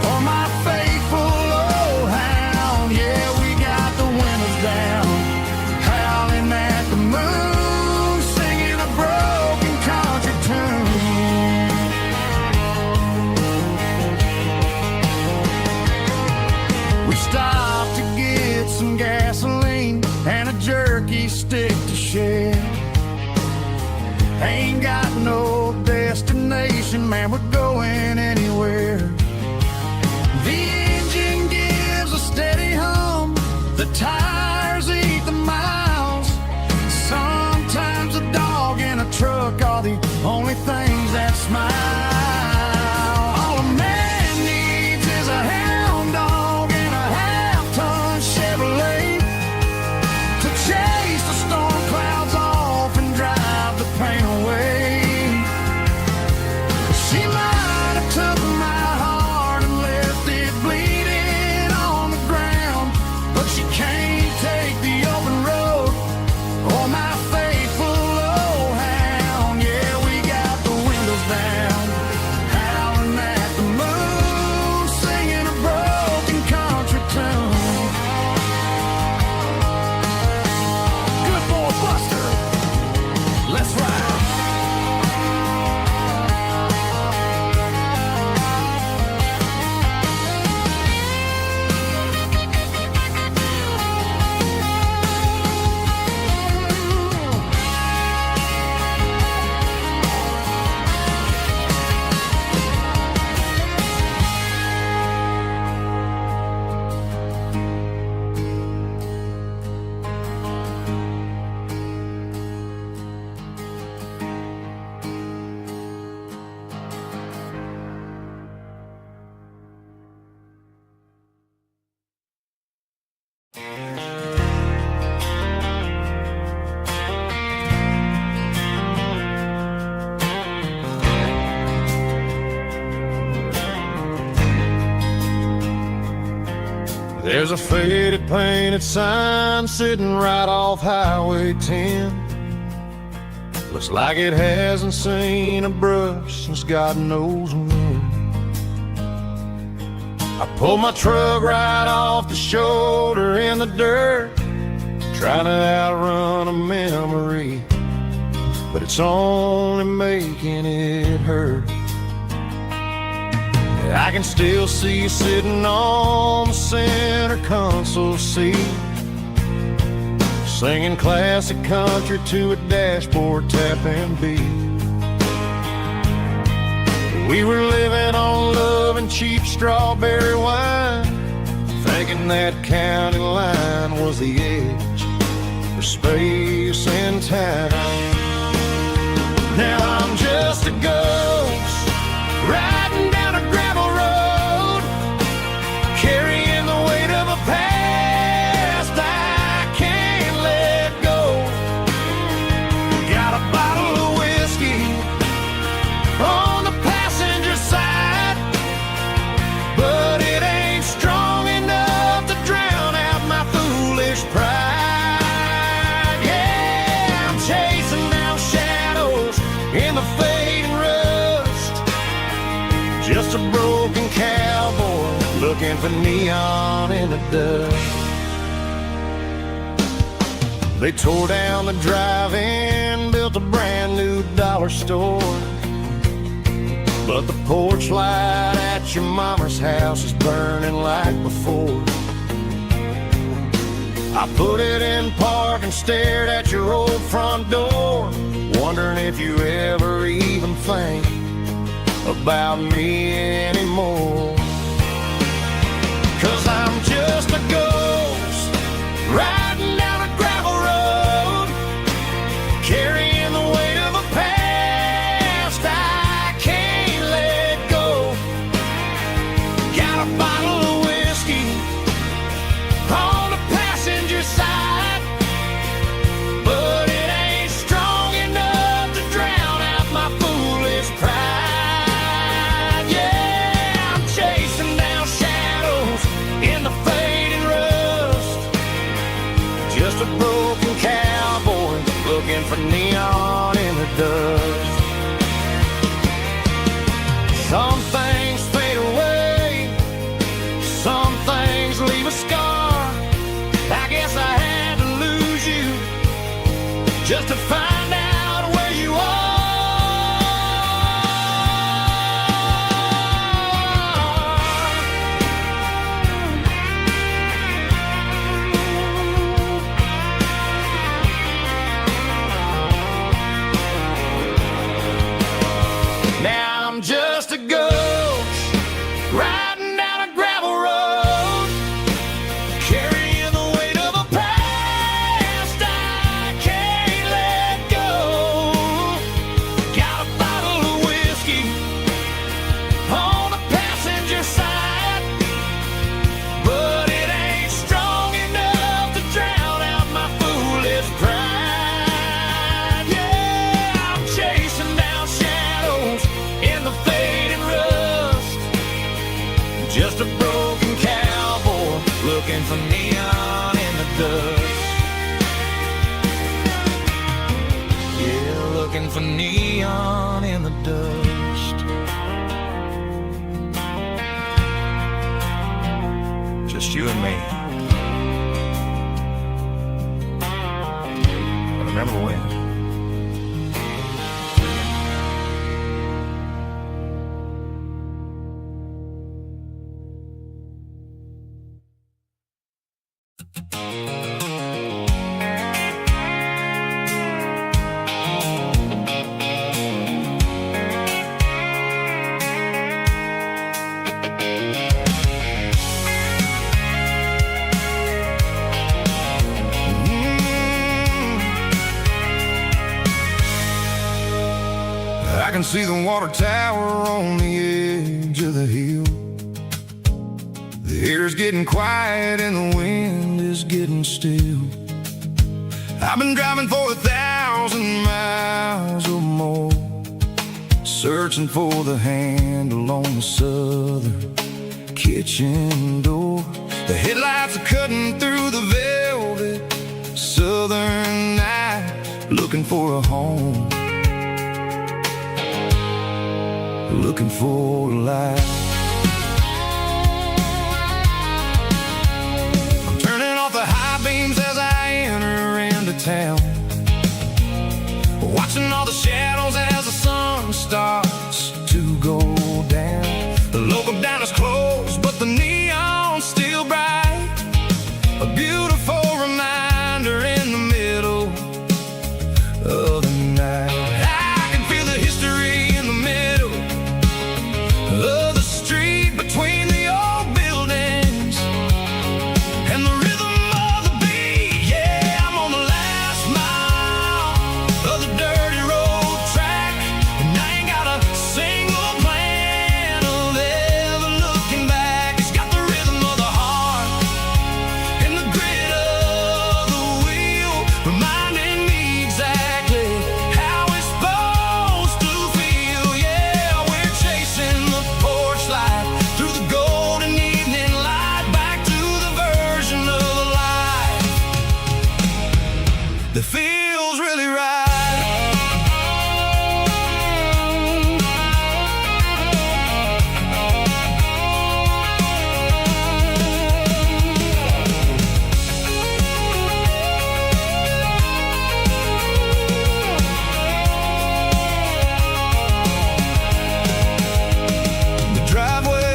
or my faithful old hound. Yeah, we got the windows down, howling at the moon, singing a broken country tune. We stopped to get some gasoline and a jerky stick to share. Ain't got no destination, man, we're going anywhere. The engine gives a steady hum, the tires eat the miles. Sometimes a dog and a truck are the only things that smile. All a man needs is a hound dog and a half-ton Chevrolet to chase the storm clouds off and drive the pain away. She might have took my heart and left it bleeding on the ground, but she can't take the open road or my faithful old hound. Yeah, we got the windows down, howling at the moon, singing a broken country tune. Good boy Buster, let's ride. There's a faded painted sign sitting right off Highway 10. Looks like it hasn't seen a brush since God knows when. I pulled my truck right off the shoulder in the dirt, trying to outrun a memory, but it's only making it hurt. I can still see you sitting on the center console seat, singing classic country to a dashboard tapping beat. We were living on love and cheap strawberry wine, thinking that county line was the edge for space and time. Now I'm just a ghost riding down a gravel road, carrying the weight of a past I can't let go. Got a bottle of whiskey on the passenger side, but it ain't strong enough to drown out my foolish pride. Yeah, I'm chasing down shadows in the fading rust, just a broken cowboy looking for neon in the dust. They tore down the drive-in, built a brand new dollar store, but the porch light at your mama's house is burning like before. I put it in park and stared at your old front door, wondering if you ever even think about me anymore. 'Cause I'm just a ghost riding down a gravel road, carrying the weight of a past I can't let go. Got a bottle of whiskey on the passenger side, but it ain't strong enough to drown out my foolish pride. Yeah, I'm chasing down shadows in the fading rust, just a broken cowboy looking for neon in the dust. Some things fade away, some things leave a scar. I guess I had to lose you just to find out where you are. Now I'm just a ghost riding down a gravel road, carrying the weight of a past I can't let go. Got a bottle of whiskey on the passenger side, but it ain't strong enough to drown out my foolish pride. Yeah, I'm chasing down shadows in the fading rust, just a broken cowboy looking for neon in the dust. Yeah, looking for neon in the dust. Just you and me. I remember when. I can see the water tower on the edge of the hill. The air's getting quiet and the wind is getting still. I've been driving for 1,000 miles or more, searching for the handle on the southern kitchen door. The headlights are cutting through the velvet southern night, looking for a home, looking for a life. town, watching all the shadows as the sun starts to go down. The local diner's closed, but the neon's still bright, a beautiful reminder in the middle of the night. I can feel the history in the middle of the street, between the old buildings and the rhythm of the beat. Yeah, I'm on the last mile of the dirty road track, and I ain't got a single plan of ever looking back. It's got the rhythm of the heart and the grit of the wheel, reminding me exactly how it's supposed to feel. Yeah, we're chasing the porch light through the golden evening light, back to the version of life that feels really right. The driveway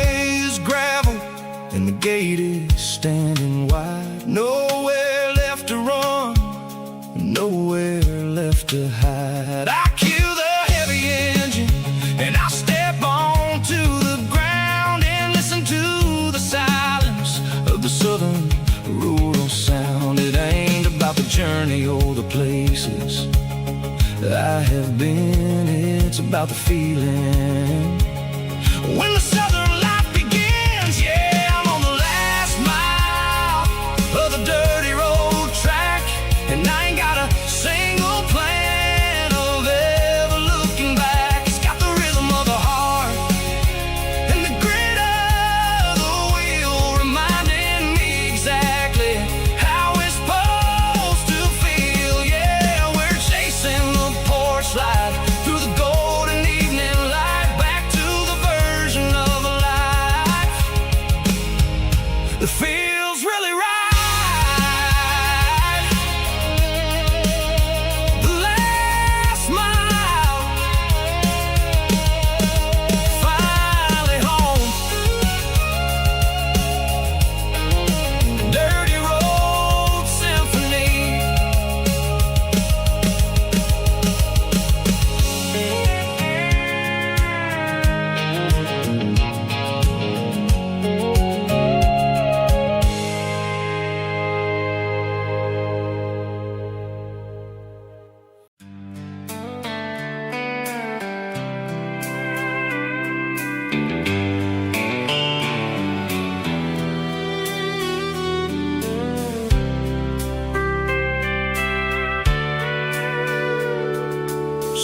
is gravel and the gate is standing wide. Nowhere left to run, nowhere left to hide. I kill the heavy engine and I step onto the ground and listen to the silence of the southern rural sound. It ain't about the journey or the places I have been, it's about the feeling when the southern life begins. Yeah, I'm on the last mile of the dirty road track, and I ain't got a single plan of ever looking back. It's got the rhythm of the heart and the grit of the wheel, reminding me exactly how it's supposed to feel. Yeah, we're chasing the porch light through the golden evening light, back to the version of life that feels really right. The last mile, finally home. Dirty road symphony.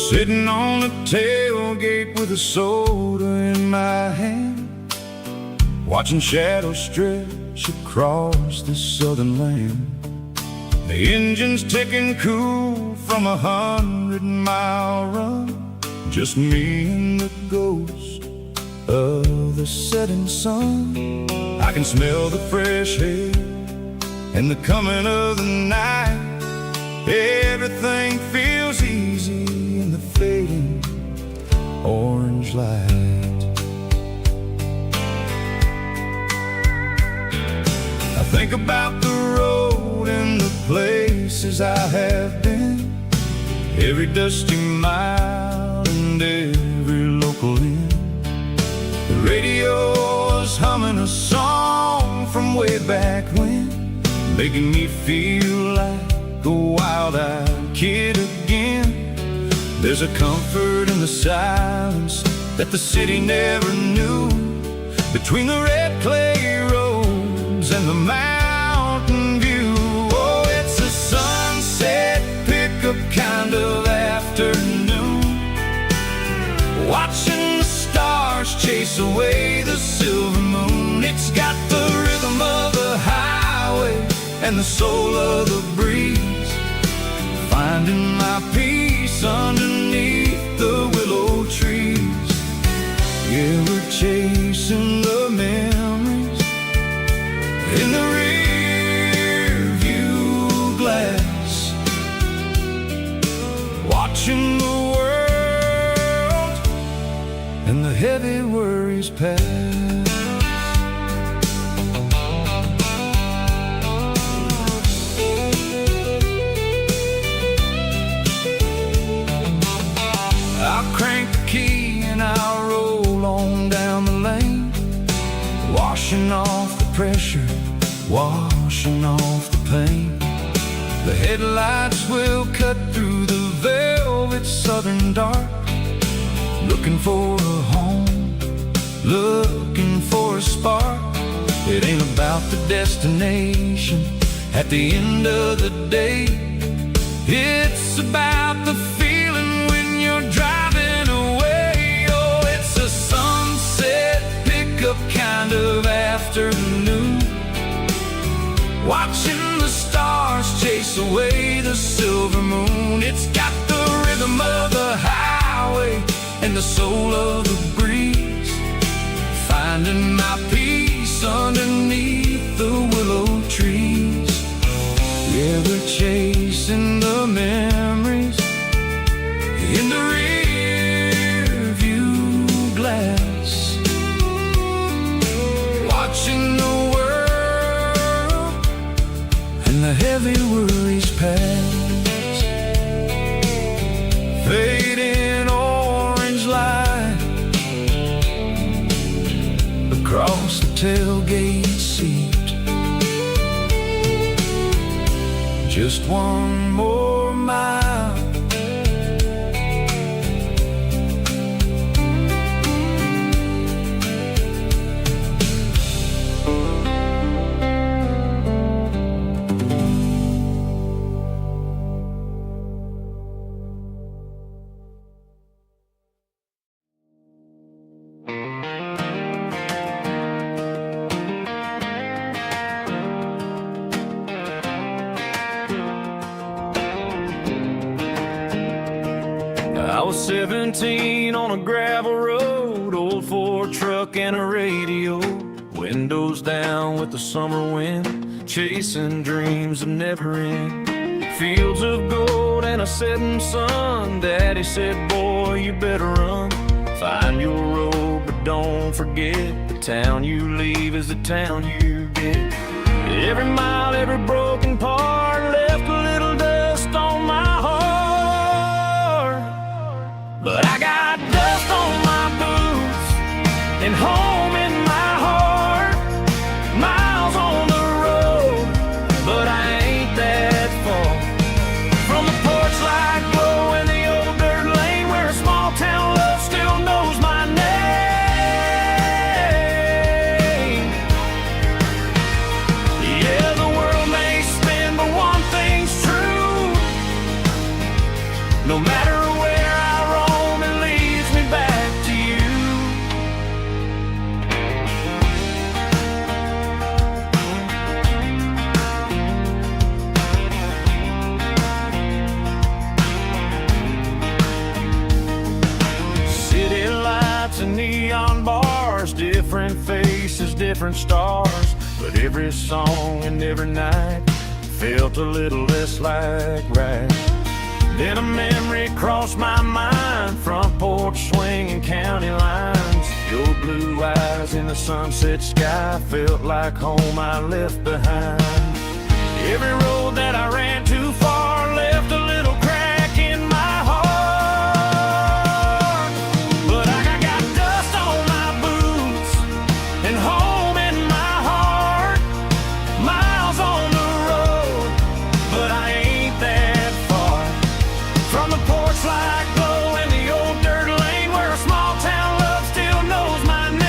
Sitting on the tailgate with a soda in my hand, watching shadows stretch across the southern land. The engine's ticking cool from 100-mile run, just me and the ghost of the setting sun. I can smell the fresh air and the coming of the night. Everything feels easy in the fading orange light. I think about the road and the places I have been, every dusty mile and every local inn. The radio is humming a song from way back when, making me feel like a wild-eyed kid again. There's a comfort in the silence that the city never knew, between the red clay roads and the mountain view. Oh, it's a sunset pickup kind of afternoon, watching the stars chase away the silver moon. It's got the rhythm of the highway and the soul of the breeze, finding my peace underneath the willow trees. Yeah, we're chasing the memories in the rear view glass, worries pass. I'll crank the key and I'll roll on down the lane, washing off the pressure, washing off the pain. The headlights will cut through the velvet southern dark, looking for a home, looking for a spark. It ain't about the destination at the end of the day. It's about the feeling when you're driving away. Oh, it's a sunset pickup kind of afternoon, watching the stars chase away the silver moon. It's got the rhythm of the highway and the soul of the breeze, finding my peace underneath the willow trees. Yeah, we're chasing the memories in the rear view glass, watching the world and the heavy worries pass. Fading orange light across the tailgate seat. Just one more mile. I was 17 on a gravel road, old Ford truck and a radio, windows down with the summer wind, chasing dreams of never end. Fields of gold and a setting sun. Daddy said, boy, you better run. Find your road, but don't forget, the town you leave is the town you get. Every mile, every broken part left a little dust on my heart. But I got dust on my boots and home in my heart. Miles on the road, but I ain't that far from the porch light glow in the old dirt lane where a small town love still knows my name. Yeah, the world may spin, but one thing's true. No matter where I roam, it leads me back to you. City lights and neon bars, different faces, different stars, but every song and every night felt a little less like right. Then a memory crossed my mind, front porch swinging county lines. Your blue eyes in the sunset sky felt like home I left behind. Every road that I ran too far left a little crack in my heart. But I got dust on my boots and home in my heart. Miles on the road, but I ain't that far from the porch light glow in the old dirt lane where a small town love still knows my name.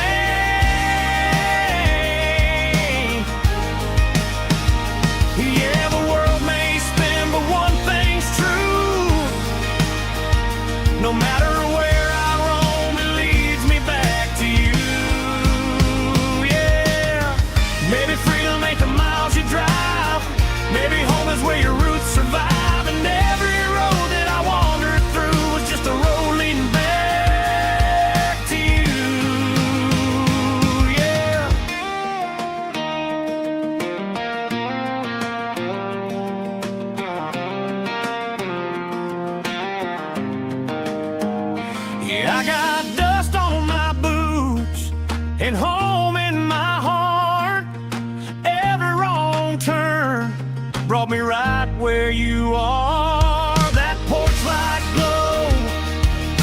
brought me right where you are. That porch light glow,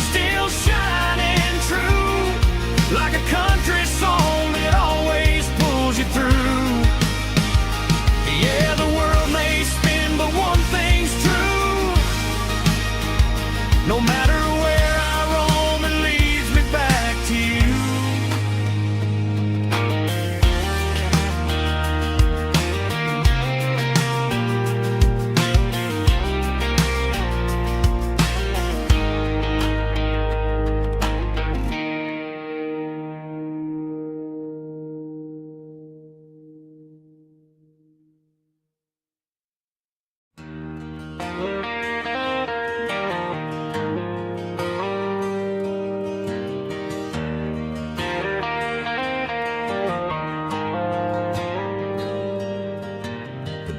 still shining true, like a country song that always pulls you through. Yeah, the world may spin, but one thing's true. No matter where I roam, it leads me back to you.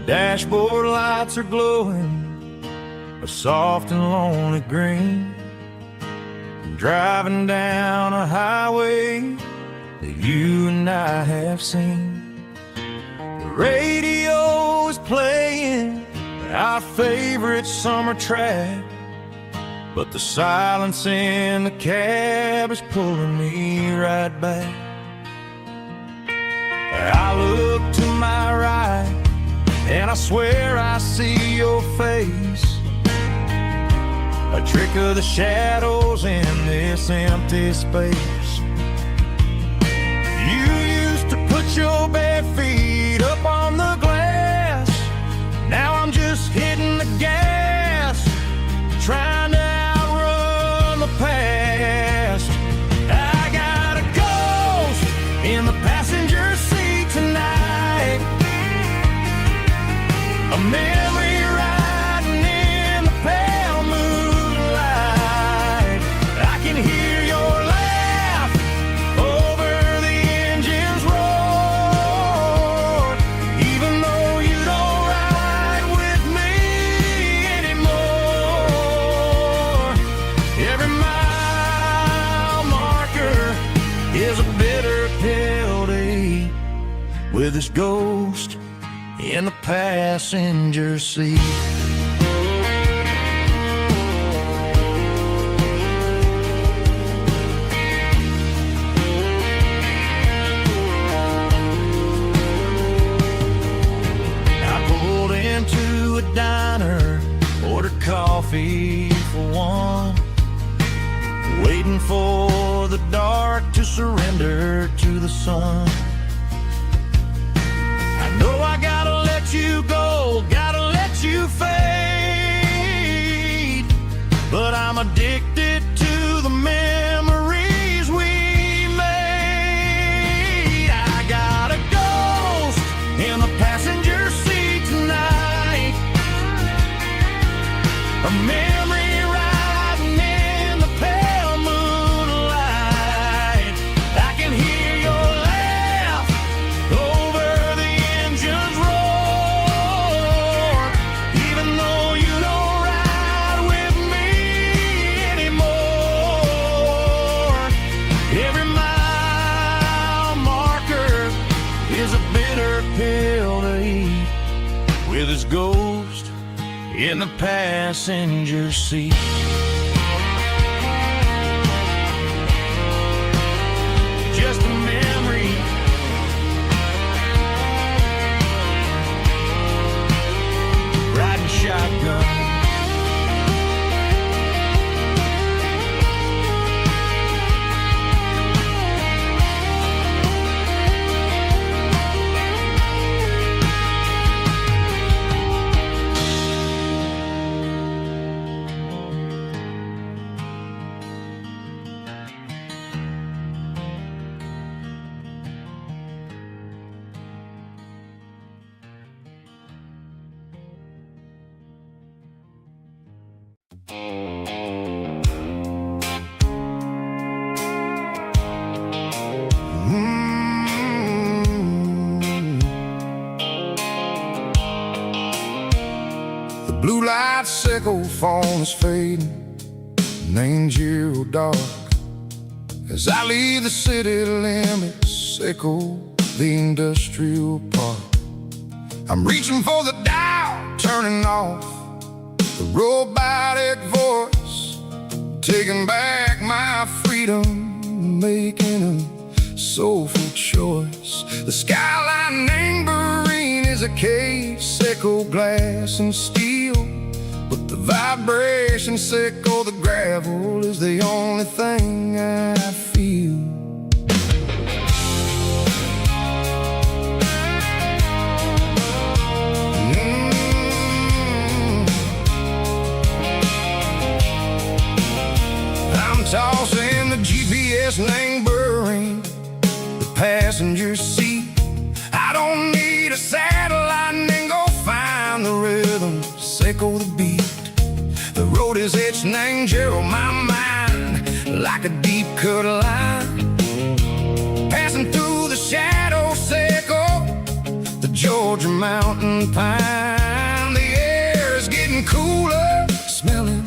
Dashboard lights are glowing a soft and lonely green. Driving down a highway that you and I have seen. The radio is playing our favorite summer track, but the silence in the cab is pulling me right back. I look to my right and I swear I see your face, a trick of the shadows in this empty space. You used to put your bare feet up on the glass. Now I'm just hitting the gas, trying to outrun the past. I got a ghost in the passenger seat tonight, a memory riding in the pale moonlight. I can hear your laugh over the engine's roar, even though you don't ride with me anymore. Every mile marker is a bitter pill to eat, with this ghost in the passenger seat. I pulled into a diner, ordered coffee for one, waiting for the dark to surrender to the sun. No, I gotta let you go, gotta let you fade, but I'm addicted to the memories we made. I got a ghost in the passenger seat tonight, a memory riding in the pale moonlight. I can hear your laugh over the engine's roar, even though you don't ride with me anymore. Every mile marker is a bitter pill to eat, with his ghost in the passenger seat. Just a memory, riding shotgun. The blue light sickle phone is fading, and ain't zero dark. As I leave the city limits, sickle the industrial park. I'm reaching for the dial off, the robotic voice taking back my freedom, making a soulful choice. The skyline neighboring is a case, echo glass and steel, but the vibration sickle, the gravel is the only thing I feel. I'm tossing the GPS neighboring the passenger seat. I don't need a satellite and go find the rhythm, sickle the beat. The road is etched and angel on my mind like a deep cut line, passing through the shadow sickle, the Georgia mountain pine. The air is getting cooler, smelling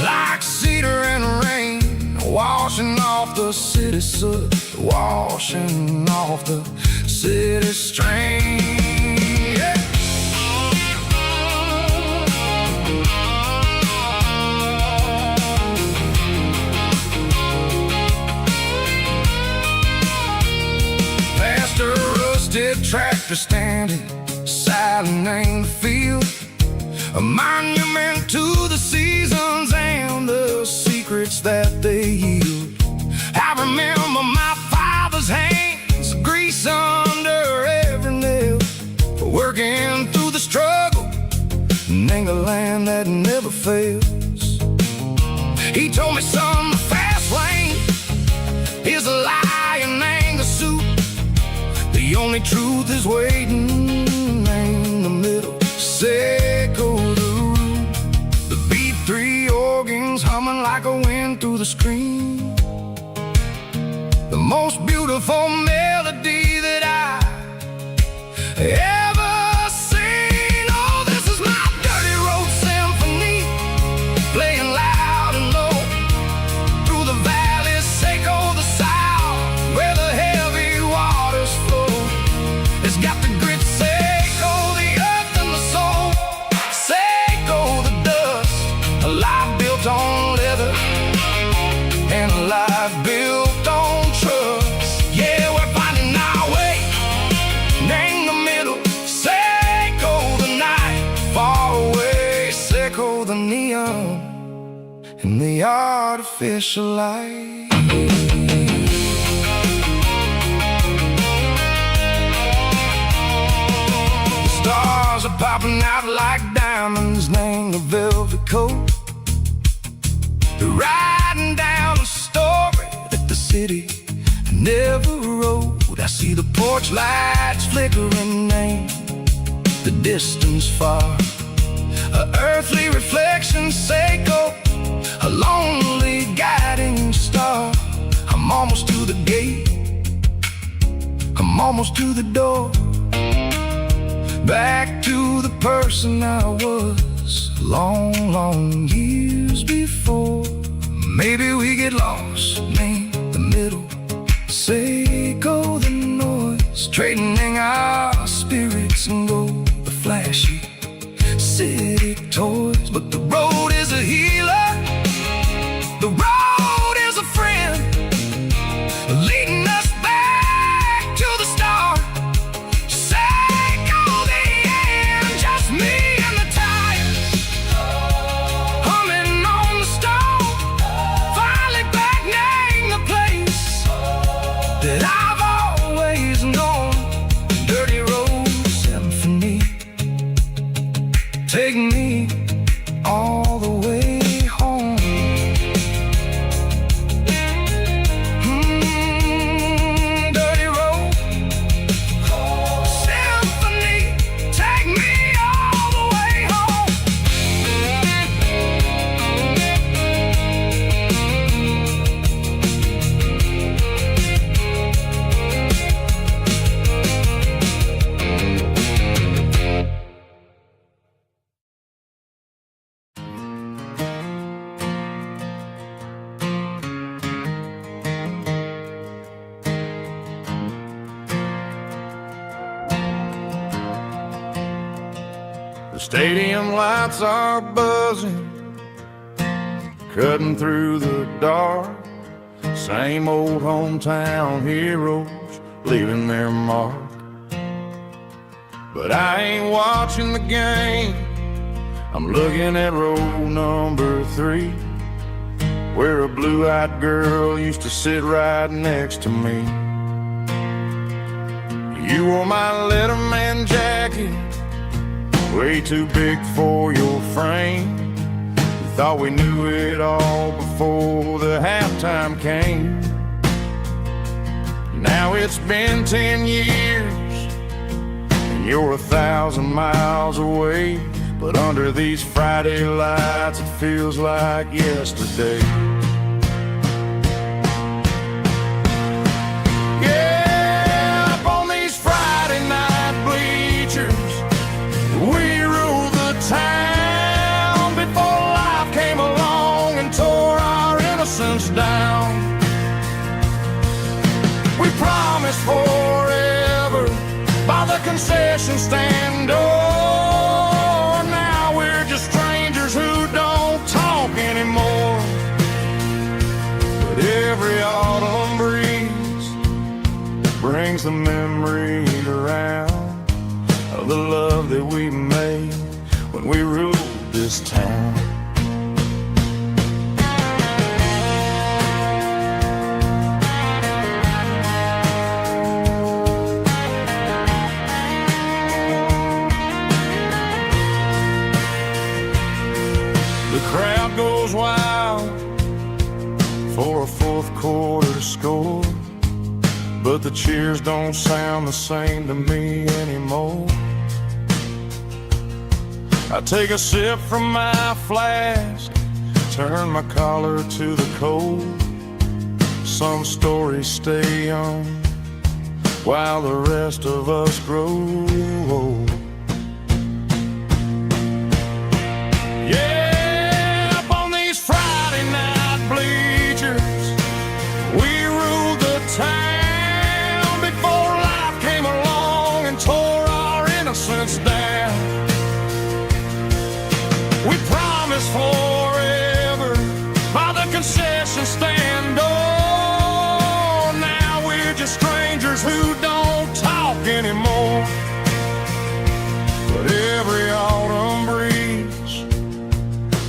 like cedar and rain, washing off the city soot, washing off the city strain. Yeah. Past a rusted tractor standing silent in the field, a monument to the seasons and the secrets that they yield. I remember my father's hands, grease under every nail, working through the struggle, in a land that never fails. He told me, son, the fast lane is a lie and anger suit. The only truth is waiting in the middle. Sickle the root, the B3 organs humming like a wind through the screen. The most beautiful melody that I ever seen. Oh, this is my dirty road symphony, playing loud and low through the valleys, sickle the south, where the heavy waters flow. It's got the grit, sickle the earth and the soul, sickle the dust, a life built on leather and a life built on trust. Yeah, we're finding our way in the middle, sickle the night far away, sickle the neon and the artificial light. Stars are popping out like diamonds, name the velvet coat. They're riding down a story that the city never wrote. I see the porch lights flickering, name the distance far, a earthly reflection, sickle, a lonely guiding star. I'm almost to the gate, I'm almost to the door, back to the person I was long, long years before. Maybe we get lost in the middle, sickle the noise, trading our spirits and go the flashy city toys. But the road is a healer, the road is a friend, leading us back to the start. Sickle the end, just me and the tires, humming on the stone, finally back name the place that I've always known. Dirty road symphony, take me all the way home. Dirty road symphony, take me all the way home. stadium lights are buzzing, cutting through the dark. Same old hometown heroes leaving their mark. But I ain't watching the game, I'm looking at row number 3, where a blue-eyed girl used to sit right next to me. You wore my Letterman jacket, way too big for your frame. We thought we knew it all before the halftime came. Now it's been 10 years, and you're 1,000 miles away. But under these Friday lights, it feels like yesterday. Yeah, up on these Friday night bleachers, we ruled the town before life came along and tore our innocence down. We promised forever by the concession stand door. Now we're just strangers who don't talk anymore. But every autumn breeze brings the memories around of the love that we made when we ruled this town. Crowd goes wild for a fourth quarter score, but the cheers don't sound the same to me anymore. I take a sip from my flask, turn my collar to the cold. Some stories stay young while the rest of us grow old. Yeah, town before life came along and tore our innocence down. We promised forever by the concession stand door. Now we're just strangers who don't talk anymore. But every autumn breeze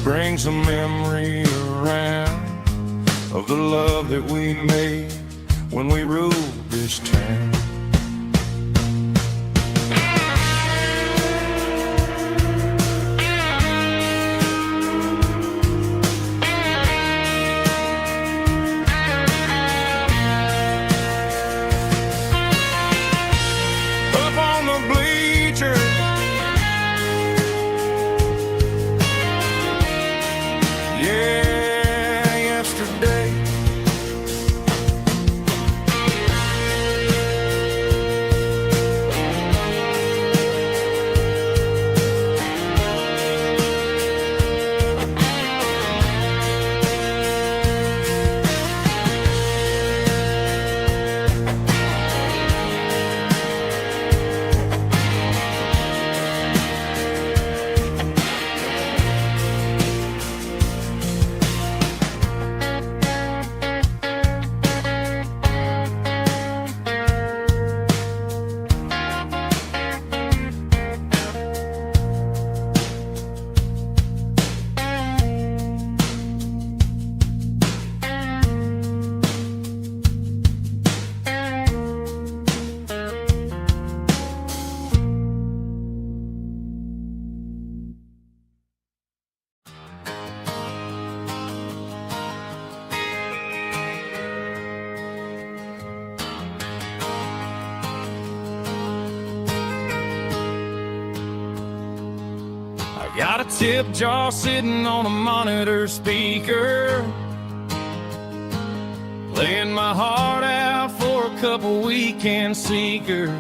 brings a memory around of the love that we made when we ruled this town. Up on the bleachers, yeah, yesterday. Got a tip jar sitting on a monitor speaker, laying my heart out for a couple weekend seekers.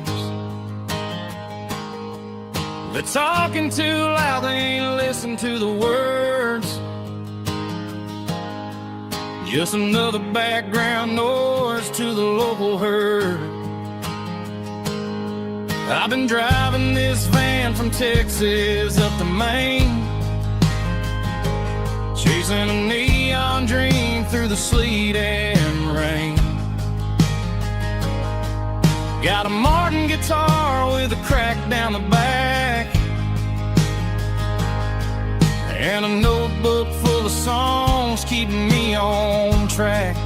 They're talking too loud, they ain't listen to the words. Just another background noise to the local herd. I've been driving this van from Texas up to Maine, chasing a neon dream through the sleet and rain. Got a Martin guitar with a crack down the back, and a notebook full of songs keeping me on track.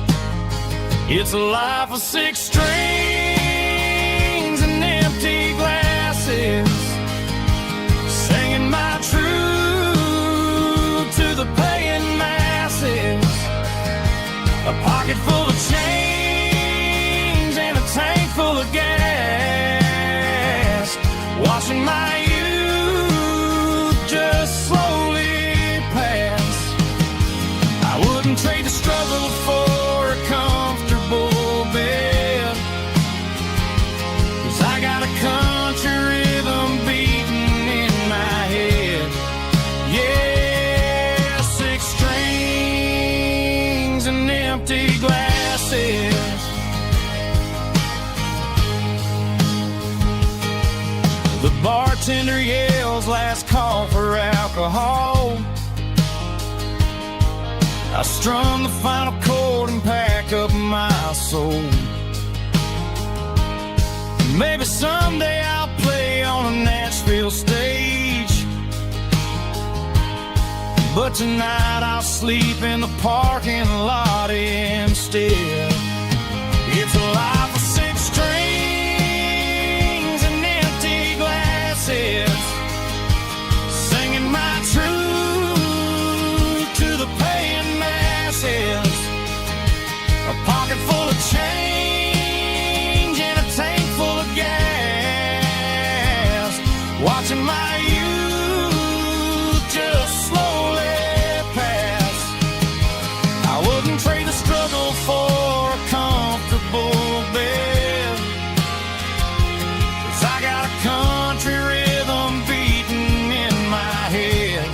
It's a life of 6 strings and empty glasses, singing my truth to the paying masses. A pocket full of change and a tank full of gas, watching my youth just slowly pass. I wouldn't trade the struggle for a comfortable bed, 'cause I got a country rhythm beating in my head. Yeah, 6 strings and empty glasses. The bartender yells last call for alcohol. I strum the final chord and pack up my soul. Maybe someday I'll play on a Nashville stage, but tonight I'll sleep in the parking lot instead. It's a life of 6 strings and empty glasses, singing my truth to the paying masses. A pocket full of change and a tank full of gas, watching my youth just slowly pass. I wouldn't trade the struggle for a comfortable bed, 'cause I got a country rhythm beating in my head.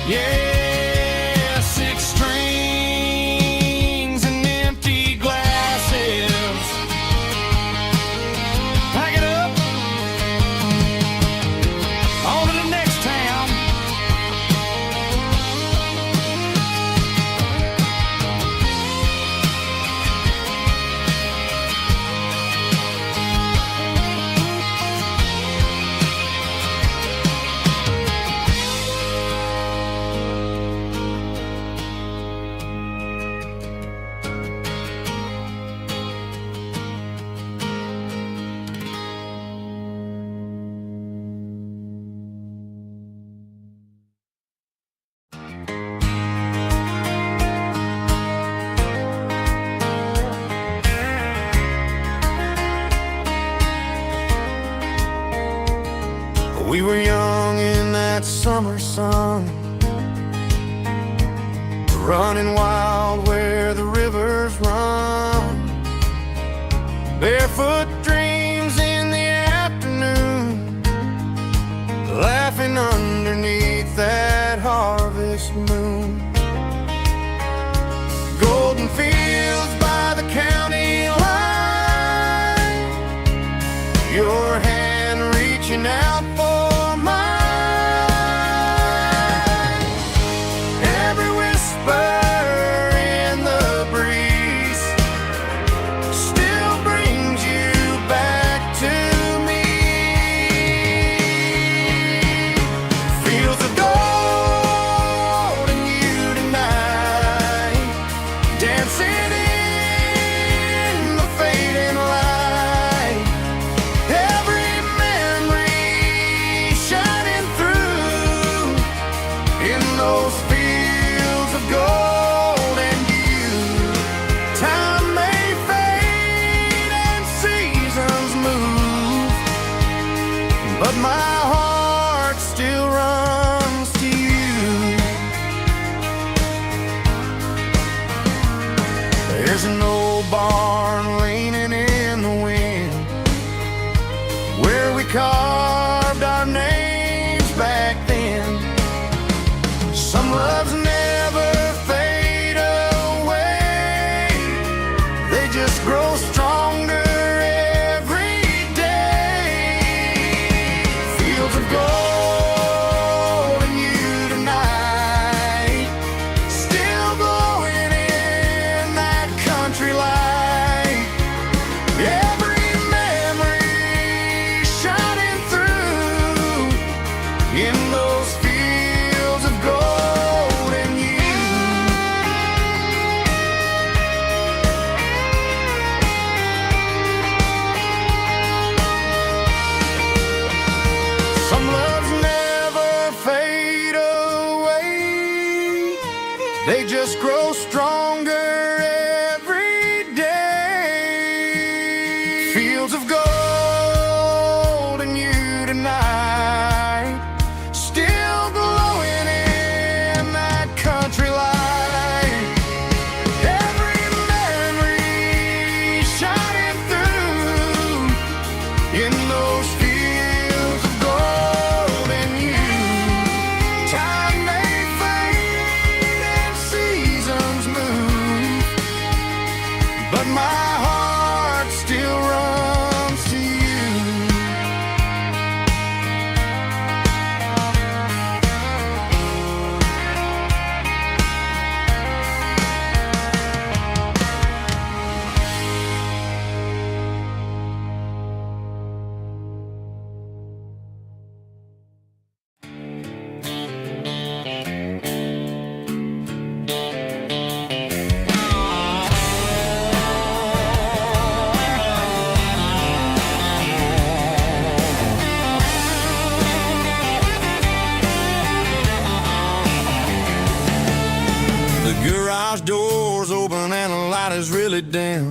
Yeah, 6 strings and empty glasses. Pack it up, on to the next town. We were young in that summer sun, running wild where the rivers run, barefoot dreams in the afternoon, laughing underneath that harvest moon. Golden fields by the county line, your hand reaching out for carved our names back then. Some loves never fade away, they just grow stronger every day. those fields of gold in you. Some loves never fade away, they just grow stronger every day. Fields of gold in you tonight, still glowing in that country light. Every memory shining through in those fields of gold in you. Time may fade and seasons move, but my heart still runs to you. The garage door's open and the light is really dim.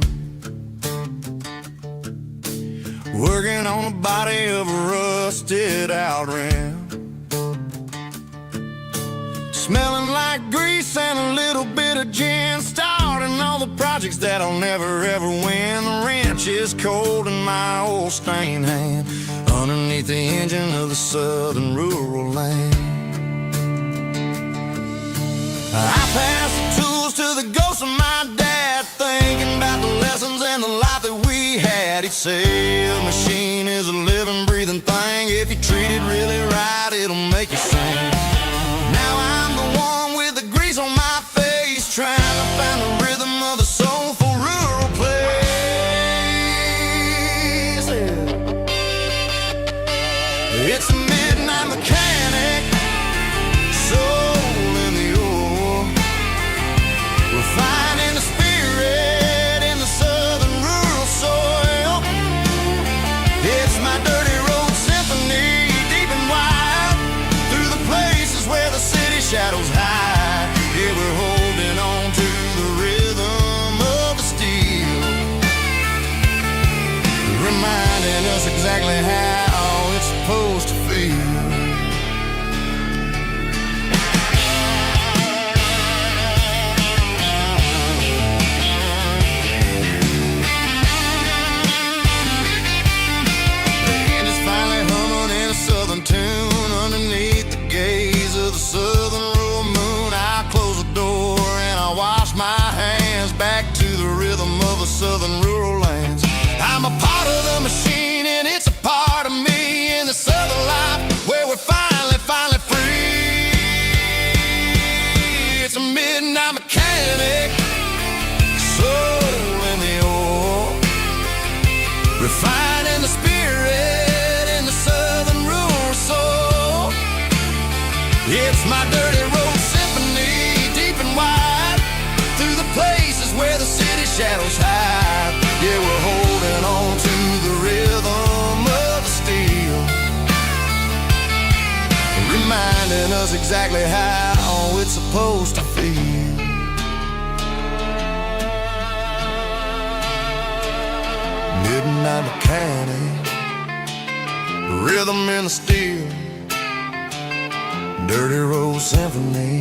Working on the body of a rusted out rim. Smelling like grease and a little bit of gin. Starting all the projects that I'll never ever win. The wrench is cold in my old stained hand, underneath the engine of the southern rural land. I pass the tools to the ghost of my dad, thinking about the lessons and the life that we had. He'd say a machine is a living, breathing thing. If you treat it really right, it'll make you sing. Now I'm the one with the grease on my face, trying to find the rhythm of the soulful rural place. It's a midnight mechanic, soul in the ore, refining the spirit in the southern rural soil. It's my dirty road symphony, deep and wide, through the places where the city shadows hide. Yeah, we're holding on to the rhythm of the steel, reminding us exactly how it's supposed to feel. Tune underneath the gaze of the southern rural moon. I close the door and I wash my hands, back to the rhythm of the southern rural lands. I'm a part of the machine and it's a part of me, in the southern life where we're finally free. It's a midnight mechanic, soul in the ore, refining the spirit in the southern rural soul. It's my dirty road symphony, deep and wide, through the places where the city shadows hide. Yeah, we're holding on to the rhythm of the steel, reminding us exactly how it's supposed to feel. Midnight mechanic, rhythm in the steel, dirty road symphony.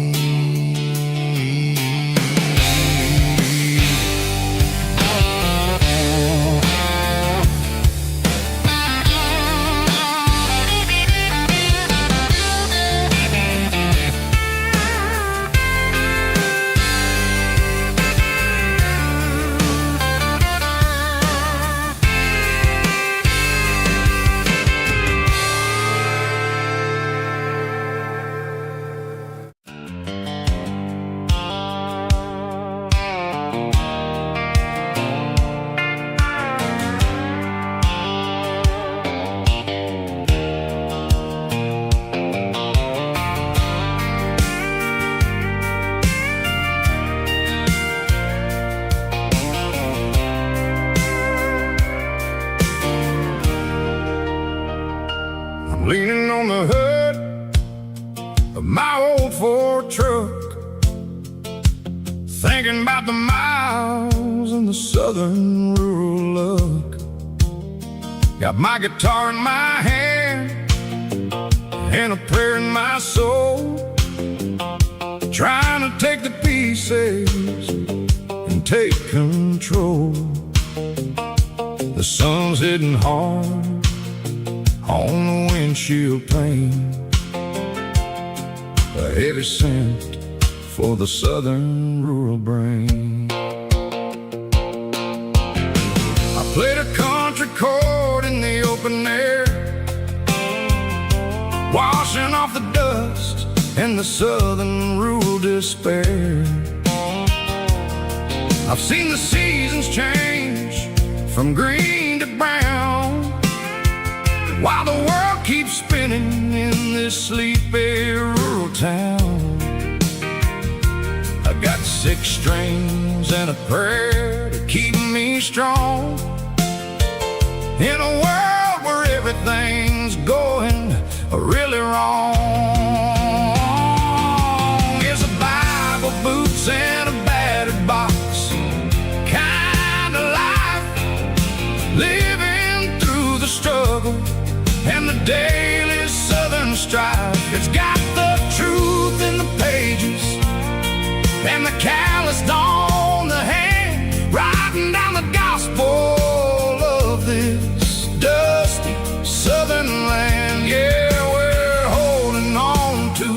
of my old Ford truck, thinking about the miles and the southern rural look. Got my guitar in my hand and a prayer in my soul, trying to take the pieces and take control. The sun's hitting hard on the windshield pane, a heavy scent for the southern rural brain. I played a country chord in the open air, washing off the dust and the southern rural despair. I've seen the seasons change from green to brown, while the world keeps spinning in this sleepy rural town. I got 6 strings and a prayer to keep me strong, in a world where everything's going really wrong. Is a Bible, boots, and a battered box kind of life, living through the struggle and the daily southern strife. It's got the truth in the pages and the calloused on the hand, writing down the gospel of this dusty southern land. Yeah, we're holding on to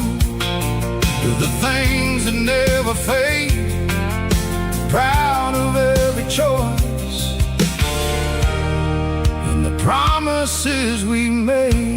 the things that never fade, proud of every choice and the promises we made.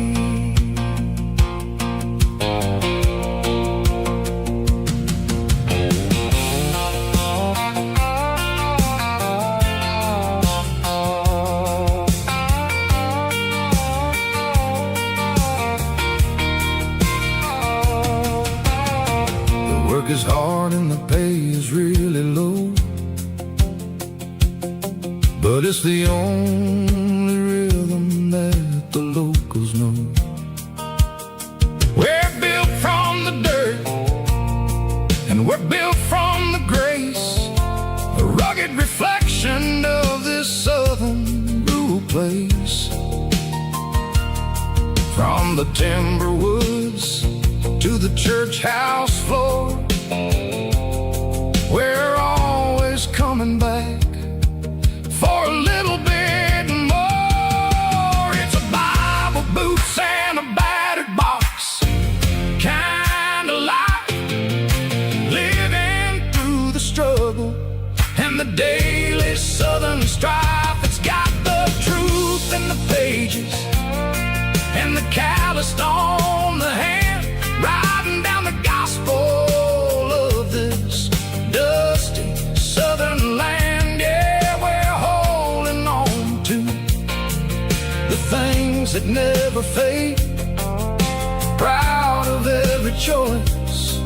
Is hard and the pay is really low, but it's the only rhythm that the locals know. We're built from the dirt and we're built from the grace, a rugged reflection of this southern rural place. From the timber woods to the church house floor, we're always coming back for a little bit more. It's a Bible, boots, and a battered box kind of life, living through the struggle and the daily southern strife. It's got the truth in the pages and the calloused on the hand, writing down the gospel of this dusty southern land. Yeah, we're holding on to the things that never fade, proud of every choice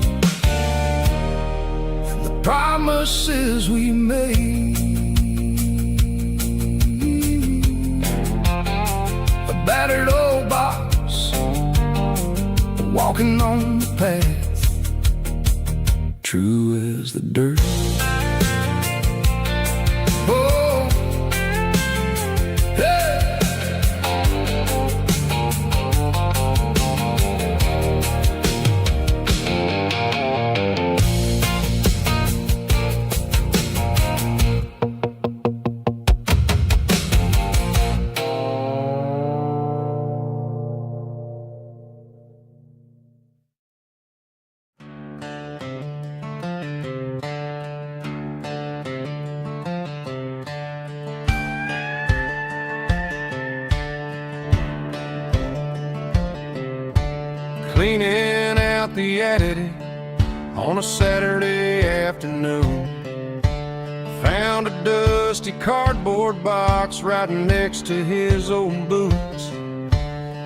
and the promises we made. A battered old box, walking on the path, true as the dirt. Oh, hey. Cleaning out the attic on a Saturday afternoon, found a dusty cardboard box right next to his old boots.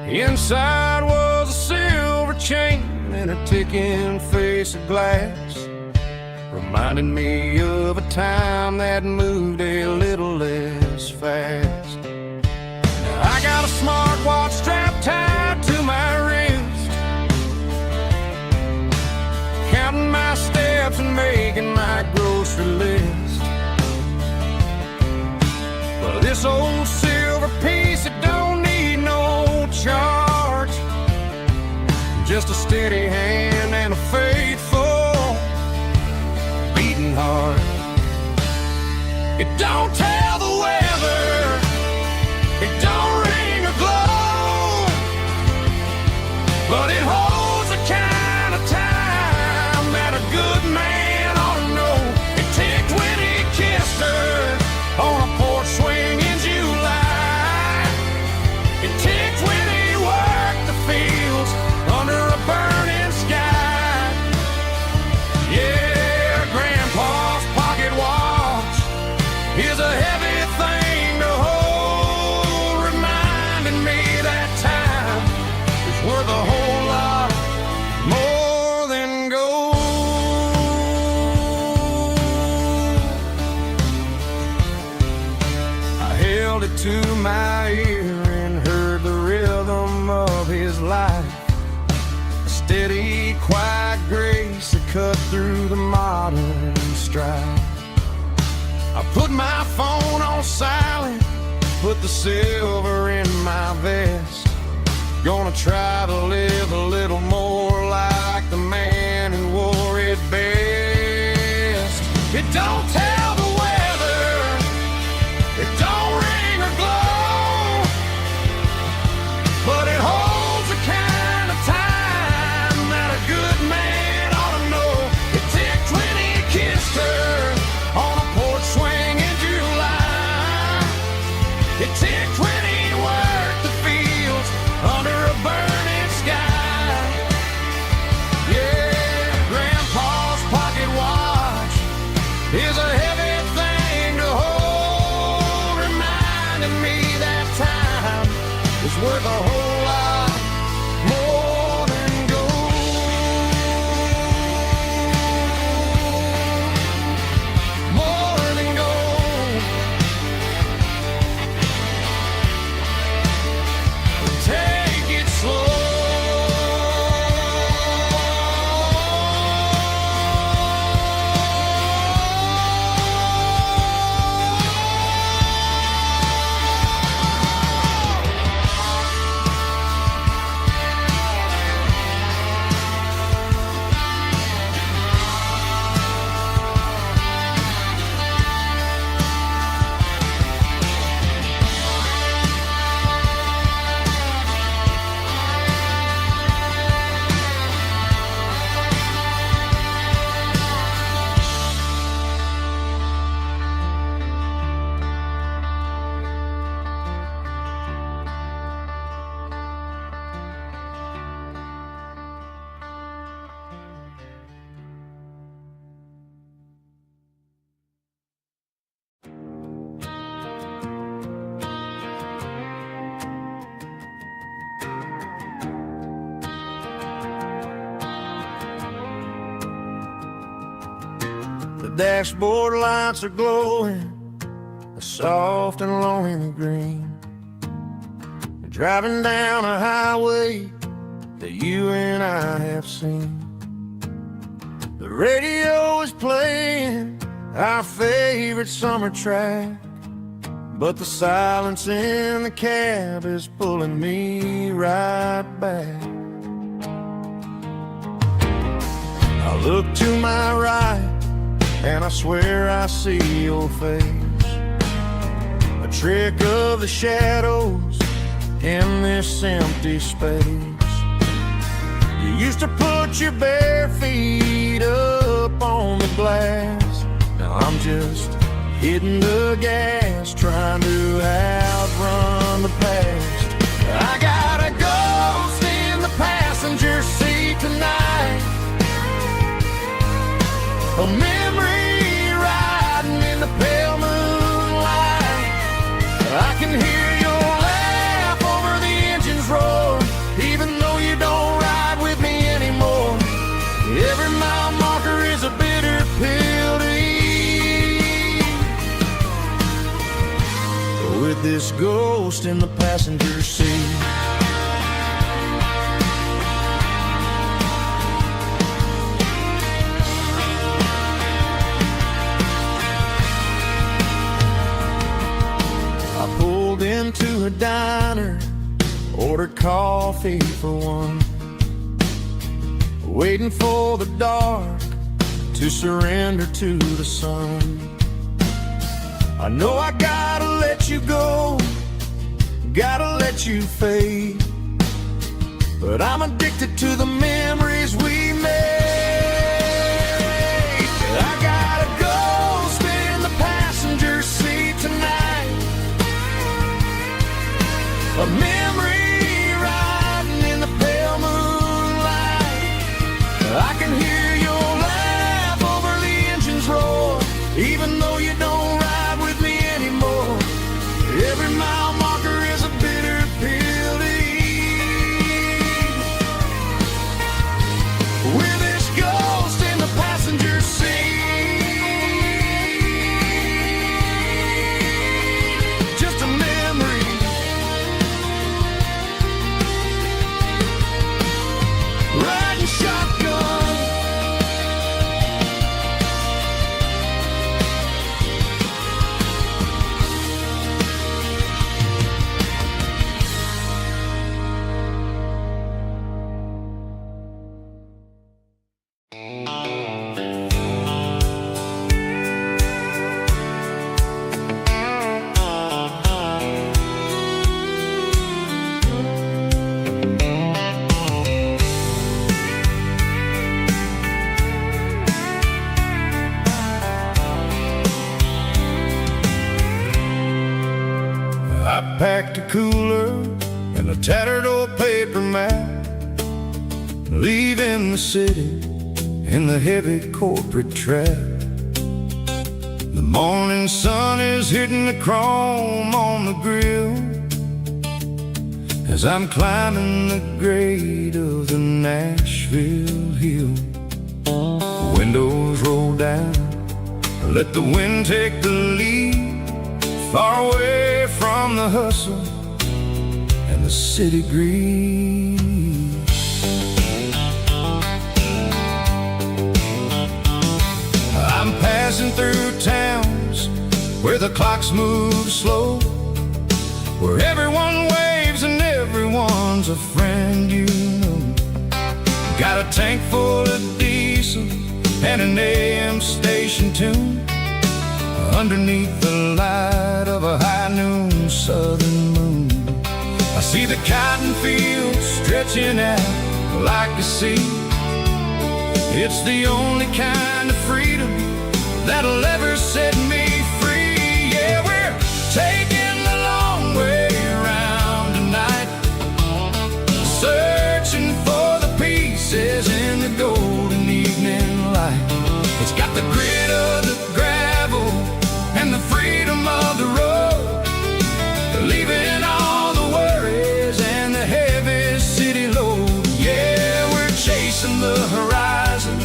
Inside was a silver chain and a ticking face of glass, reminding me of a time that moved a little less fast. Now I got a smartwatch strapped tight to my wrist, old silver piece that don't need no charge, just a steady hand and a faithful beating heart. It don't tell the weather, it don't ring or glow, but it holds the kind of time that a good man ought to know. It ticked when he kissed her on a porch swing in July. It ticked when he worked the fields under a burning sky. Yeah, Grandpa's pocket watch is a heavy thing to hold, reminding me that time is worth a whole lot more than gold. I held it to my ear and heard the rhythm of his life, a steady, quiet grace that cut through the modern strife. I put my phone on silent, put the silver in my vest. Gonna try to live a little more like the man who wore it best. It don't tell the weather, it don't ring or glow, but it holds the kind of time that a good man ought to know. It ticked when he kissed her on a porch swing in July. It ticked when he worked the fields under a burning sky. Yeah, Grandpa's pocket watch is a heavy thing to hold, reminding me that time is worth a whole lot more than gold. More than gold. Take it slow. The dashboard lights are glowing, a soft and lonely green. You're driving down a highway that you and I have seen. The radio is playing our favorite summer track, but the silence in the cab is pulling me right back. I look to my right and I swear I see your face, a trick of the shadows in this empty space. You used to put your bare feet up on the glass. Now I'm just hitting the gas, trying to outrun the past. I got a ghost in the passenger seat tonight, a memory riding in the pale moonlight. I can hear your laugh over the engine's roar, even though you don't ride with me anymore. Every mile marker is a bitter pill to eat, with this ghost in the passenger seat. diner, order coffee for one, waiting for the dark to surrender to the sun. I know I gotta let you go, gotta let you fade, but I'm addicted to the memories we made. I gotta go spin in the passenger seat tonight, a memory riding in the pale moonlight. I can hear your laugh over the engine's roar, even though you don't ride with me anymore. Every mile marker is a bitter pill to eat. With this ghost in the passenger seat, just a memory. Riding shotgun, I packed a cooler and a tattered old paper map, leaving the city in the heavy corporate trap. The morning sun is hitting the chrome on the grill as I'm climbing the grade of the Nashville hill. Windows roll down, let the wind take the lead, far away from the hustle and the city greed. I'm passing through towns where the clocks move slow, where everyone waves and everyone's a friend you know. Got a tank full of diesel and an AM station tune, underneath the light of a high noon southern moon. I see the cotton fields stretching out like a sea. It's the only kind of freedom that'll ever set me free. Yeah, we're taking the long way around tonight, searching for the pieces in the golden evening light. It's got the grit of the gravel and the freedom of the road, leaving all the worries and the heavy city load. Yeah, we're chasing the horizon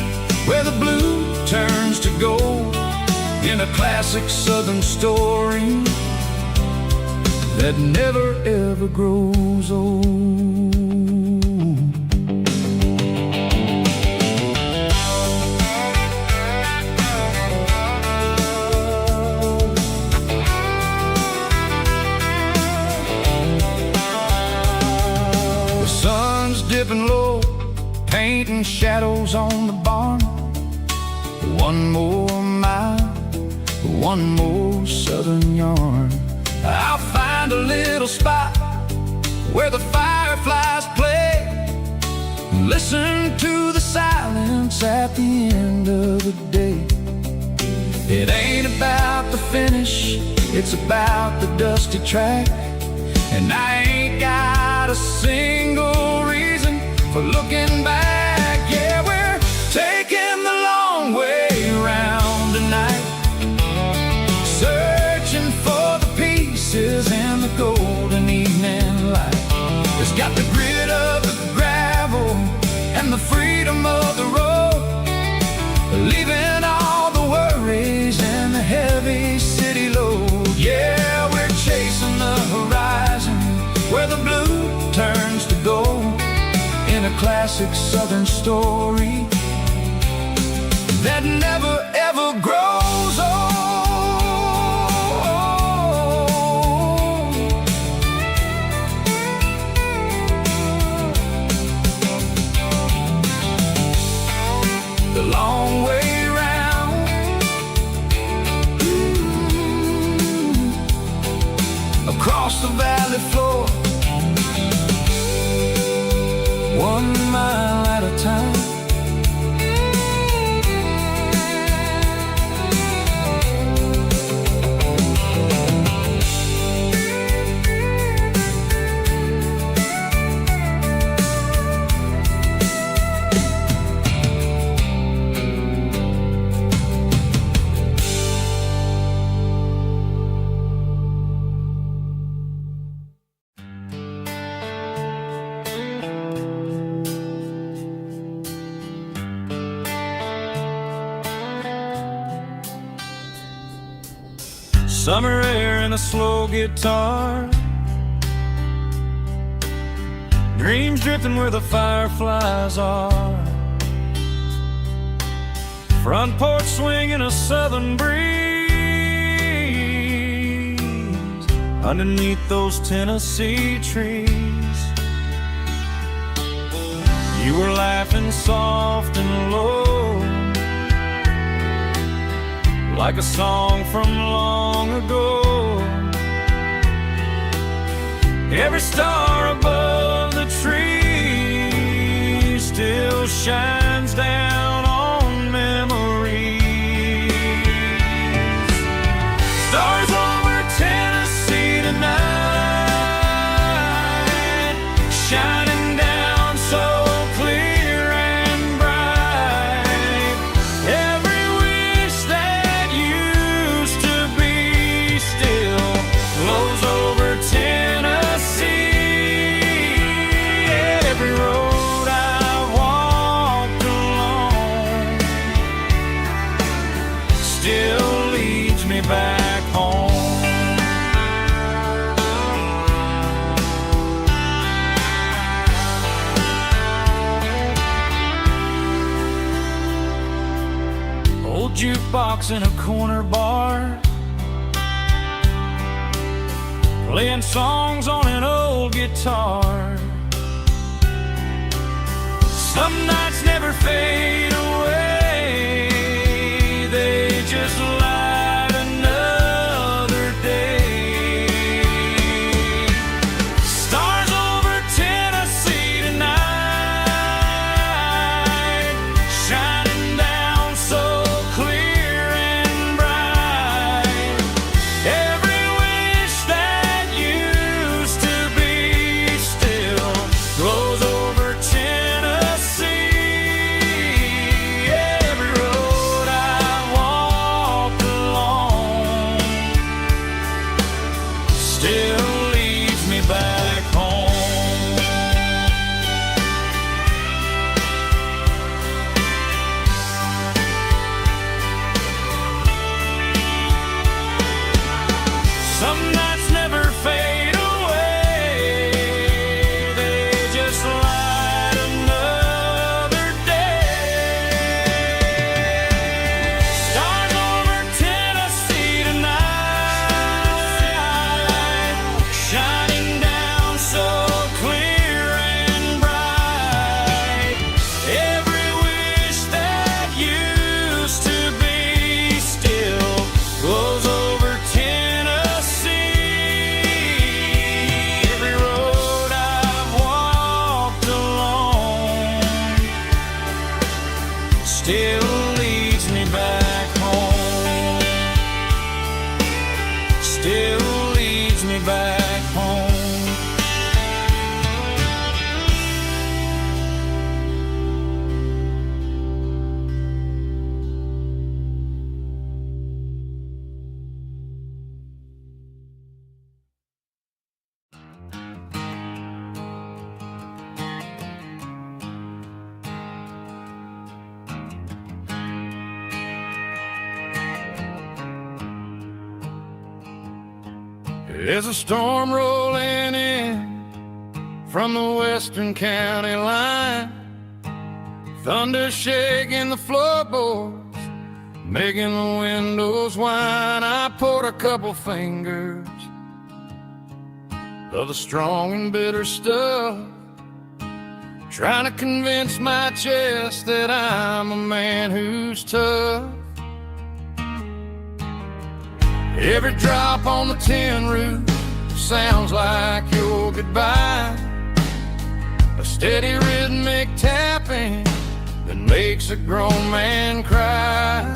where the blue turns to gold, in a classic southern story that never ever grows old. The sun's dipping low, painting shadows on the barn. One more mile, one more southern yarn. I'll find a little spot where the fireflies play, listen to the silence at the end of the day. It ain't about the finish, it's about the dusty track, and I ain't got a single reason for looking back. Yeah, we're taking the long way around tonight, searching for the pieces in the golden evening light. It's got the grit of the gravel and the freedom of the road, leaving all the worries and the heavy city load. Yeah, we're chasing the horizon where the blue turns to gold, in a classic southern story that never ever grows old. the long way round. Across the valley floor, 1 mile at a time. Summer air and a slow guitar, dreams drifting where the fireflies are. Front porch swinging a southern breeze underneath those Tennessee trees. You were laughing soft and low, like a song from long ago. Every star above the tree still shines down on memories. Stars over Tennessee tonight, shining down so clear and bright. Every wish that used to be still flows over Tennessee. Every road I walked along still leads me back home. Old jukebox in a corner bar, playing songs on an old guitar. Some nights never fade away, they just light another day. Stars over Tennessee tonight, shining down so clear and bright. Every wish that used to be still glows over Tennessee. Every road I walked along still leads me back home. Some nights never fade away, they just light another day. Stars over Tennessee tonight, shining down so clear and bright. Every wish that used to be still glows over Tennessee. Every road I've walked along still leads me back home. Still leads me back home. There's a storm rolling in from the western county line, thunder shaking the floorboards, making the windows whine. I poured a couple fingers of the strong and bitter stuff, trying to convince my chest that I'm a man who's tough. Every drop on the tin roof sounds like your goodbye, a steady rhythmic tapping that makes a grown man cry.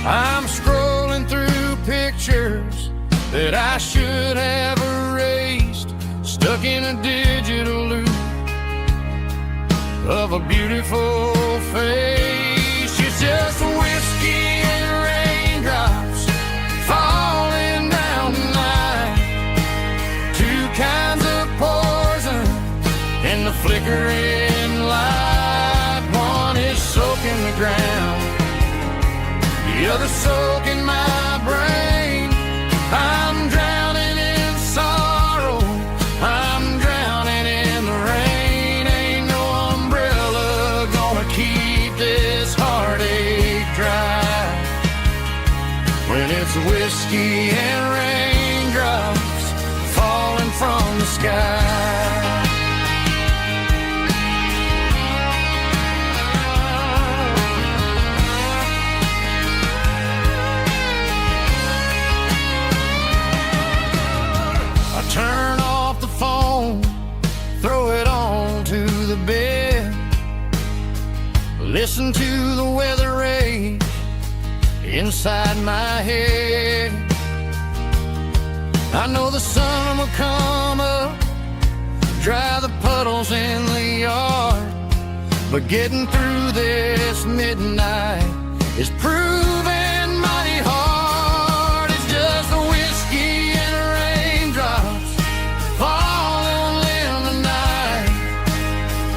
I'm scrolling through pictures that I should have erased, stuck in a digital loop of a beautiful face. It's just whiskey and raindrops falling down tonight, two kinds of poison in the flickering light. One is soaking the ground, the other soaking my brain. I'm drowning in sorrow, I'm drowning in the rain. Ain't no umbrella gonna keep this heartache dry when it's whiskey and raindrops falling from the sky. Turn off the phone, throw it on to the bed, listen to the weather rage inside my head. I know the sun will come up, dry the puddles in the yard, but getting through this midnight is proving mighty hard. It's just a whiskey and raindrops falling in the night,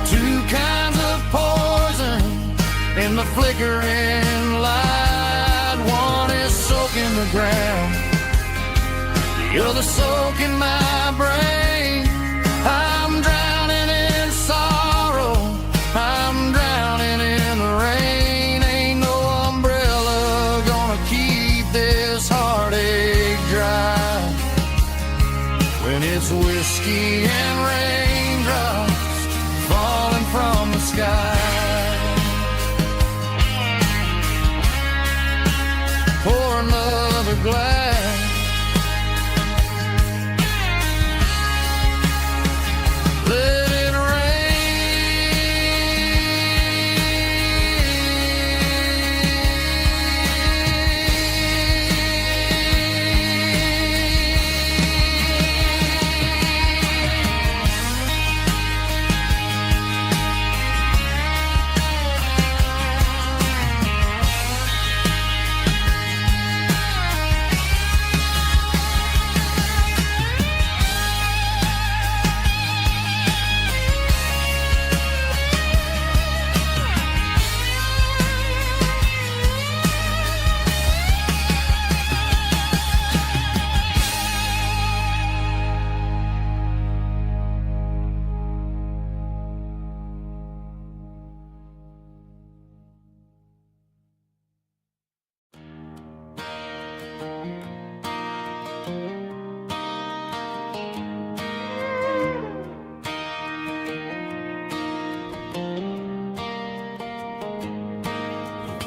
two kinds of poison in the flickering light. One is soaking the ground, the other soaking my brain. I'm drowning in sorrow, I'm drowning in the rain. Ain't no umbrella gonna keep this heartache dry when it's whiskey and raindrops falling from the sky. Pour another glass, let it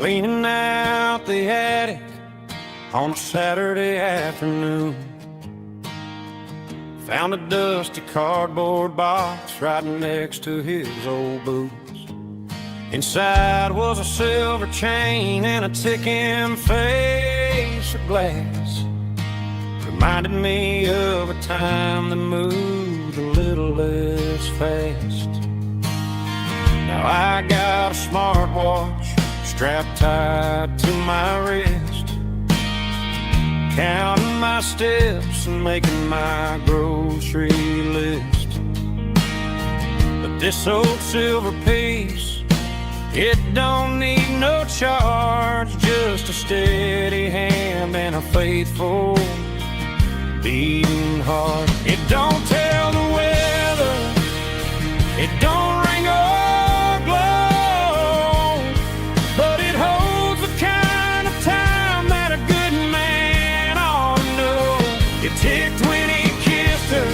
cleaning out the attic on a Saturday afternoon. Found a dusty cardboard box right next to his old boots. Inside was a silver chain and a ticking face of glass. Reminded me of a time that moved a little less fast. Now I got a smartwatch strapped tight to my wrist, counting my steps and making my grocery list. But this old silver piece, it don't need no charge, just a steady hand and a faithful beating heart. It don't tell the weather, it don't ring or glow, but it holds the kind of time that a good man ought to know. It ticked when he kissed her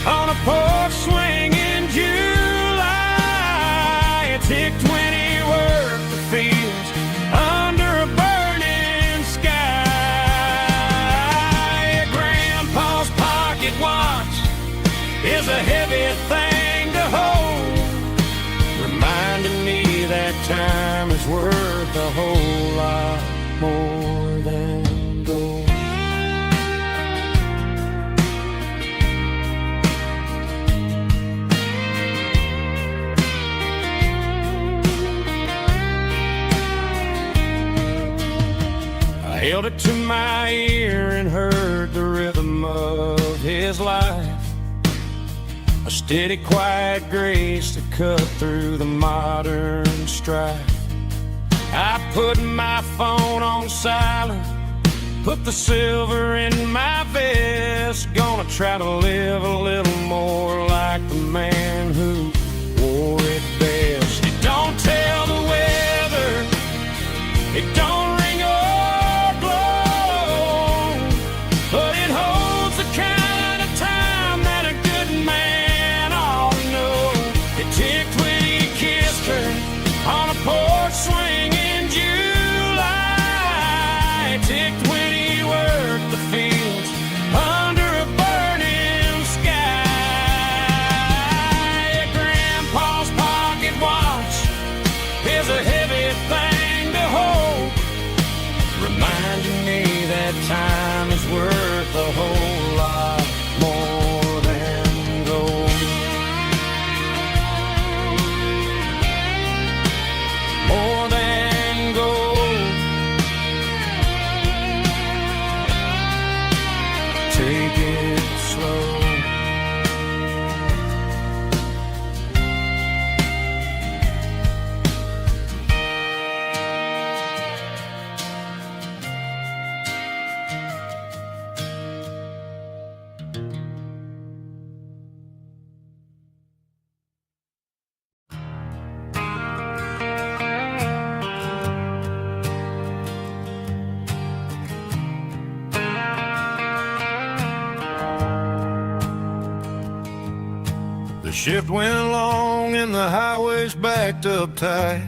on a porch swing in July. time is worth a whole lot more than gold. I held it to my ear and heard the rhythm of his life, a steady, quiet grace to cut through the modern strife. I put my phone on silent, put the silver in my vest. Gonna try to live a little more like the man who wore it best. It don't tell the weather, it don't ring or glow, but it holds the kind of time that a good man ought to know. It ticked when he kissed her on a porch swing in July. It ticked when he worked the fields under a burning sky. Grandpa's pocket watch is a heavy thing to hold, reminding me that time is worth a whole lot more than gold. More than gold. Take it slow. The shift went along and the highway's backed up tight.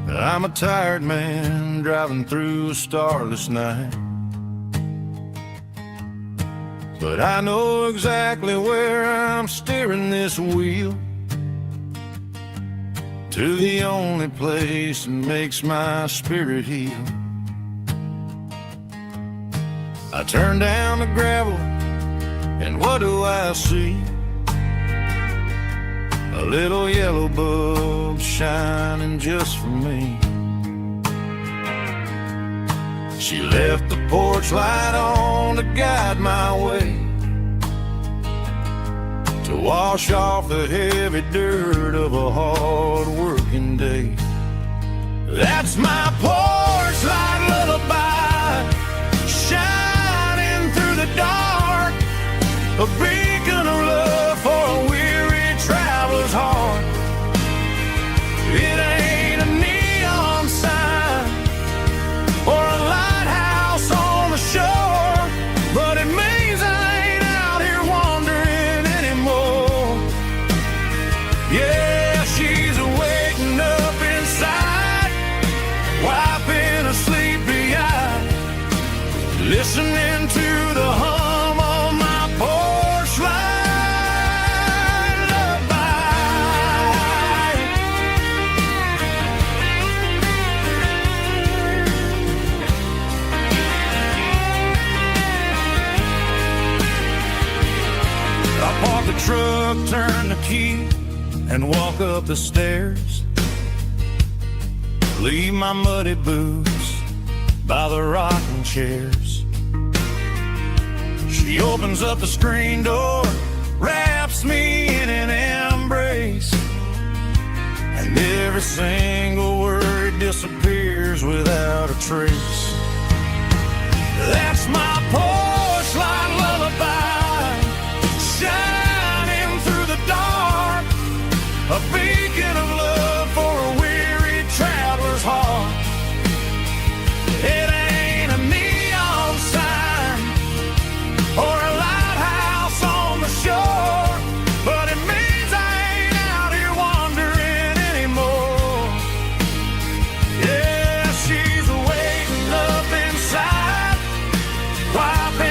I'm a tired man driving through a starless night, but I know exactly where I'm steering this wheel, to the only place that makes my spirit heal. I turn down the gravel, and what do I see? A little yellow bulb shining just for me. She left the porch light on to guide my way, to wash off the heavy dirt of a hard-working day. That's my porch light lullaby, shining through the dark, a beacon of love for a weary traveler's heart. It ain't a neon sign or a lighthouse on the shore, but it means I ain't out here wandering anymore. Yeah, she's waking up inside, wiping a sleepy eye, listening to the hum of my porch light lullaby. I park the truck, turn the key, and walk up the stairs. Leave my muddy boots by the rocking chairs. She opens up the screen door, wraps me in an embrace, and every single word disappears without a trace. That's my porch light lullaby, shining through the dark, a beacon of love for a weary traveler's heart. It ain't a neon sign or a lighthouse on the shore, but it means I ain't out here wandering anymore. Yeah, she's waiting up inside, wiping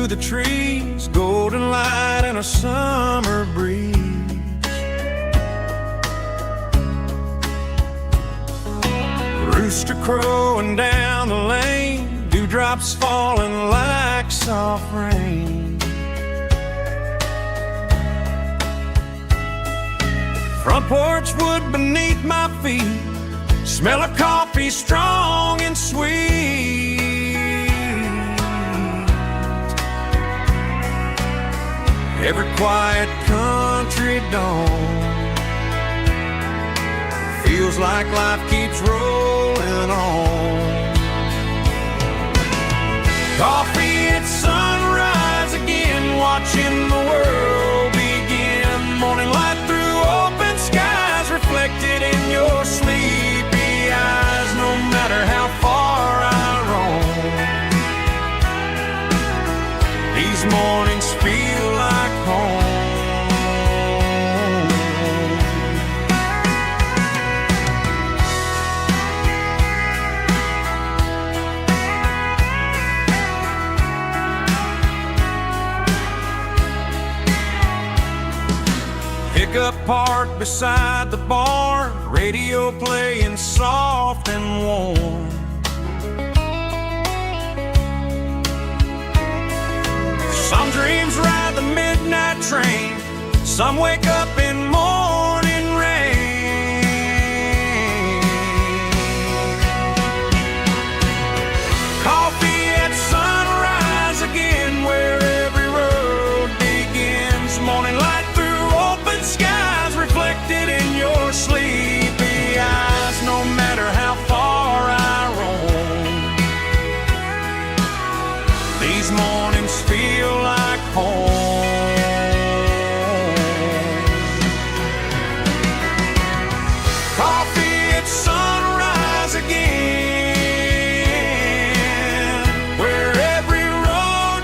through the trees, golden light and a summer breeze. Rooster crowing down the lane, dewdrops falling like soft rain. Front porch wood beneath my feet, smell of coffee strong and sweet. Every quiet country dawn feels like life keeps rolling on. Coffee at sunrise again, watching the world begin. Morning light through open skies, reflected in your sleepy eyes. No matter how far I roam, these mornings feel like home. Pickup parked beside the barn, radio playing soft and warm. Some dreams ride the midnight train, some wake up in morning rain. Coffee at sunrise again, where every road begins. Morning light through open skies, reflected in your sleepy eyes. No matter how far I roam, these mornings feel like home. Coffee at sunrise again, where every road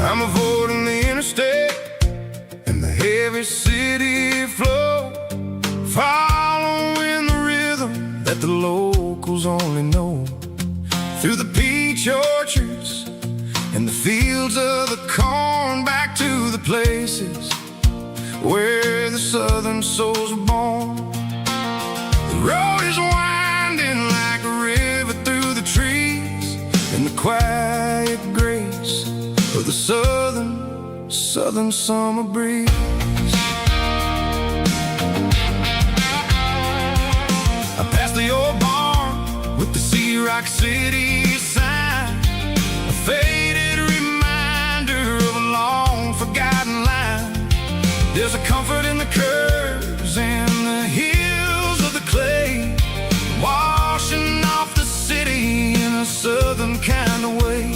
I'm avoiding the interstate and the heavy city flow, following the rhythm that the locals only know. Through the peach orchards and the fields of the corn, back to the places where the southern souls were born. The road is winding like a river through the trees, and the quiet grace of the southern summer breeze. I passed the old barn with the Sea Rock City sign, a faded reminder of a long forgotten line. There's a comfort in the curves and the hills of the clay, washing off the city in a southern kind of way.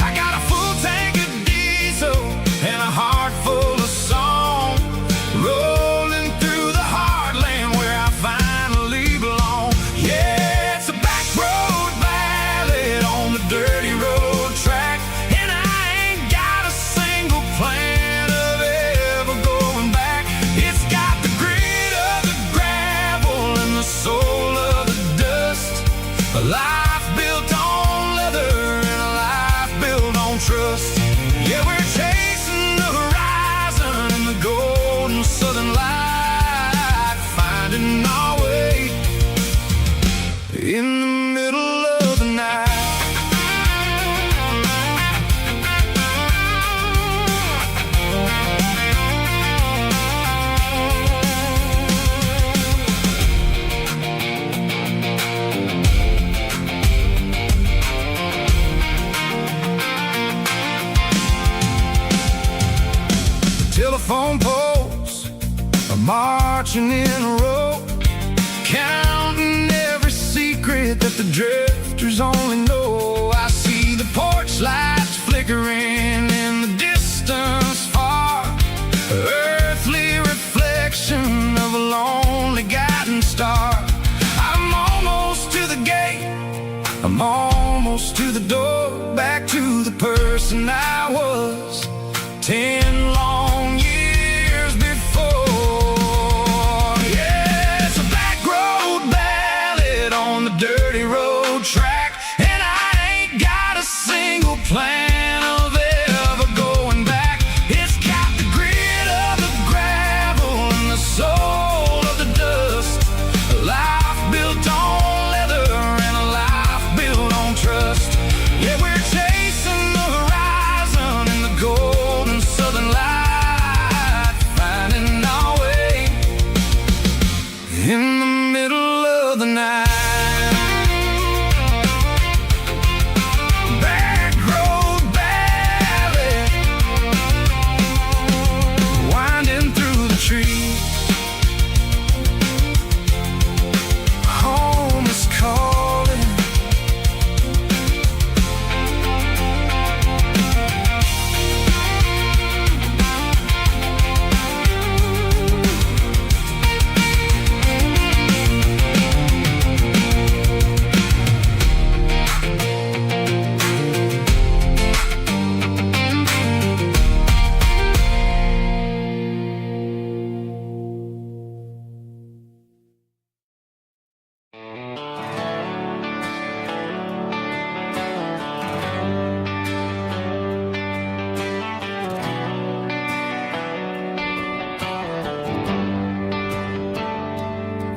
I got a full tank of diesel and a heart full of song, rolling through the heartland where I finally belong. Yeah, it's a back road ballad on the dirty road track, and I ain't got a single plan of ever going back. It's got the grit of the gravel and the soul of the dust, a life built on leather and a life built on trust. Yeah, we're chasing the horizon in the golden southern light, finding our way in the middle of the night. marching in a row, counting every secret that the drifters only know. I see the porch lights flickering in the distance far, earthly reflection of a lonely guiding star. I'm almost to the gate, I'm almost to the door, back to the person I was 10 long years before. Yeah, it's a back road ballad on the dirty road track, and I ain't got a single plan of ever going back. It's got the grit of the gravel and the soul of the dust, a life built on leather and a life built on trust. Yeah, we're chasing the horizon in the golden southern light, finding our way in the middle of the night. Back road ballad, winding through the trees. Home is calling.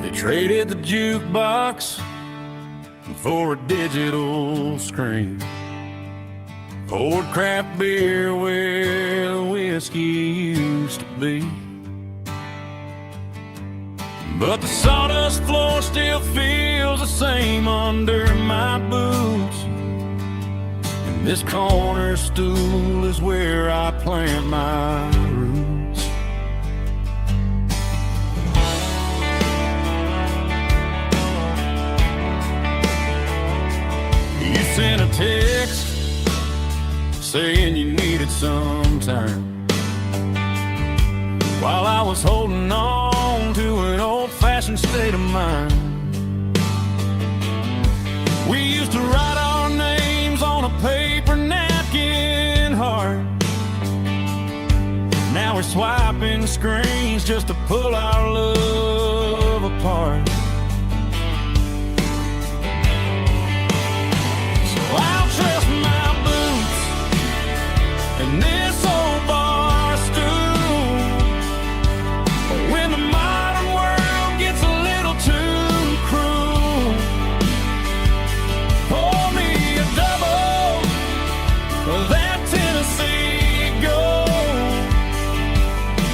They traded the jukebox for a digital screen, poured craft beer where the whiskey used to be. But the sawdust floor still feels the same under my boots, and this corner stool is where I plant my roots. You sent a text saying you needed some time, while I was holding on to an old-fashioned state of mind. We used to write our names on a paper napkin heart. Now we're swiping screens just to pull our love apart. I'll trust my boots and this old bar stool. When the modern world gets a little too cruel, pour me a double of that Tennessee Gold,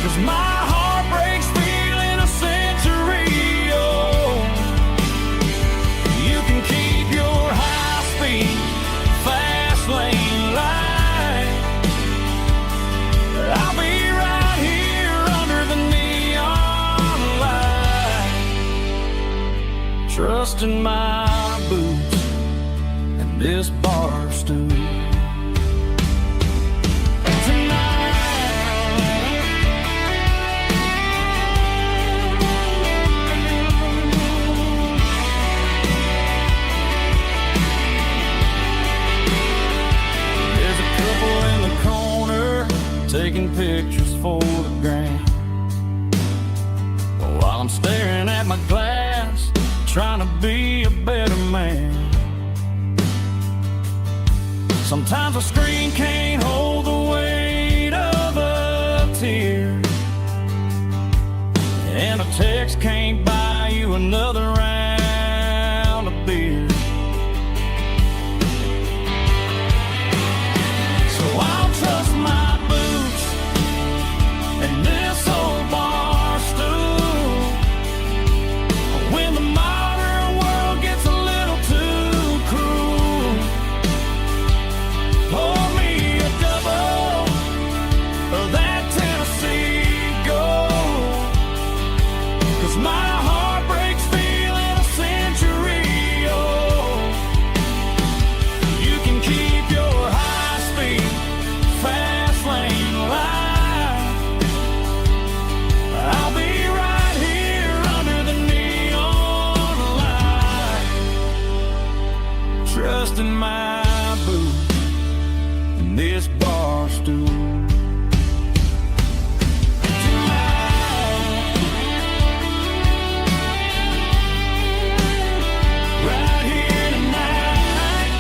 'cause my heart breaks feeling a century old. You can keep your high-speed fast lane light, I'll be right here under the neon light, trusting my boots and this bar stool. Taking pictures for the gram, while I'm staring at my glass, trying to be a better man. Sometimes a screen can't hold the weight of a tear, and a text can't buy you another round of beer. So I'll trust my boots and this old bar stool. When the modern world gets a little too cruel, pour rust in my boot and this bar stool. Right here tonight,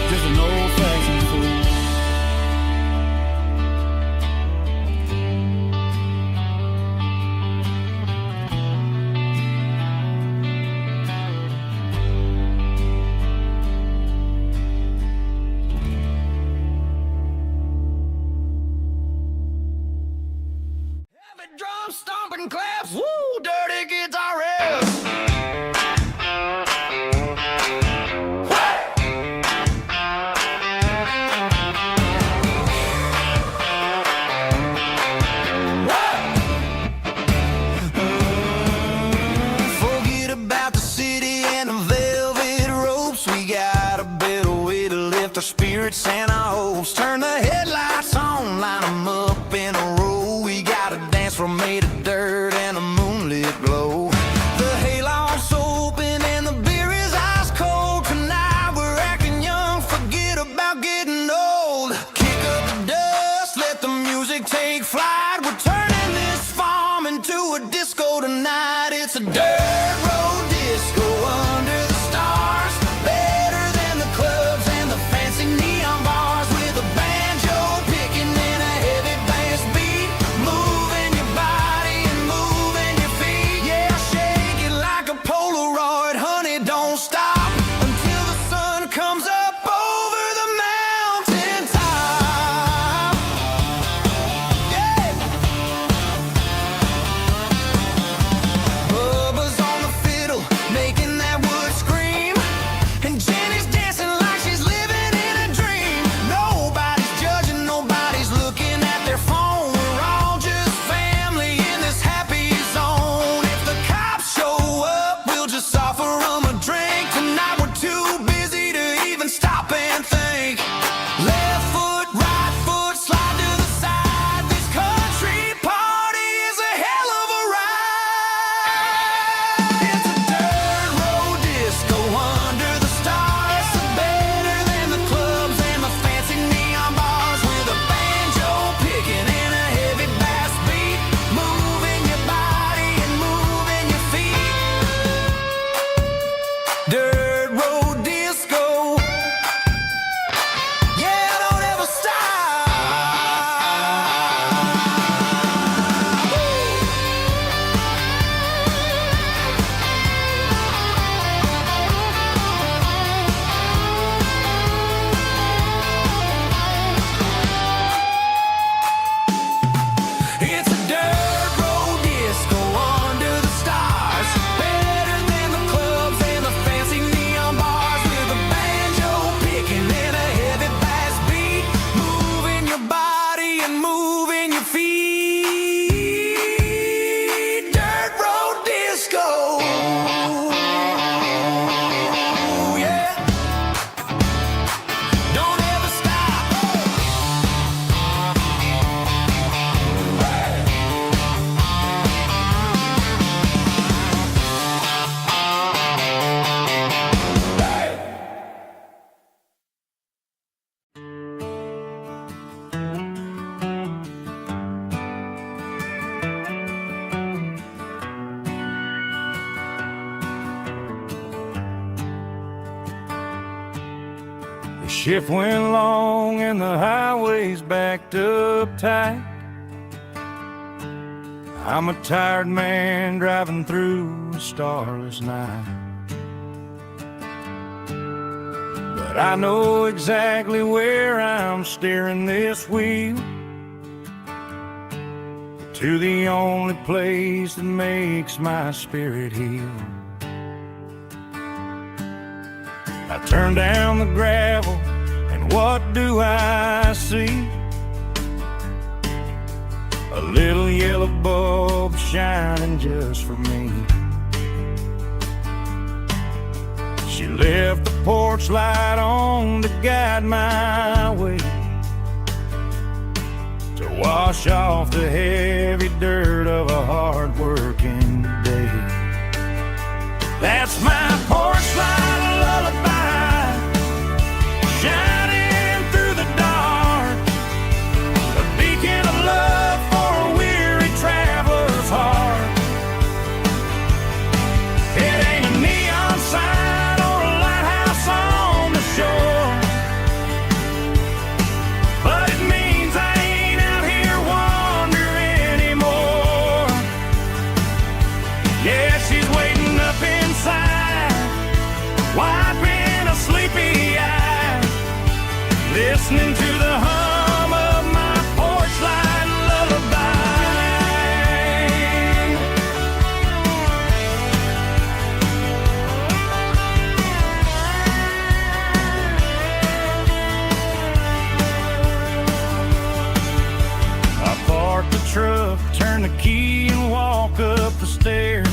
just an old-fashioned fool. Drum stomping claps, woo, dirty guitar riffs. Forget about the city and the velvet ropes. We got a better way to lift our spirits and our hopes. Turn the headlights on, line them up in a row. We got a dance floor made of dirt and a moonlit glow. The hayloft's open and the beer is ice cold. Tonight we're acting young, forget about getting old. Kick up the dust, let the music take flight. We're turning this farm into a disco tonight. It's a dirt road disco under the stars. Better than the clubs and the fancy neon bars. With a banjo picking and a heavy bass beat. Moving your body and moving your feet. Yeah, shake it like a Polaroid, honey, don't stop until the sun comes up over the mountain top. Yeah. Bubba's on the fiddle, making that wood scream. And Jenny's dancing like she's living in a dream. Nobody's judging, nobody's looking at their phone. We're all just family in this happy zone. If the cops show up, we'll just offer them a drink. Tonight we're too busy to even stop and think. Left foot, right foot, slide to the side. This country party is a hell of a ride. It's a dirt road disco under the stars. Better than the clubs and the fancy neon bars. With a banjo picking and a heavy bass beat. Moving your body and moving your feet. Dirt road disco. Yeah, don't ever stop. It's a dirt road disco under the stars. Better than the clubs and the fancy neon bars. With a banjo picking and a heavy bass beat. Moving your body and moving your feet. Dirt road disco. Yeah. Don't ever stop. The shift went long and the highway's backed up tight. I'm a tired man driving through a starless night. But I know exactly where I'm steering this wheel, to the only place that makes my spirit heal. I turn down the gravel, and what do I see? A little yellow bulb shining just for me. She left the porch light on to guide my way, to wash off the heavy dirt of a hard-working day. listening to the hum of my porch light lullaby. I park the truck, turn the key and walk up the stairs.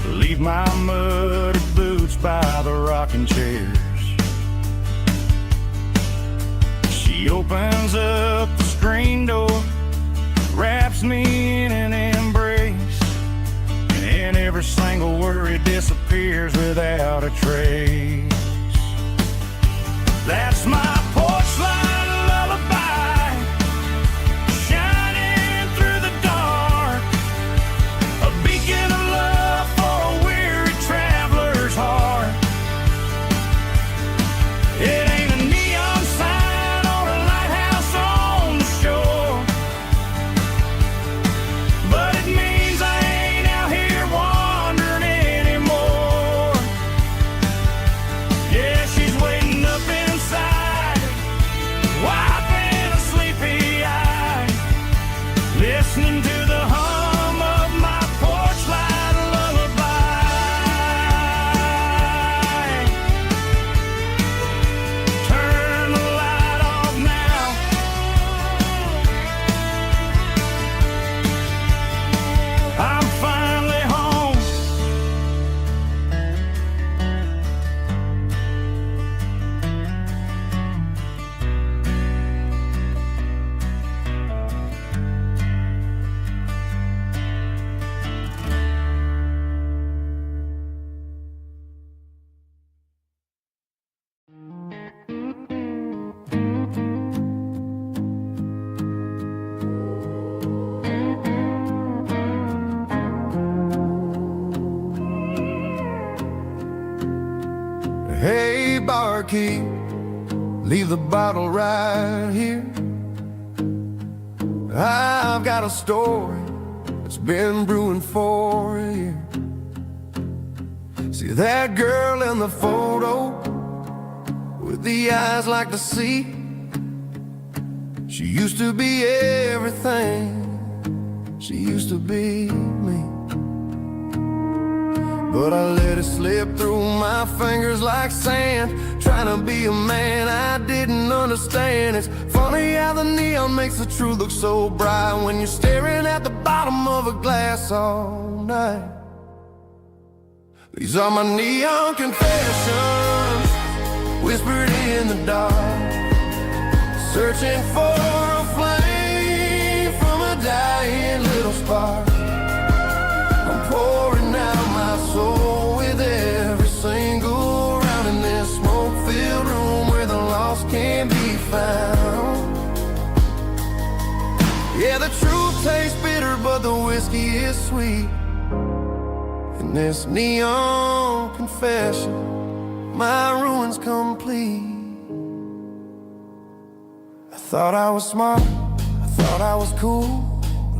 Leave my muddy boots by the rocking chairs. She opens up the screen door, wraps me in an embrace, and every single worry disappears without a trace. That's my porch light lullaby, shining through the dark, a beacon of love for a weary traveler's heart. It ain't a neon sign or a lighthouse on the shore, but it means I ain't out here wandering anymore. Yeah, she's waiting up inside, wiping a sleepy eye, listening to the hum of my porch light lullaby. Turn the light off now. I'm finally home. Hey, barkeep, leave the bottle right here. I've got a story that's been brewing for a year. See that girl in the photo with the eyes like the sea? She used to be everything. She used to be me. But I let it slip through my fingers like sand, trying to be a man I didn't understand. It's funny how the neon makes the truth look so bright when you're staring at the bottom of a glass all night. These are my neon confessions, whispered in the dark, searching for a flame from a dying little spark. I'm pouring out my soul with every single round in this smoke-filled room where the lost can't be found. Yeah, the truth tastes bitter, but the whiskey is sweet. In this neon confession, my ruin's complete. I thought I was smart, I thought I was cool,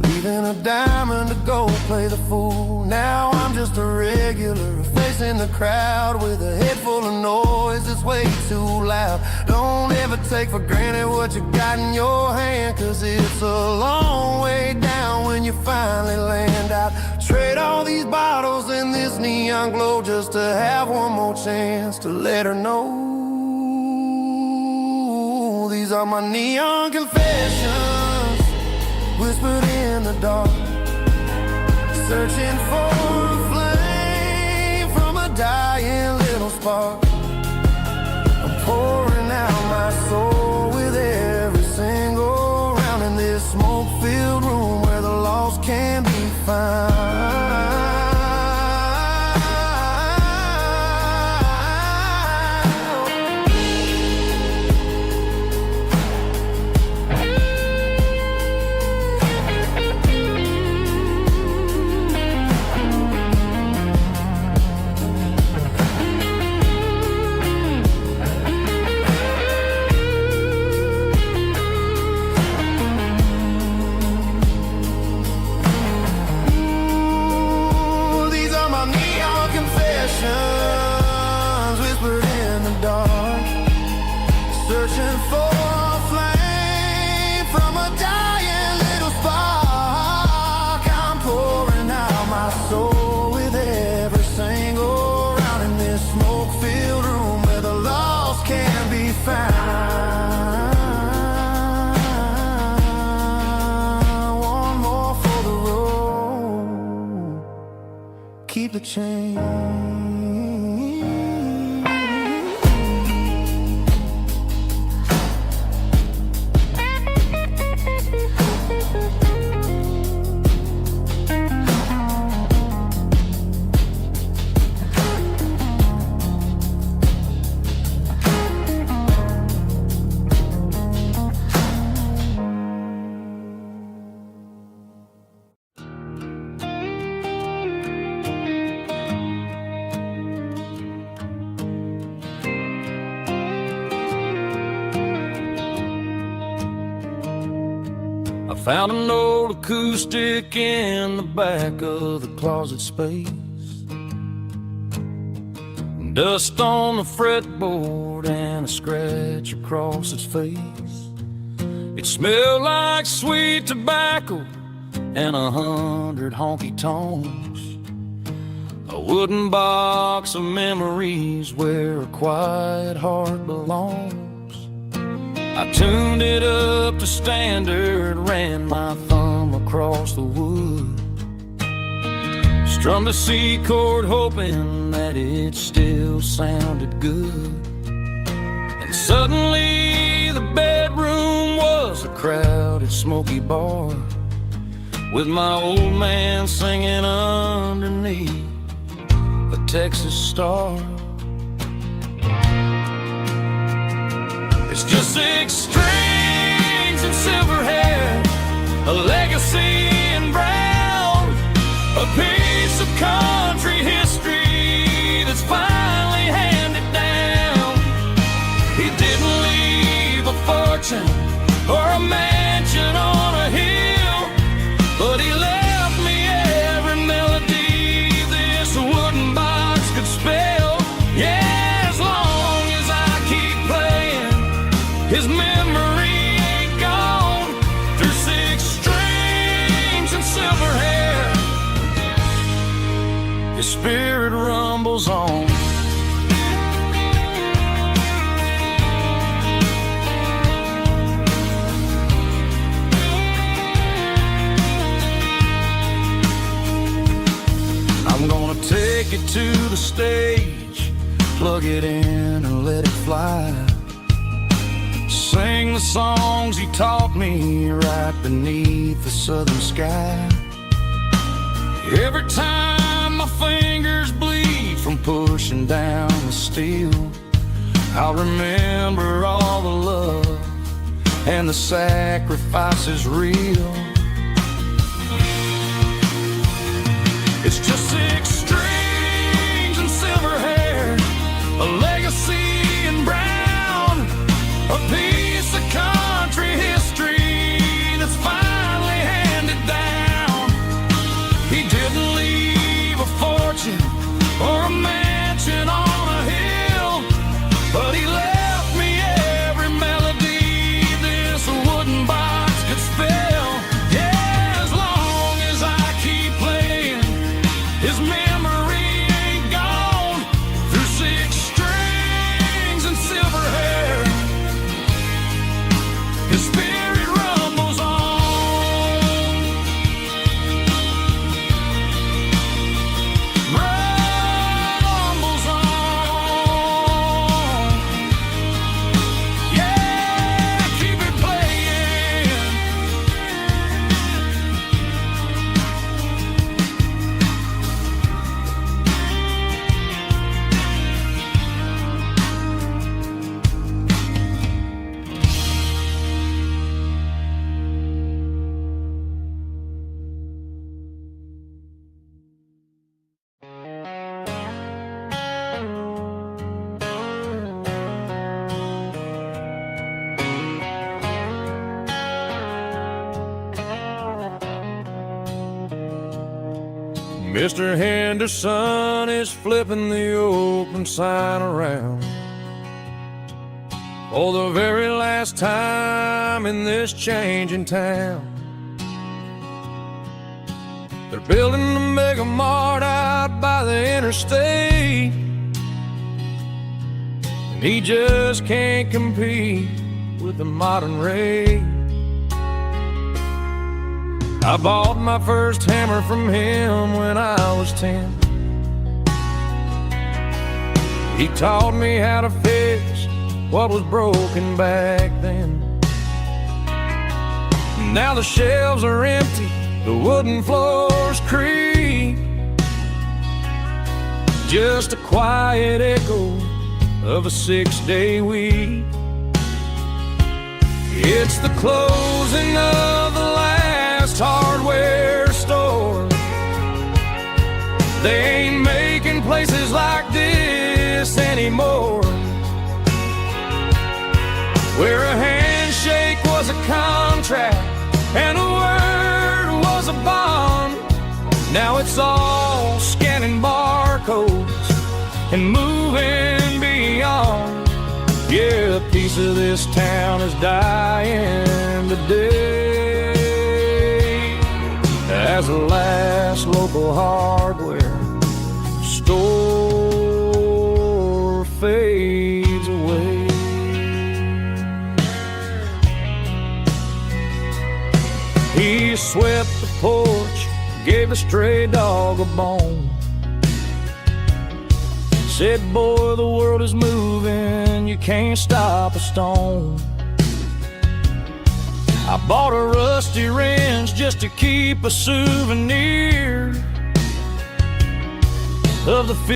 leaving a diamond to go play the fool. Now I'm just a regular, facing the crowd with a head full of noise that's way too loud. Don't ever take for granted what you got in your hand, cause it's a long way down when you finally land out. Trade all these bottles and this neon glow just to have one more chance to let her know. These are my neon confessions, whispered in the dark, searching for a flame from a dying little spark. I'm pouring out my soul with every single round in this smoke-filled room where the lost can be found. keep the change. Found an old acoustic in the back of the closet space. Dust on the fretboard and a scratch across its face. It smelled like sweet tobacco and 100 honky tonks. A wooden box of memories where a quiet heart belongs. I tuned it up to standard, ran my thumb across the wood, strummed a C chord hoping that it still sounded good. And suddenly the bedroom was a crowded smoky bar, with my old man singing underneath a Texas star. It's just 6 strings and silver hair, a legacy in brown, a piece of country history that's finally handed down. He didn't leave a fortune or a mansion on a hill, but he left me every melody this wooden box could spell. Yeah. His memory ain't gone through 6 strings and silver hair. His spirit rumbles on. I'm gonna take it to the stage, plug it in and let it fly. Sing the songs he taught me right beneath the southern sky. Every time my fingers bleed from pushing down the steel, I'll remember all the love and the sacrifices real. It's just 6 strings and silver hair, a legacy in brown, a piece of country history that's finally handed down. He didn't leave a fortune or a mansion on a hill, but he left me every melody this wooden box could spell. Yeah, as long as I keep playing, his memory ain't gone through 6 strings and silver hair. His spirit rumbles on. Rumbles on. Yeah, keep it playing. Mr. Henderson is flipping the open sign around for the very last time in this changing town. They're building a mega mart out by the interstate, and he just can't compete with the modern rate. I bought my first hammer from him when I was 10. He taught me how to fix what was broken back then. Now the shelves are empty, the wooden floors creak, just a quiet echo of a 6-day week. It's the closing of the last hardware store. They ain't making places like this anymore, where a handshake was a contract and a word was a bond. Now it's all scanning barcodes and moving beyond. Yeah, a piece of this town is dying today as the last local hardware store fades away. He swept the porch, gave a stray dog a bone, said, boy, the world is moving, you can't stop a stone. I bought a rusty wrench just to keep a souvenir of the